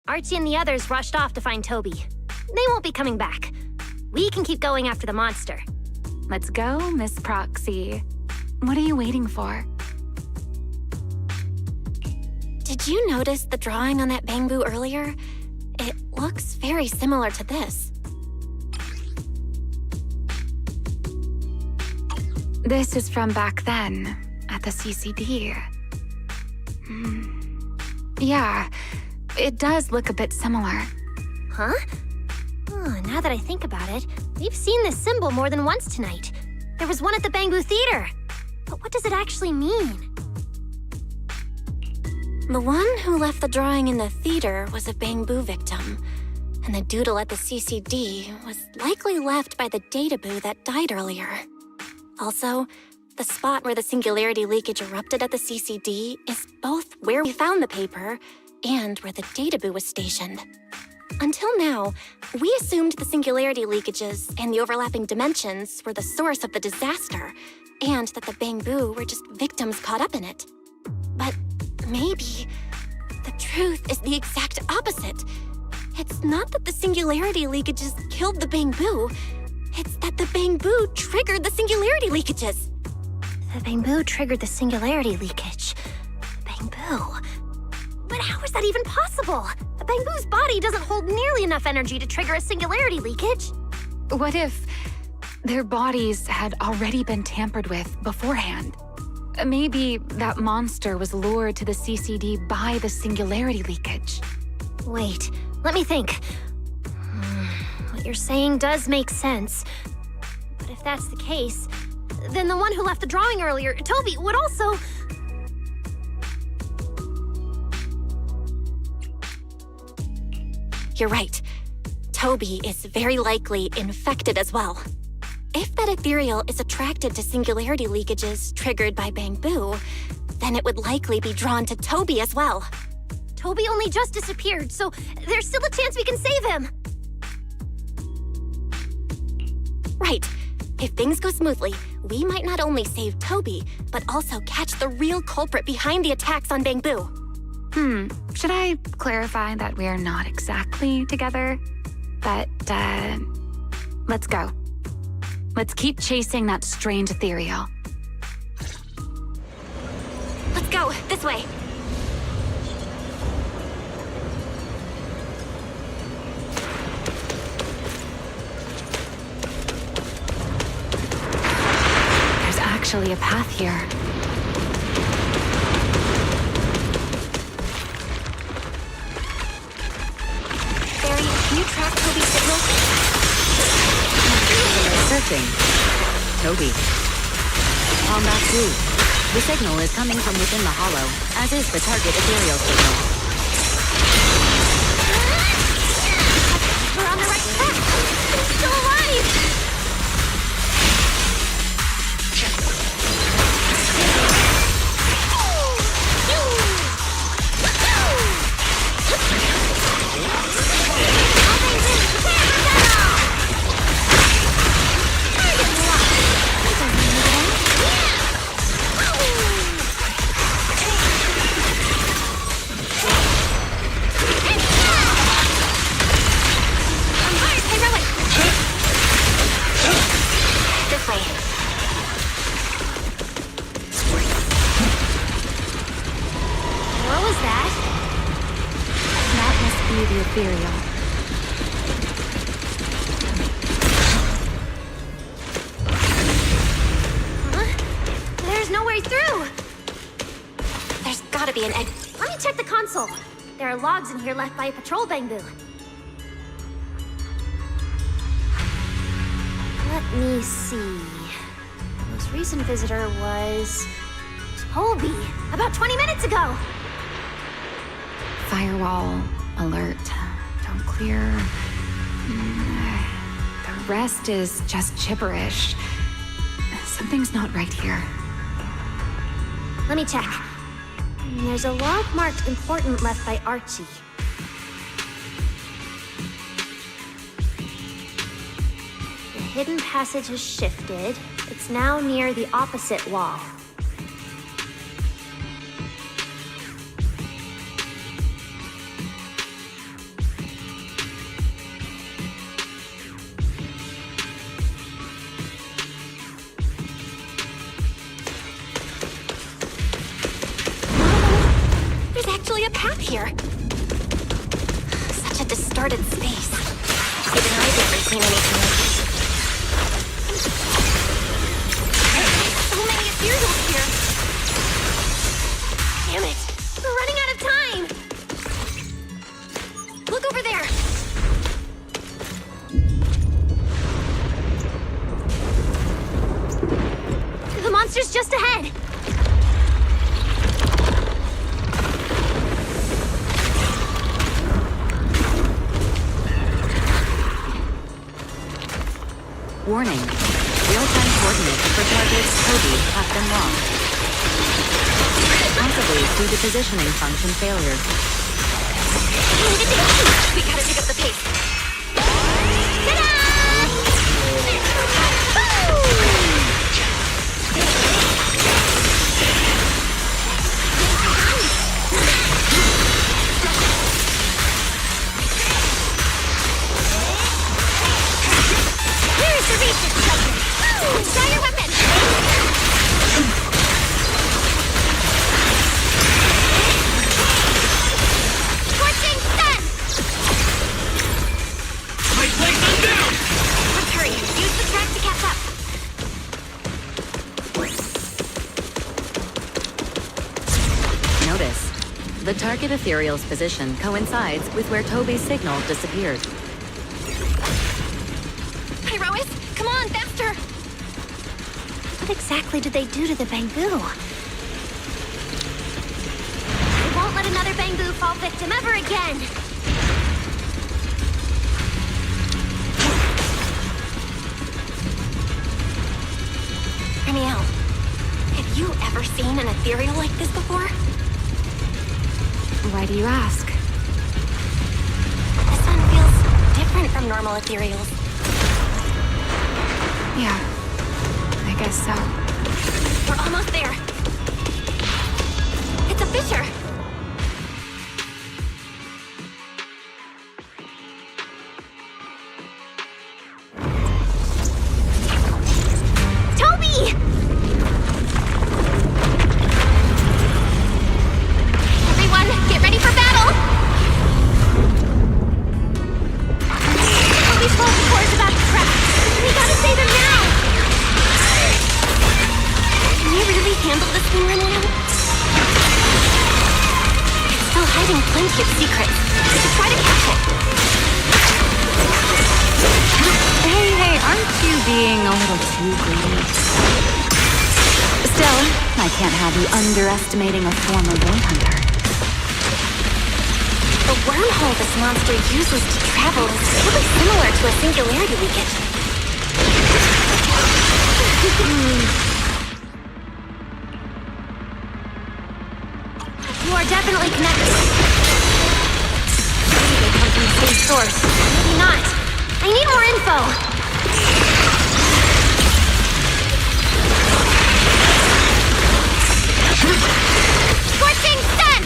Archie and the others rushed off to find Toby. They won't be coming back. We can keep going after the monster. Let's go, Miss Proxy. What are you waiting for? Did you notice the drawing on that bamboo earlier? It looks very similar to this. This is from back then, at the CCD. Yeah, it does look a bit similar. Huh? Oh, now that I think about it, we've seen this symbol more than once tonight. There was one at the Bamboo Theater. But what does it actually mean? The one who left the drawing in the theater was a bamboo victim, and the doodle at the CCD was likely left by the databoo that died earlier. Also, the spot where the singularity leakage erupted at the CCD is both where we found the paper and where the databoo was stationed. Until now, we assumed the singularity leakages and the overlapping dimensions were the source of the disaster, and that the bamboo were just victims caught up in it. But maybe the truth is the exact opposite. It's not that the singularity leakages killed the bamboo, it's that the bamboo triggered the singularity leakages. The bamboo triggered the singularity leakage. Bamboo? But how is that even possible? A bamboo's body doesn't hold nearly enough energy to trigger a singularity leakage. What if their bodies had already been tampered with beforehand? Maybe that monster was lured to the CCD by the singularity leakage. Wait, let me think. What you're saying does make sense. But if that's the case, then the one who left the drawing earlier, Toby, would also... You're right. Toby is very likely infected as well. If that ethereal is attracted to singularity leakages triggered by bamboo, then it would likely be drawn to Toby as well. Toby only just disappeared, so there's still a chance we can save him. Right. If things go smoothly, we might not only save Toby, but also catch the real culprit behind the attacks on bamboo. Should I clarify that we're not exactly together? But, let's go. Let's keep chasing that strange ethereal. Let's go, this way. There's actually a path here. Barry, can you track Toby's signal? Searching. Toby. Combat 2. The signal is coming from within the hollow, as is the target ethereal signal. We're on the right track! I'm still alive! Ethereal. Huh? There's no way through! There's gotta be an egg. Let me check the console. There are logs in here left by a patrol Bangbu. Let me see. The most recent visitor was... Toby, about 20 minutes ago! Firewall. Alert. Don't clear. The rest is just gibberish. Something's not right here. Let me check. There's a log marked important left by Archie. The hidden passage has shifted. It's now near the opposite wall. A path here. Such a distorted space. Even I've never seen anything like this. So many ethereals here. Damn it. We're running out of time. Look over there. The monster's just ahead. Warning. Real-time coordinates for targets Toby have been lost. Possibly due to positioning function failure. We gotta pick up the pace. Try your weapon! Scorching sun! My place is down! Let's hurry. Use the track to catch up. Notice. The target ethereal's position coincides with where Toby's signal disappeared. Pyrois, come on, faster! What exactly did they do to the Bangbu? They won't let another Bangbu fall victim ever again! Hear me out. Have you ever seen an ethereal like this before? Why do you ask? This one feels different from normal ethereals. Yeah, I guess so. We're almost there. It's a fissure. you being a little too greedy? Still, I can't have you underestimating a former road hunter. The wormhole this monster uses to travel is really similar to a singularity leakage. You are definitely connected. Maybe they come from the same source. Maybe not. I need more info. Scorching sun!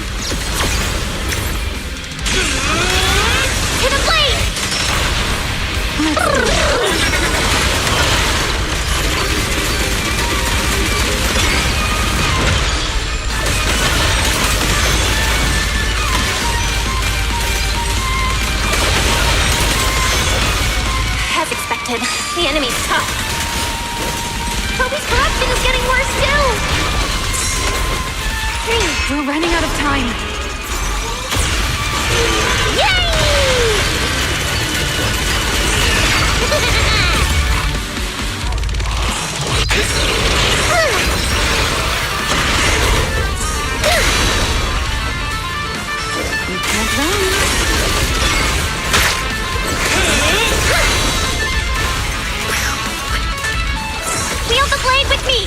To the blade! As expected, the enemy's tough. Toby's corruption is getting worse too! We're running out of time. Yay! You can't run. Wield the blade with me!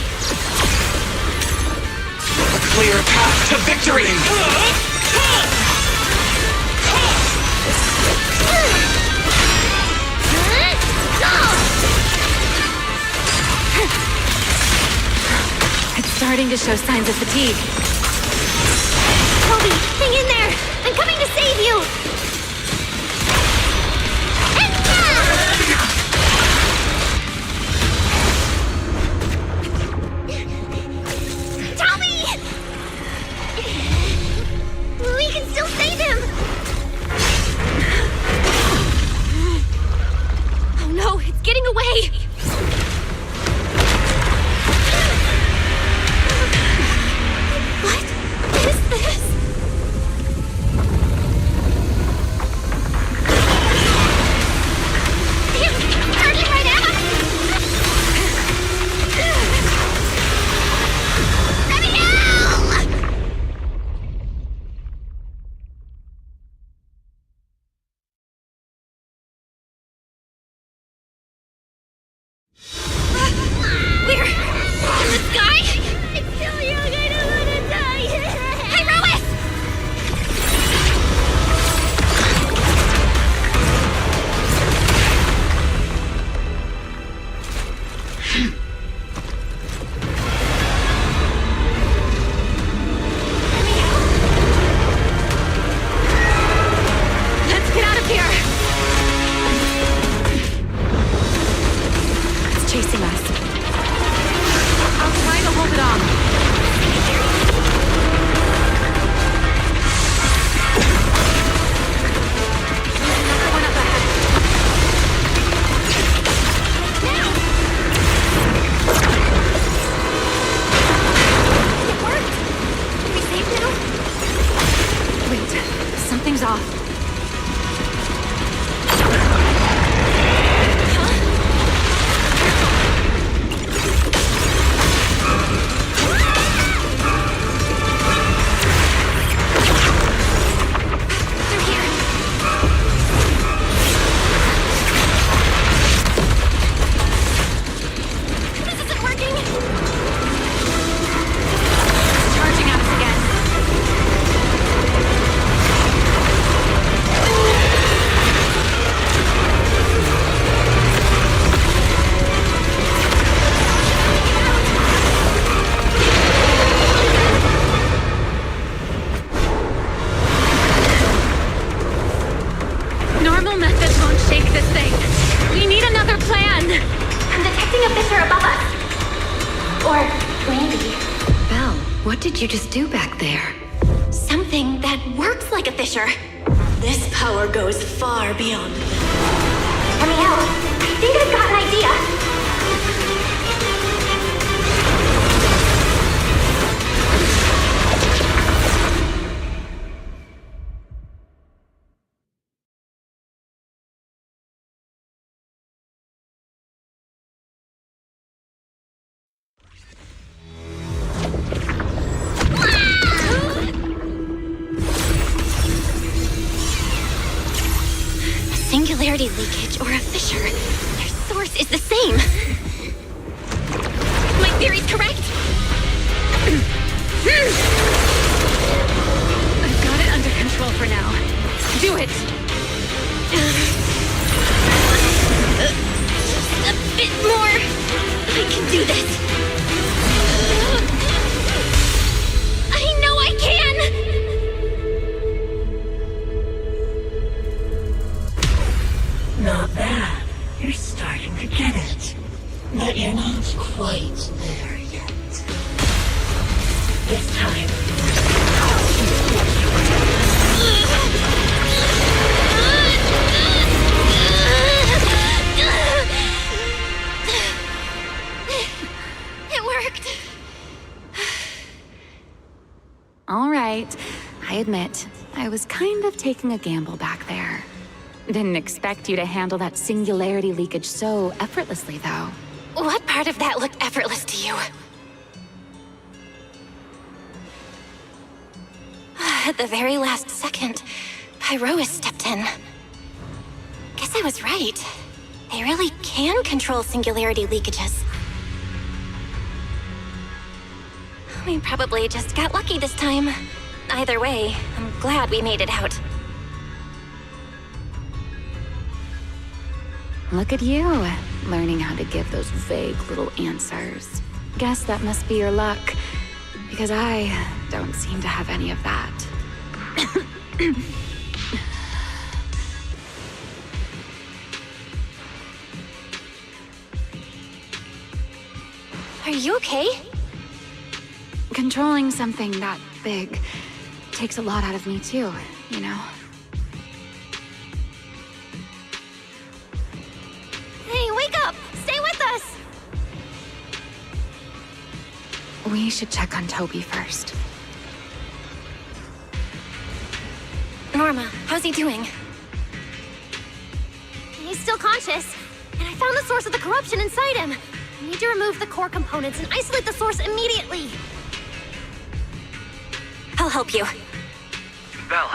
A clear path to victory! It's starting to show signs of fatigue. Toby, hang in there! I'm coming to save you! Toby! We can still save him! Oh no, it's getting away! What is this? Charging right at us! Let me out! We're in the sky? I'm still young, I don't want to die. Hey, Rois! Let's get out of here. It's chasing us. I'll try to hold it off. There's another one up ahead. It worked! We saved him? Wait, something's off. They're here. This isn't working! Charging at us again. Normal methods won't shake this thing. We need another plan. I'm detecting a fissure above us. Or maybe Belle, what did you just do back there? Something that works like a fissure. This power goes far beyond. Let me out. I think I've got an idea. singularity leakage or a fissure, their source is the same. My theory's correct? I've got it under control for now. Do it! Just a bit more. I can do this. I know I can! Not bad. You're starting to get it. But you're not quite there yet. This time. It worked. All right. I admit, I was kind of taking a gamble back there. Didn't expect you to handle that singularity leakage so effortlessly, though. What part of that looked effortless to you? At the very last second, Pyrois stepped in. Guess I was right. They really can control singularity leakages. We probably just got lucky this time. Either way, I'm glad we made it out. Look at you, learning how to give those vague little answers. Guess that must be your luck, because I don't seem to have any of that. Are you okay? Controlling something that big takes a lot out of me too, you know? Hey, wake up! Stay with us! We should check on Toby first. Norma, how's he doing? He's still conscious, and I found the source of the corruption inside him. We need to remove the core components and isolate the source immediately. I'll help you. Belle,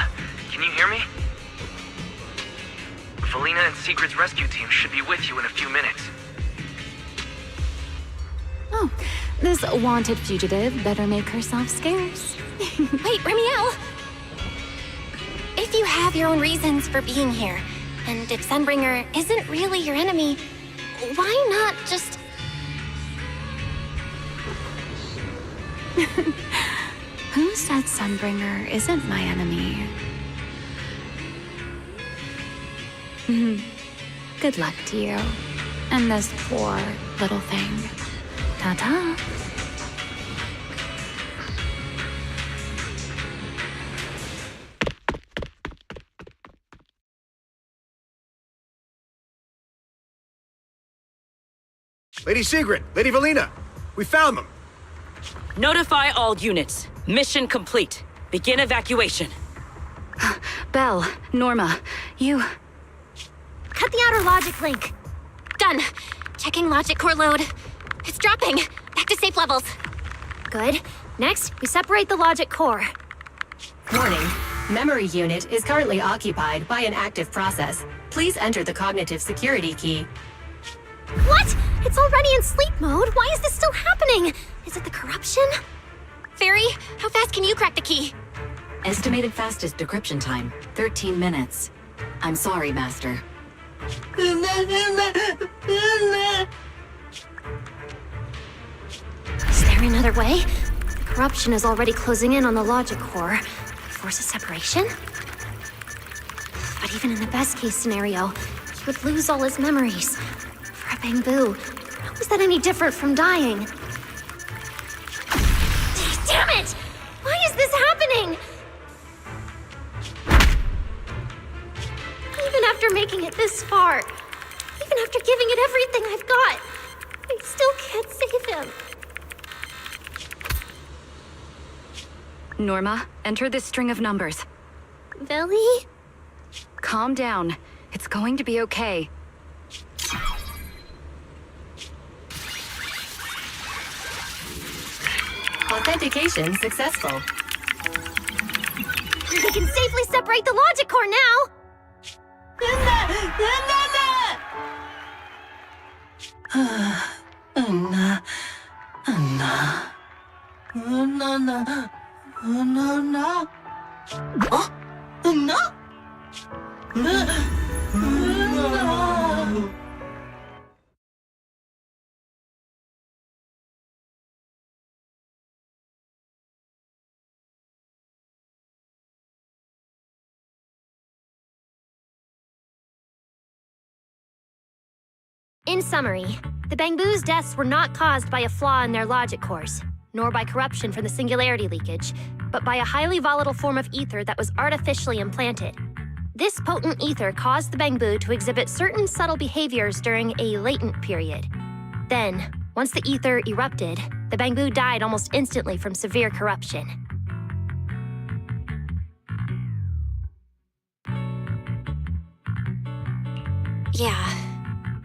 can you hear me? Felina and Secret's rescue team should be with you in a few minutes. Oh, this wanted fugitive better make herself scarce. Wait, Remiel! If you have your own reasons for being here, and if Sunbringer isn't really your enemy, why not just... Who said Sunbringer isn't my enemy? Good luck to you. And this poor little thing. Ta-ta. Lady Sigrid, Lady Felina, we found them. Notify all units. Mission complete. Begin evacuation. Belle, Norma, you... Cut the outer logic link. Done. Checking logic core load. It's dropping. Back to safe levels. Good. Next, we separate the logic core. Warning. Memory unit is currently occupied by an active process. Please enter the cognitive security key. What? It's already in sleep mode. Why is this still happening? Is it the corruption? Fairy, how fast can you crack the key? Estimated fastest decryption time, 13 minutes. I'm sorry, Master. Is there another way? The corruption is already closing in on the logic core. Force a separation? But even in the best case scenario, he would lose all his memories. For a Bangbu, how is that any different from dying? Damn it! Why is this happening? Even after making it this far, even after giving it everything I've got, I still can't save him. Norma, enter this string of numbers. Billy? Calm down. It's going to be okay. Authentication successful. We can safely separate the logic core now! In summary, the Bangbu's deaths were not caused by a flaw in their logic cores, nor by corruption from the singularity leakage, but by a highly volatile form of ether that was artificially implanted. This potent ether caused the Bangbu to exhibit certain subtle behaviors during a latent period. Then, once the ether erupted, the Bangbu died almost instantly from severe corruption. Yeah.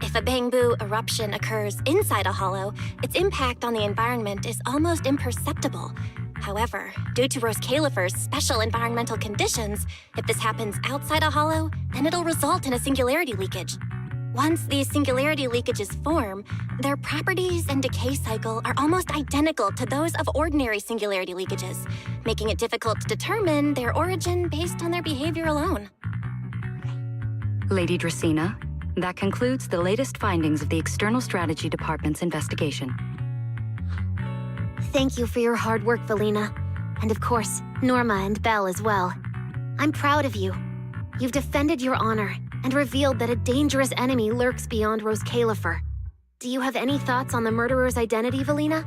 If a Bangbu eruption occurs inside a hollow, its impact on the environment is almost imperceptible. However, due to Rose Califer's special environmental conditions, if this happens outside a hollow, then it'll result in a singularity leakage. Once these singularity leakages form, their properties and decay cycle are almost identical to those of ordinary singularity leakages, making it difficult to determine their origin based on their behavior alone. Lady Dracena, that concludes the latest findings of the External Strategy Department's investigation. Thank you for your hard work, Valina. And of course, Norma and Belle as well. I'm proud of you. You've defended your honor and revealed that a dangerous enemy lurks beyond Rose Califer. Do you have any thoughts on the murderer's identity, Valina?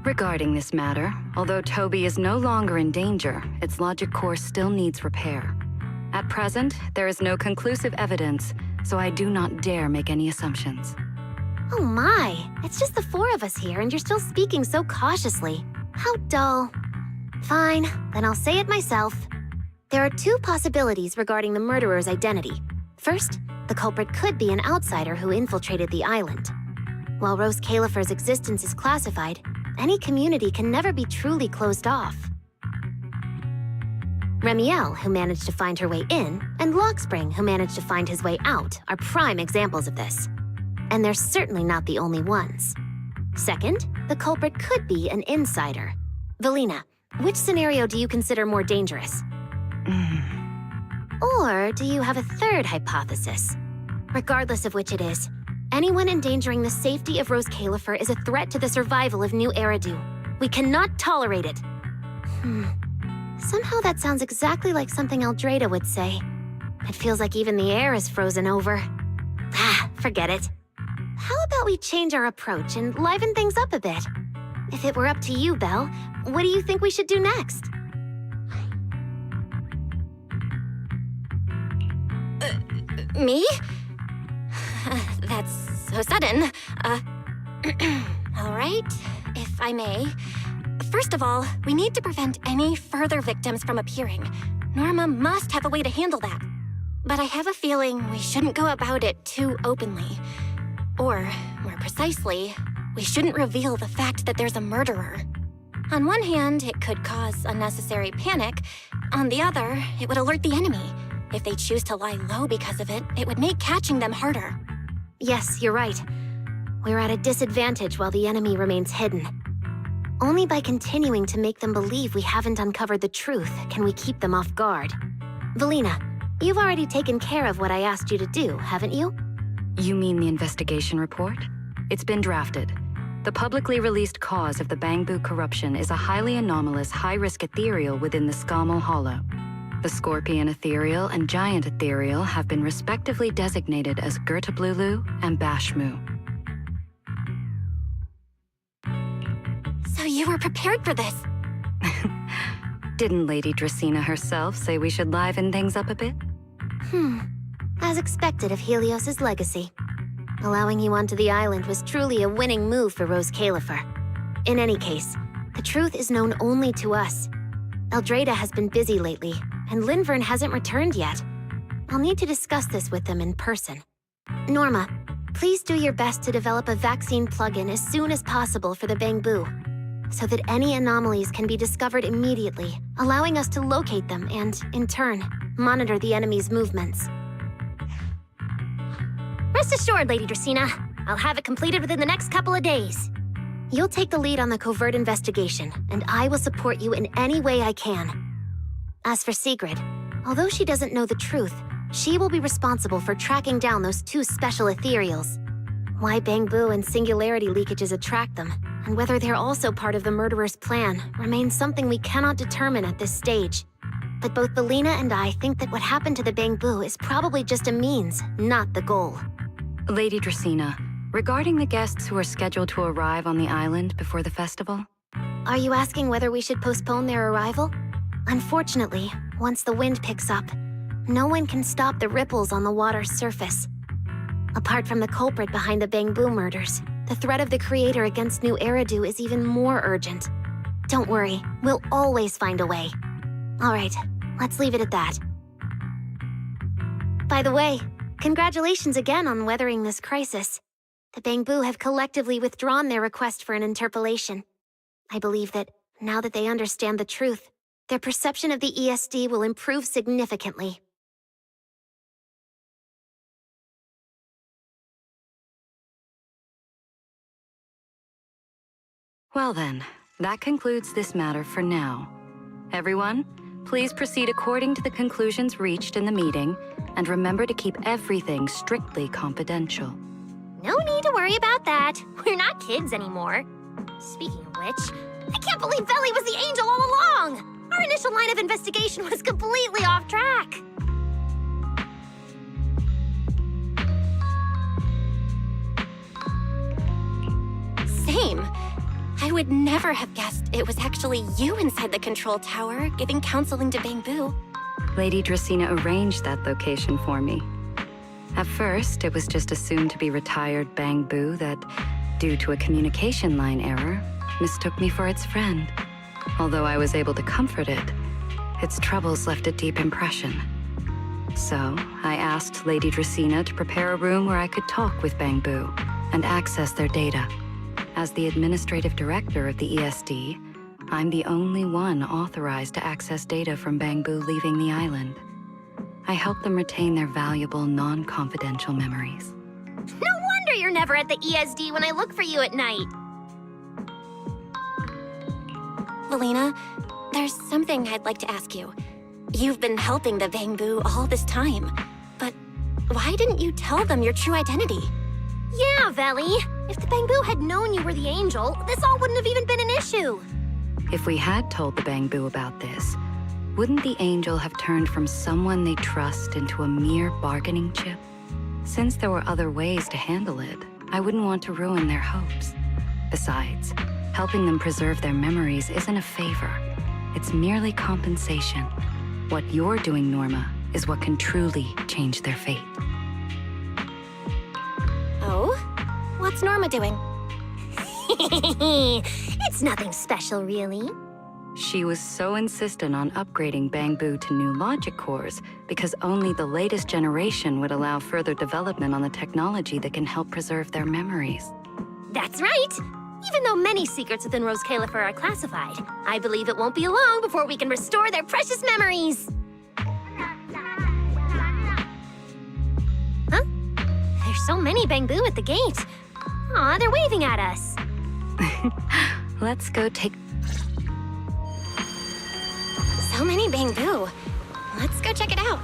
Regarding this matter, although Toby is no longer in danger, its logic core still needs repair. At present, there is no conclusive evidence, so I do not dare make any assumptions. Oh my, it's just the four of us here and you're still speaking so cautiously. How dull. Fine, then I'll say it myself. There are two possibilities regarding the murderer's identity. First, the culprit could be an outsider who infiltrated the island. While Rose Califer's existence is classified, any community can never be truly closed off. Remiel, who managed to find her way in, and Lockspring, who managed to find his way out, are prime examples of this. And they're certainly not the only ones. Second, the culprit could be an insider. Valina, which scenario do you consider more dangerous? Or do you have a third hypothesis? Regardless of which it is, anyone endangering the safety of Rose Califer is a threat to the survival of New Eridu. We cannot tolerate it. Somehow that sounds exactly like something Eldrada would say. It feels like even the air is frozen over. Forget it. How about we change our approach and liven things up a bit? If it were up to you, Belle, what do you think we should do next? Me? That's so sudden. All right, if I may. First of all, we need to prevent any further victims from appearing. Norma must have a way to handle that. But I have a feeling we shouldn't go about it too openly. Or, more precisely, we shouldn't reveal the fact that there's a murderer. On one hand, it could cause unnecessary panic. On the other, it would alert the enemy. If they choose to lie low because of it, it would make catching them harder. Yes, you're right. We're at a disadvantage while the enemy remains hidden. Only by continuing to make them believe we haven't uncovered the truth can we keep them off guard. Valina, you've already taken care of what I asked you to do, haven't you? You mean the investigation report? It's been drafted. The publicly released cause of the Bangbu corruption is a highly anomalous, high-risk ethereal within the Scamal Hollow. The Scorpion Ethereal and Giant Ethereal have been respectively designated as Gertablulu and Bashmu. So you were prepared for this? Didn't Lady Dracena herself say we should liven things up a bit? As expected of Helios's legacy. Allowing you onto the island was truly a winning move for Rose Califer. In any case, the truth is known only to us. Eldrada has been busy lately, and Linvern hasn't returned yet. I'll need to discuss this with them in person. Norma, please do your best to develop a vaccine plugin as soon as possible for the Bangbu, so that any anomalies can be discovered immediately, allowing us to locate them and, in turn, monitor the enemy's movements. Rest assured, Lady Dracaena, I'll have it completed within the next couple of days. You'll take the lead on the covert investigation, and I will support you in any way I can. As for Sigrid, although she doesn't know the truth, she will be responsible for tracking down those two special ethereals. Why Bangboo and singularity leakages attract them, and whether they're also part of the murderer's plan, remains something we cannot determine at this stage. But both Belina and I think that what happened to the Bangboo is probably just a means, not the goal. Lady Dracaena, regarding the guests who are scheduled to arrive on the island before the festival? Are you asking whether we should postpone their arrival? Unfortunately, once the wind picks up, no one can stop the ripples on the water's surface. Apart from the culprit behind the Bangboo murders, the threat of the Creator against New Eridu is even more urgent. Don't worry, we'll always find a way. All right, let's leave it at that. By the way, congratulations again on weathering this crisis. The Bangboo have collectively withdrawn their request for an interpolation. I believe that, now that they understand the truth, their perception of the ESD will improve significantly. Well then, that concludes this matter for now. Everyone, please proceed according to the conclusions reached in the meeting, and remember to keep everything strictly confidential. No need to worry about that. We're not kids anymore. Speaking of which, I can't believe Veli was the angel all along! Our initial line of investigation was completely off track. Same. I would never have guessed it was actually you inside the control tower, giving counseling to Bangboo. Lady Dracaena arranged that location for me. At first, it was just assumed to be retired Bangboo that, due to a communication line error, mistook me for its friend. Although I was able to comfort it, its troubles left a deep impression. So, I asked Lady Dracaena to prepare a room where I could talk with Bangboo and access their data. As the administrative director of the ESD, I'm the only one authorized to access data from Bangboo leaving the island. I help them retain their valuable, non-confidential memories. No wonder you're never at the ESD when I look for you at night. Belina, there's something I'd like to ask you. You've been helping the Bangboo all this time, but why didn't you tell them your true identity? Yeah, Veli. If the Bangboo had known you were the angel, this all wouldn't have even been an issue. If we had told the Bangboo about this, wouldn't the angel have turned from someone they trust into a mere bargaining chip? Since there were other ways to handle it, I wouldn't want to ruin their hopes. Besides, helping them preserve their memories isn't a favor. It's merely compensation. What you're doing, Norma, is what can truly change their fate. Oh? What's Norma doing? It's nothing special, really. She was so insistent on upgrading Bangboo to new logic cores because only the latest generation would allow further development on the technology that can help preserve their memories. That's right! Even though many secrets within Rose Califer are classified, I believe it won't be long before we can restore their precious memories! Huh? There's so many Bangboo at the gate. Aw, they're waving at us. Let's go take... So many Bangboo. Let's go check it out.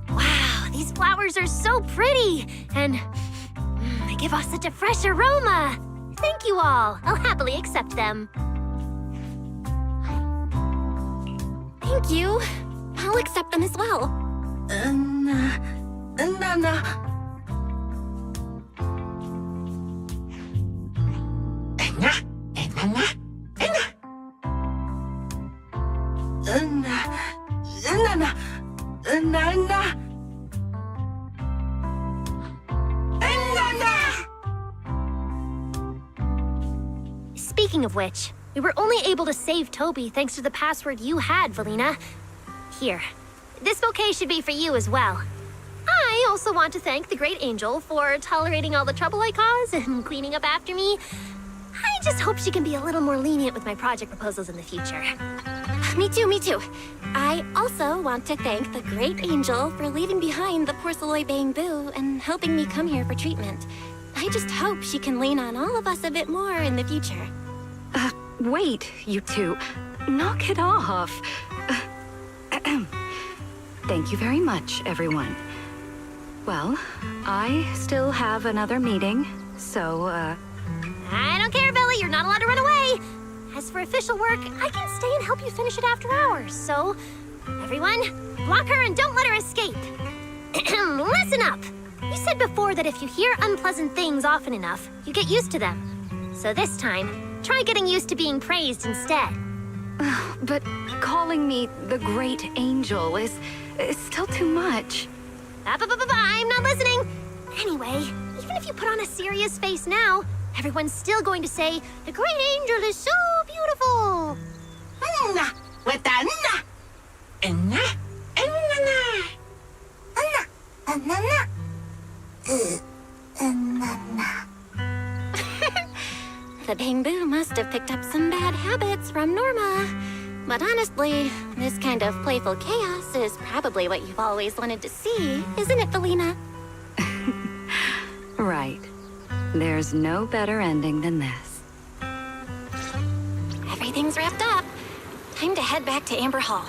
Wow, these flowers are so pretty, and they give off such a fresh aroma. Thank you all. I'll happily accept them. Thank you. I'll accept them as well. Speaking of which, we were only able to save Toby thanks to the password you had, Valina. Here, this bouquet should be for you as well. I also want to thank the Great Angel for tolerating all the trouble I cause and cleaning up after me. I just hope she can be a little more lenient with my project proposals in the future. Me too, me too. I also want to thank the Great Angel for leaving behind the porcelain bamboo and helping me come here for treatment. I just hope she can lean on all of us a bit more in the future. Wait, you two. Knock it off. Thank you very much, everyone. Well, I still have another meeting, so, I don't care, Billy. You're not allowed to run away. As for official work, I can stay and help you finish it after hours, so... Everyone, block her and don't let her escape. Listen up. You said before that if you hear unpleasant things often enough, you get used to them. So this time, try getting used to being praised instead. But calling me the Great Angel is still too much. I'm not listening. Anyway, even if you put on a serious face now, everyone's still going to say, the Great Angel is so beautiful. With the The bamboo must have picked up some bad habits from Norma. But honestly, this kind of playful chaos is probably what you've always wanted to see, isn't it, Valina? Right. There's no better ending than this. Everything's wrapped up. Time to head back to Amber Hall.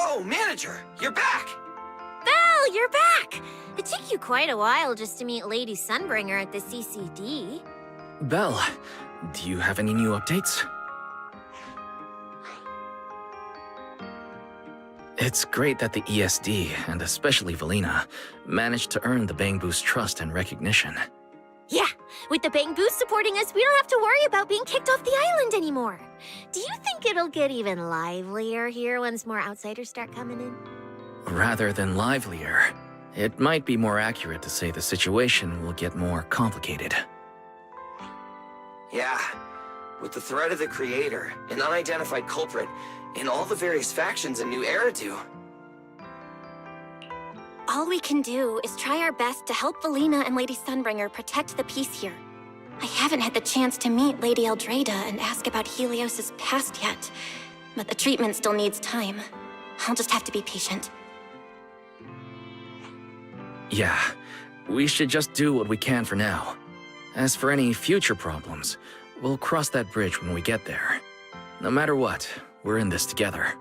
Oh, manager, you're back! Val, you're back! It took you quite a while just to meet Lady Sunbringer at the CCD. Belle, do you have any new updates? It's great that the ESD, and especially Valina, managed to earn the Bangbu's trust and recognition. Yeah, with the Bangboos supporting us, we don't have to worry about being kicked off the island anymore. Do you think it'll get even livelier here once more outsiders start coming in? Rather than livelier, it might be more accurate to say the situation will get more complicated. Yeah, with the threat of the Creator, an unidentified culprit, and all the various factions in New Eridu. All we can do is try our best to help Valina and Lady Sunbringer protect the peace here. I haven't had the chance to meet Lady Eldrada and ask about Helios's past yet, but the treatment still needs time. I'll just have to be patient. Yeah, we should just do what we can for now. As for any future problems, we'll cross that bridge when we get there. No matter what, we're in this together.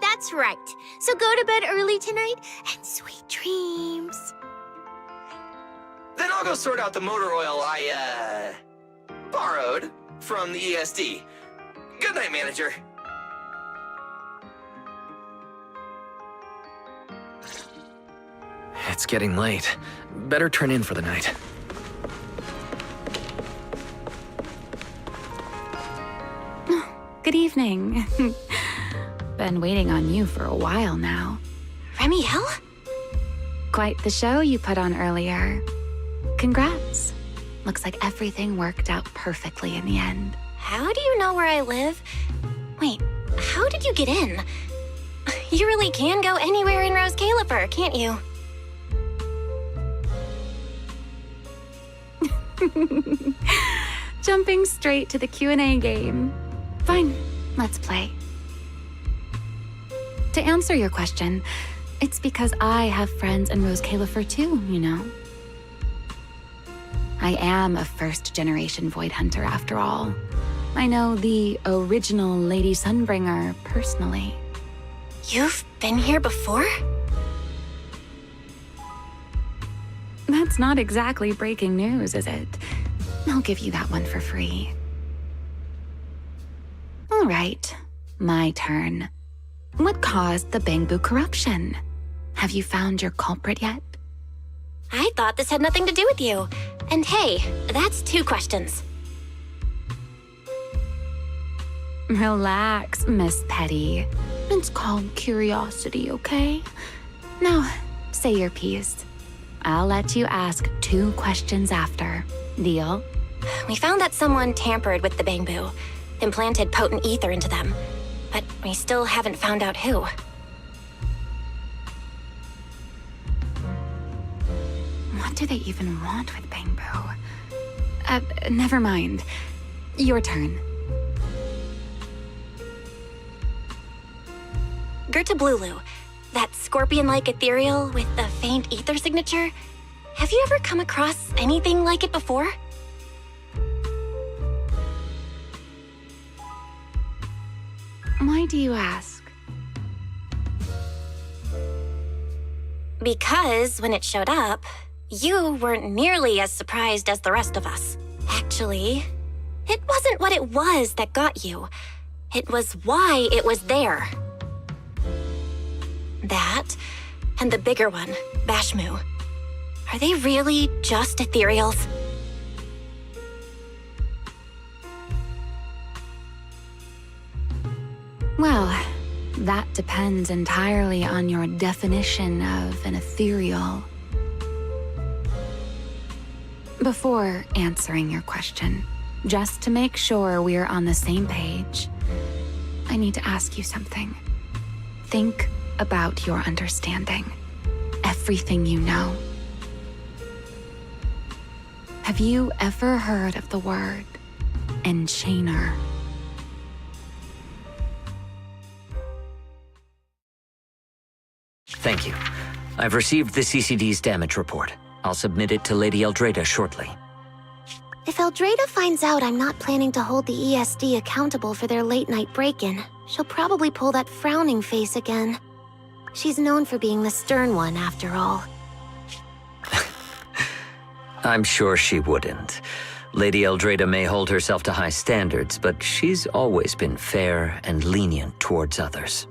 That's right. So go to bed early tonight and sweet dreams. Then I'll go sort out the motor oil I, borrowed from the ESD. Good night, manager. It's getting late. Better turn in for the night. Good evening. Been waiting on you for a while now. Remiel? Quite the show you put on earlier. Congrats. Looks like everything worked out perfectly in the end. How do you know where I live? Wait, how did you get in? You really can go anywhere in Rose Califer, can't you? Jumping straight to the Q&A game. Fine, let's play. To answer your question, it's because I have friends in Rose Califer too, you know. I am a first-generation Void Hunter after all. I know the original Lady Sunbringer personally. You've been here before? That's not exactly breaking news, is it? I'll give you that one for free. All right, my turn. What caused the Bangbu corruption? Have you found your culprit yet? I thought this had nothing to do with you. And hey, that's 2 questions. Relax, Miss Petty. It's called curiosity, okay? Now, say your piece. I'll let you ask 2 questions after. Deal? We found that someone tampered with the Bangbu, implanted potent ether into them, but we still haven't found out who. What do they even want with Bangbu? Never mind. Your turn. Guuuuuuys, that scorpion-like ethereal with the faint ether signature. Have you ever come across anything like it before? Why do you ask? Because when it showed up, you weren't nearly as surprised as the rest of us. Actually, it wasn't what it was that got you. It was why it was there. That, and the bigger one, Bashmu. Are they really just ethereals? Well, that depends entirely on your definition of an ethereal. Before answering your question, just to make sure we're on the same page, I need to ask you something. Think about your understanding. Everything you know. Have you ever heard of the word enchainer? Thank you. I've received the CCD's damage report. I'll submit it to Lady Eldrada shortly. If Eldrada finds out I'm not planning to hold the ESD accountable for their late-night break-in, she'll probably pull that frowning face again. She's known for being the stern one, after all. I'm sure she wouldn't. Lady Eldrada may hold herself to high standards, but she's always been fair and lenient towards others.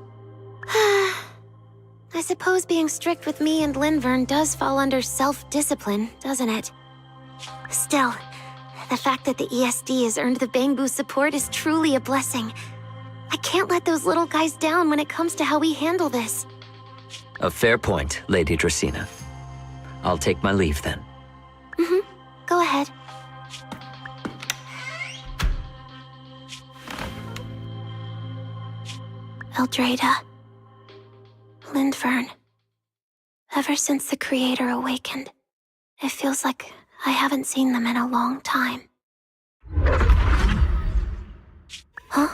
I suppose being strict with me and Linvern does fall under self-discipline, doesn't it? Still, the fact that the ESD has earned the Bangbu support is truly a blessing. I can't let those little guys down when it comes to how we handle this. A fair point, Lady Dracena. I'll take my leave then. Go ahead. Eldrada. Linvern. Ever since the Creator awakened, it feels like I haven't seen them in a long time. Huh?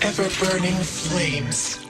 Ever-burning flames.